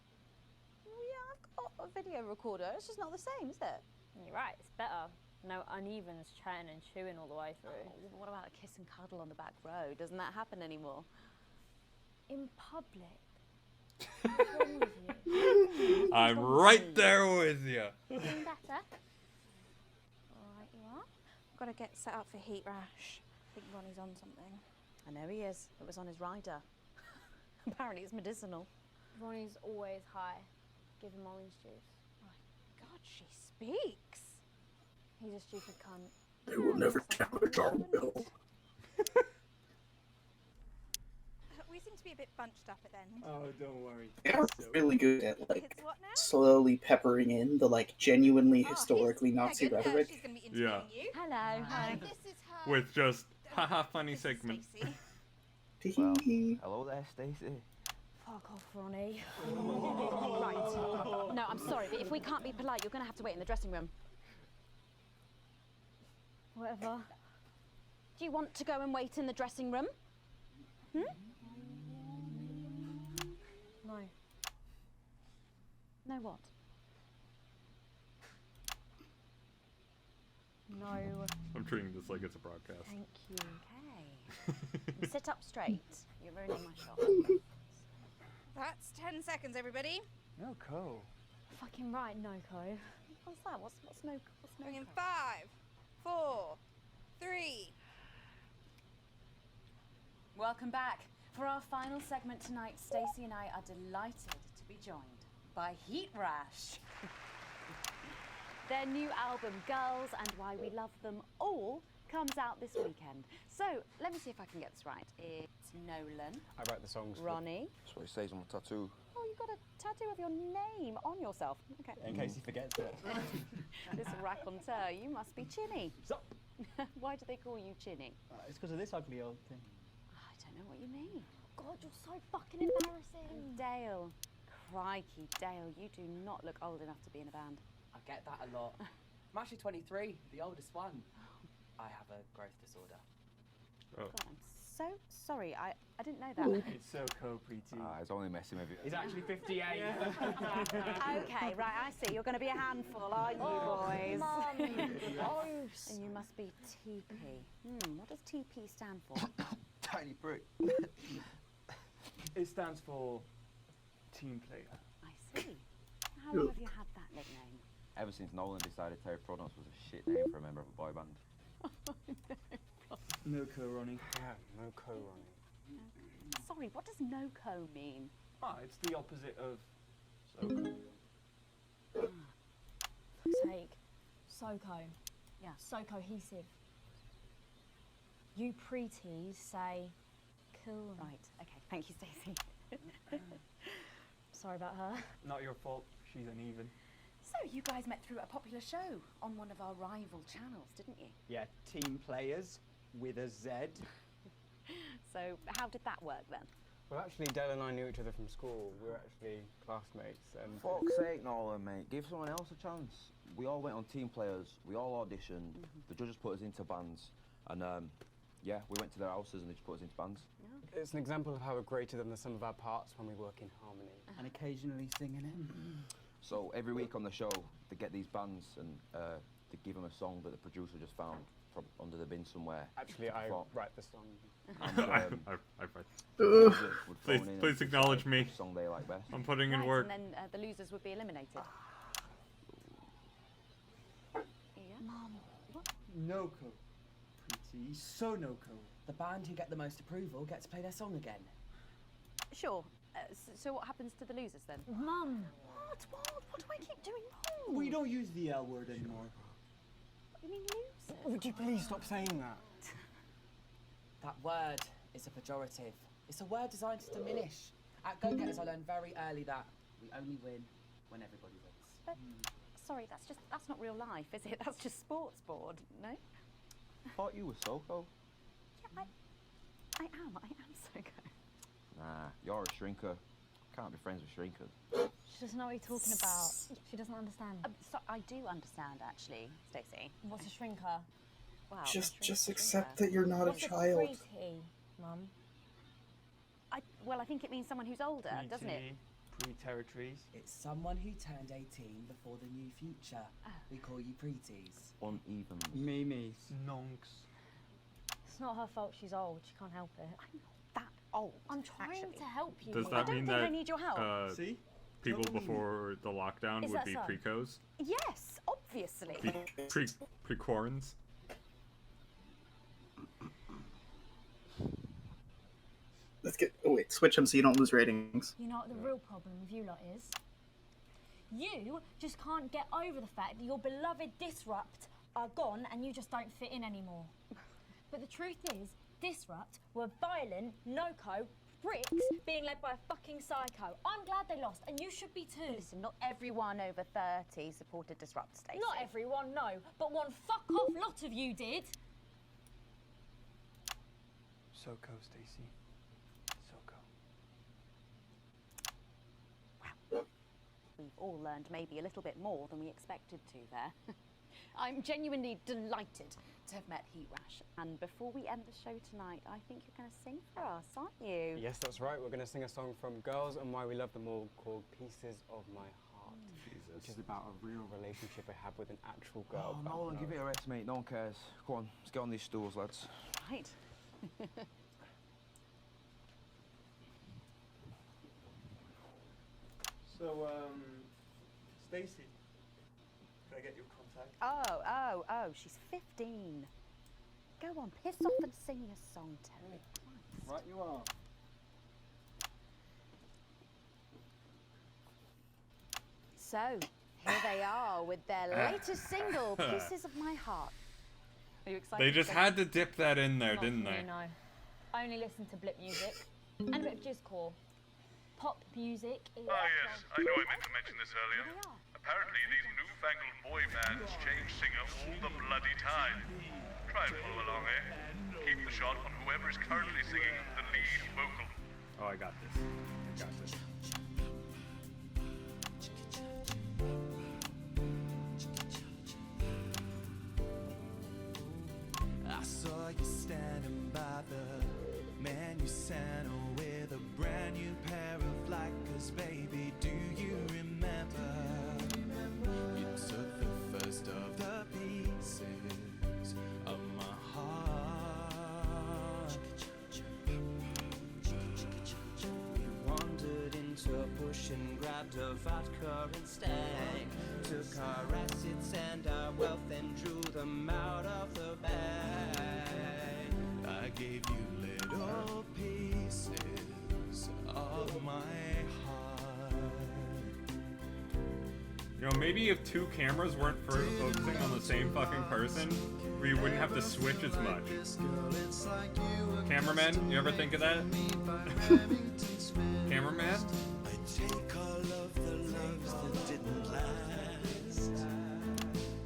Well, yeah, I've got a video recorder. It's just not the same, is it? You're right, it's better. No unevens chatting and chewing all the way through. Oh, what about a kiss and cuddle on the back row? Doesn't that happen anymore? In public. What's wrong with you? I'm right there with you. Feeling better? Alright, you are. Got to get set up for heat rash. I think Ronnie's on something. I know he is. It was on his rider. Apparently it's medicinal. Ronnie's always high. Give him orange juice. My God, she speaks. He's a stupid cunt. They will never challenge our will. we seem to be a bit bunched up at the end. Oh, don't worry. They are really good at like It's what now? slowly peppering in the like genuinely historically Nazi rhetoric. She's going to be Yeah. interviewing you. Hello. Hi. This is her. With just haha funny segment. Well, hello there, Stacey. Fuck off, Ronnie. Right. No, I'm sorry, but if we can't be polite, you're going to have to wait in the dressing room. Whatever. Do you want to go and wait in the dressing room? Hmm? No. No what? No. I'm treating this like it's a broadcast. Thank you. Okay. Sit up straight. You're ruining my shot. That's 10 seconds, everybody. No, Co. Fucking right, Noko. What's that? What's Noko? Going in 5, 4, 3. Welcome back. For our final segment tonight, Stacey and I are delighted to be joined by Heat Rash. Their new album, Girls and Why We Love Them All, comes out this weekend. So, let me see if I can get this right. It's Nolan, I write the songs. Ronnie. That's what it says on my tattoo. Oh, you've got a tattoo of your name on yourself. Okay. In case he forgets it. This raconteur, you must be Chinny. Sup? Why do they call you Chinny? It's because of this ugly old thing. I don't know what you mean. God, you're so fucking embarrassing. Dale. Crikey, Dale, you do not look old enough to be in a band. I get that a lot. I'm actually 23, the oldest one. I have a growth disorder. God, I'm so sorry. I didn't know that. It's so co-pretty. He's only messing with you. He's actually 58. Okay, right, I see. You're going to be a handful, aren't you, boys? Mum. And you must be TP. What does TP stand for? Tiny prick. It stands for team player. I see. How long have you had that nickname? Ever since Nolan decided Terry Pronouns was a shit name for a member of a boy band. No Co, Ronnie. Yeah, no Co, Ronnie. Sorry, what does no-co mean? Ah, it's the opposite of so. Fuck's sake. So-co. Yeah. So cohesive. You pretees say cool. Right, okay. Thank you, Stacey. Sorry about her. Not your fault. She's uneven. So, you guys met through a popular show on one of our rival channels, didn't you? Yeah, Team Players with a Z. So, how did that work then? Well, actually, Dale and I knew each other from school. We were actually classmates. And Fuck's sake, Nolan, mate. Give someone else a chance. We all went on Team Players. We all auditioned. The judges put us into bands. And, yeah, we went to their houses and they just put us into bands. it's an example of how we're greater than the sum of our parts when we work in harmony. And occasionally singing it. So every week on the show, they get these bands and they give them a song that the producer just found from under the bin somewhere. Actually, I write the song. And, Please acknowledge me. Song they like best. I'm putting in Right, work. and then the losers would be eliminated. Mum. No-co. Pretty. So no-co. The band who get the most approval get to play their song again. Sure. So what happens to the losers then? Mum. What do I keep doing wrong? We don't use the L word anymore. What do you mean losers? Would you please stop saying that? That word is a pejorative. It's a word designed to diminish. At Go Getters, I learned very early that we only win when everybody wins. But, sorry, that's not real life, is it? That's just sports board, no? I thought you were Soko. Yeah, I am Soko. Nah, you're a shrinker. Can't be friends with shrinkers. She doesn't know what you're talking about. She doesn't understand. So I do understand, actually, Stacey. What's a shrinker? Wow. Just accept that you're not What's a child. Pretty, Mum? Well, I think it means someone who's older, doesn't it? Pre-territories. It's someone who turned 18 before the new future. We call you pretees. Uneven. Mimi. Nonks. It's not her fault she's old. She can't help it. I'm not that old. I'm trying to help you. Does Mum. that mean that I need your help. See? People before the lockdown Is would that be so? precos? Yes, obviously. Pre-quarants? Let's get. Oh wait, switch them so you don't lose ratings. You know what the real problem with you lot is? You just can't get over the fact that your beloved Disrupt are gone and you just don't fit in anymore. But the truth is, Disrupt were violent, no-co Bricks being led by a fucking psycho. I'm glad they lost, and you should be too. Listen, not everyone over 30 supported Disrupt, Stacey. Not everyone, no, but one fuck-off lot of you did. SoCo, Stacey. SoCo. We've all learned maybe a little bit more than we expected to there. I'm genuinely delighted to have met Heat Rash. And before we end the show tonight, I think you're going to sing for us, aren't you? Yes, that's right. We're going to sing a song from Girls and Why We Love Them All called Pieces of My Heart. Which is about a real relationship I have with an actual girl. Oh, Nolan, give it a rest, mate. No one cares. Go on, let's get on these stools, lads. Right. So, Stacey, can I get your contact? Oh, she's 15. Go on, piss off and sing your song, Terry. Right you are. So, here they are with their latest single, Pieces of My Heart. Are you excited? They just had to dip that in there, didn't they? No. I only listen to blip music and a bit of jizzcore. Pop music is... Ah, yes, I know I meant to mention this earlier. Apparently, these newfangled boy bands change singer all the bloody time. Try and follow along, eh? Keep the shot on whoever is currently singing the lead vocal. Oh, I got this. I got this. I saw you standing by the man you sent with a brand new pair of Lakers, baby. Do you remember? You took the first of the pieces of my heart. We wandered into a bush and grabbed a vodka and stank. Took our assets and our wealth and drew them out of the bag. I gave you little pieces of my heart. You know, maybe if two cameras weren't focusing on the same fucking person, we wouldn't have to switch as much. Cameraman, you ever think of that? Cameraman? I take all of the loves that didn't last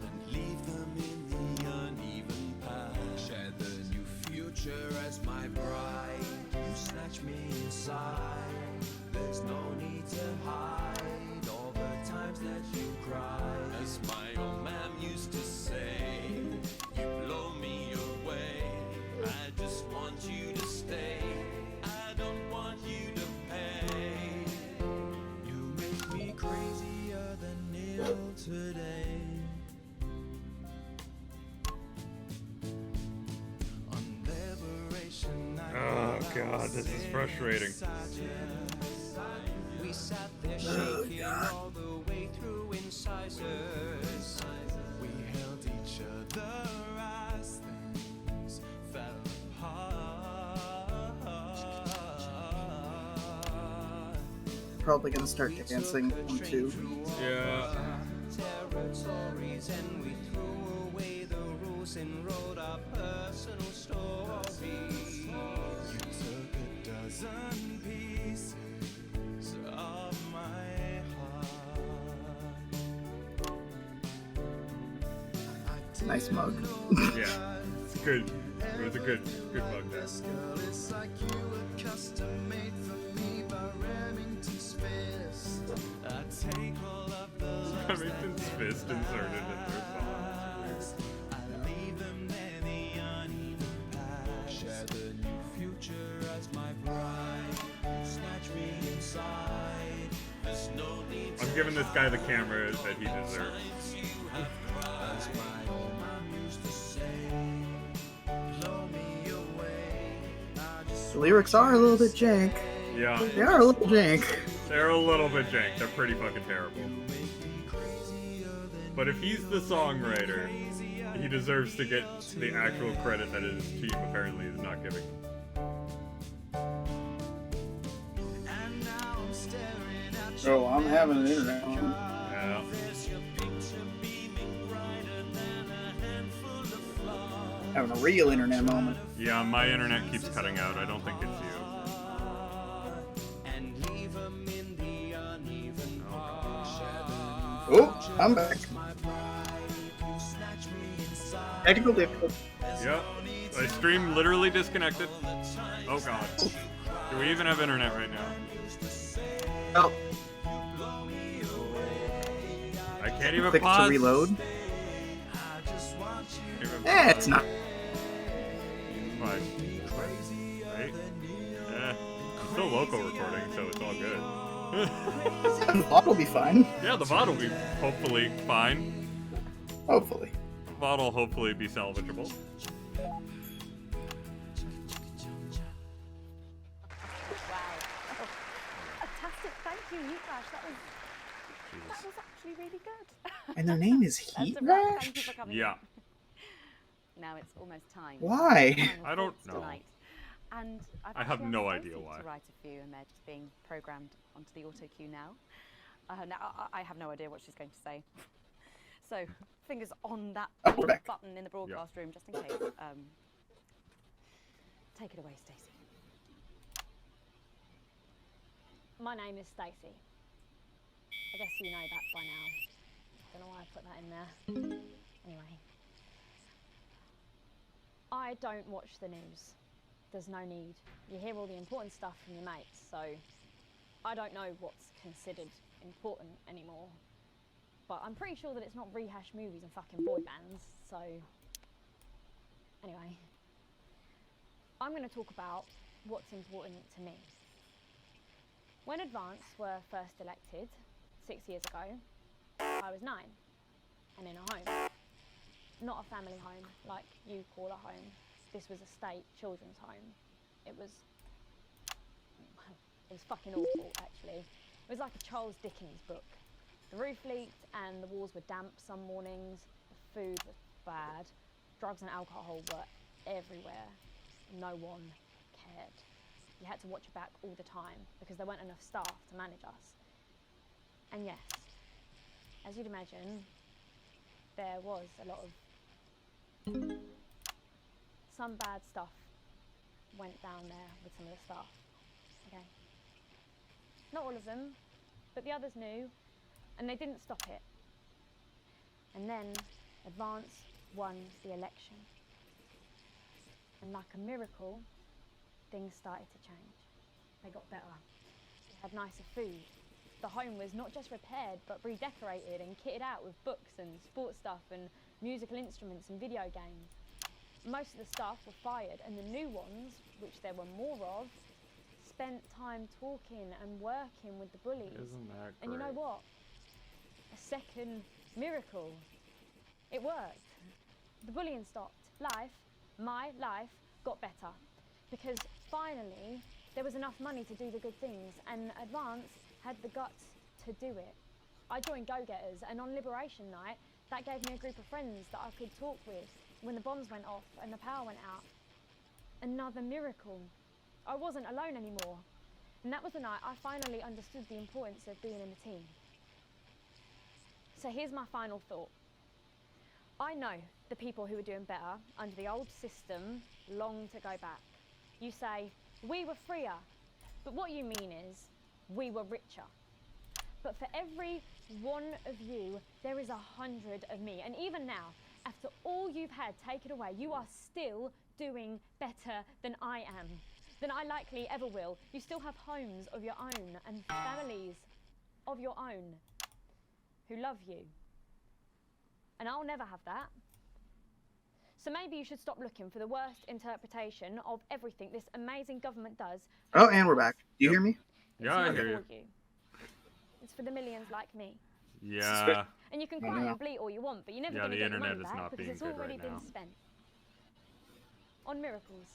and leave them in the uneven past. Share the new future as my bride. You snatch me inside. There's no need to hide all the times that you cried. As my old man used to say, you blow me away. I just want you to stay. I don't want you to pay. You make me crazier than ill today. On Liberation Night, Oh god, this is frustrating. we sat there shaking all the way through incisors. We held each other as things fell apart. Probably gonna start dancing on 2. Yeah. Territories, and we threw away the rules and wrote our personal stories. You took a dozen pieces of my heart. Nice mug. Yeah, it's good. It was a good mug there. This girl is like you, a custom made for me by Remington's fist. I take all of the loves Remington's fist inserted in their song. I leave them there, the uneven past. Share the new future as my bride. Snatch me inside. There's no need to I'm giving this guy the camera that he deserves. as my old man used to say. Blow me away. I just The lyrics are a little bit jank. Yeah. They are a little jank. They're a little bit jank. They're pretty fucking terrible. But if he's the songwriter, he deserves to get the actual credit that his team apparently is not giving him. Oh, I'm having an internet. Yeah. Having a real internet moment. Yeah, my internet keeps cutting out. I don't think it's you. Oh, I'm back. Technical difficulty. Yep. My stream literally disconnected. Oh god. Do we even have internet right now? Oh. I can't even Click pause. to reload. It's not. Fine. Right? It's still local recording, so it's all good. The VOD will be fine. Yeah, the VOD will be hopefully fine. Hopefully. The VOD will hopefully be salvageable. Fantastic, thank you, Newflash. That was actually really good. And their name is Heat That's a wrap. Rash? Thank you for coming Yeah. in. Now it's almost time. Why? Final I don't thoughts know. tonight. And I've I have actually no asked idea Sophie why. to write a few, and they're just being programmed onto the auto cue now. Now I have no idea what she's going to say. So fingers on that we're back. button in the broadcast room, just in case. Take it away, Stacey. My name is Stacey. I guess you know that by now. Don't know why I put that in there. Anyway. I don't watch the news. There's no need. You hear all the important stuff from your mates, so I don't know what's considered important anymore. But I'm pretty sure that it's not rehashed movies and fucking boy bands, so anyway. I'm going to talk about what's important to me. When Advance were first elected 6 years ago, I was 9 and in a home. Not a family home like you call a home. This was a state children's home. It was fucking awful, actually. It was like a Charles Dickens book. The roof leaked and the walls were damp some mornings. The food was bad. Drugs and alcohol were everywhere. No one cared. You had to watch your back all the time because there weren't enough staff to manage us. And yes, as you'd imagine, there was a lot of some bad stuff went down there with some of the staff. Okay. Not all of them, but the others knew, and they didn't stop it. And then Advance won the election. And like a miracle, things started to change. They got better. We had nicer food. The home was not just repaired, but redecorated and kitted out with books and sports stuff and musical instruments and video games. Most of the staff were fired, and the new ones, which there were more of, spent time talking and working with the bullies. Isn't that And you know great? what? A second miracle. It worked. The bullying stopped. My life, got better. Because finally, there was enough money to do the good things, and Advance had the guts to do it. I joined Go Getters, and on Liberation Night, that gave me a group of friends that I could talk with when the bombs went off and the power went out. Another miracle. I wasn't alone anymore. And that was the night I finally understood the importance of being in a team. So here's my final thought. I know the people who were doing better under the old system long to go back. You say, we were freer, but what you mean is, we were richer. But for every one of you, there is 100 of me. And even now, after all you've had taken away, you are still doing better than I am, than I likely ever will. You still have homes of your own and families of your own who love you. And I'll never have that. So maybe you should stop looking for the worst interpretation of everything this amazing government does. Oh, and we're back. Do you hear me? Yeah, I It's hear not you. for It's for the millions like me. Yeah. And you can I cry know. and bleat all you want, but you're never Yeah, going to the get your internet money is back not because being it's good already right been now. spent on miracles.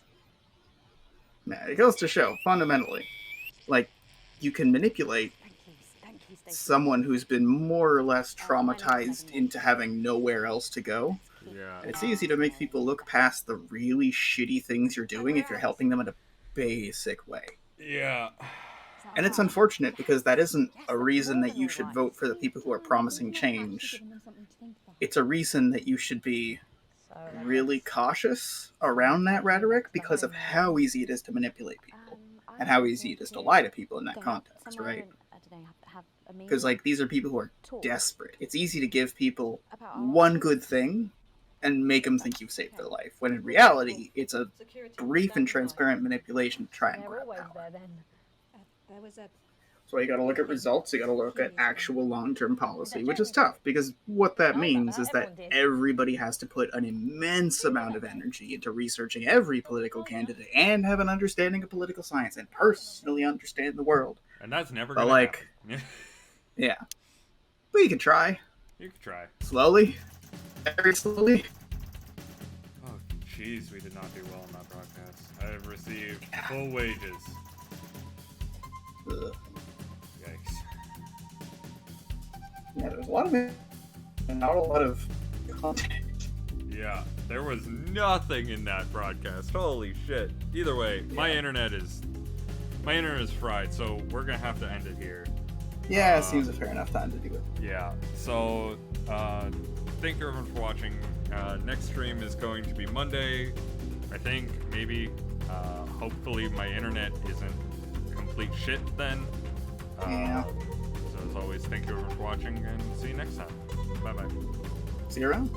Nah, it goes to show, fundamentally, like, you can manipulate someone who's been more or less traumatized into having nowhere else to go. Yeah. And it's easy to make people look past the really shitty things you're doing if you're helping them in a basic way. Yeah. And it's unfortunate because that isn't a reason that you should vote for the people who are promising change. It's a reason that you should be really cautious around that rhetoric because of how easy it is to manipulate people and how easy it is to lie to people in that context, right? don't know, have a meaning. Because like these are people who are Talk. desperate. It's easy to give people About our one good thing and make them think you've saved their life, when in reality it's a brief and transparent manipulation to try and They're grab always power. there then. There was a So you got to look at results. You got to look at actual long-term policy, which is tough because what that means is that everybody has to put an immense amount of energy into researching every political candidate and have an understanding of political science and personally understand the world. And that's never But gonna like, happen. yeah, but you can try You could try. slowly, very slowly. Oh, jeez, we did not do well on that broadcast. I have received full wages. Ugh. Yikes. Yeah, there's a lot of it, and not a lot of content. Yeah, there was nothing in that broadcast. Holy shit. Either way, my internet is fried, so we're gonna have to end it here. Yeah, it seems a fair enough time to do it. Yeah, so thank you everyone for watching. Next stream is going to be Monday, I think, maybe. Hopefully my internet isn't complete shit then. Yeah. So as always, thank you everyone for watching, and see you next time. Bye bye. See you around.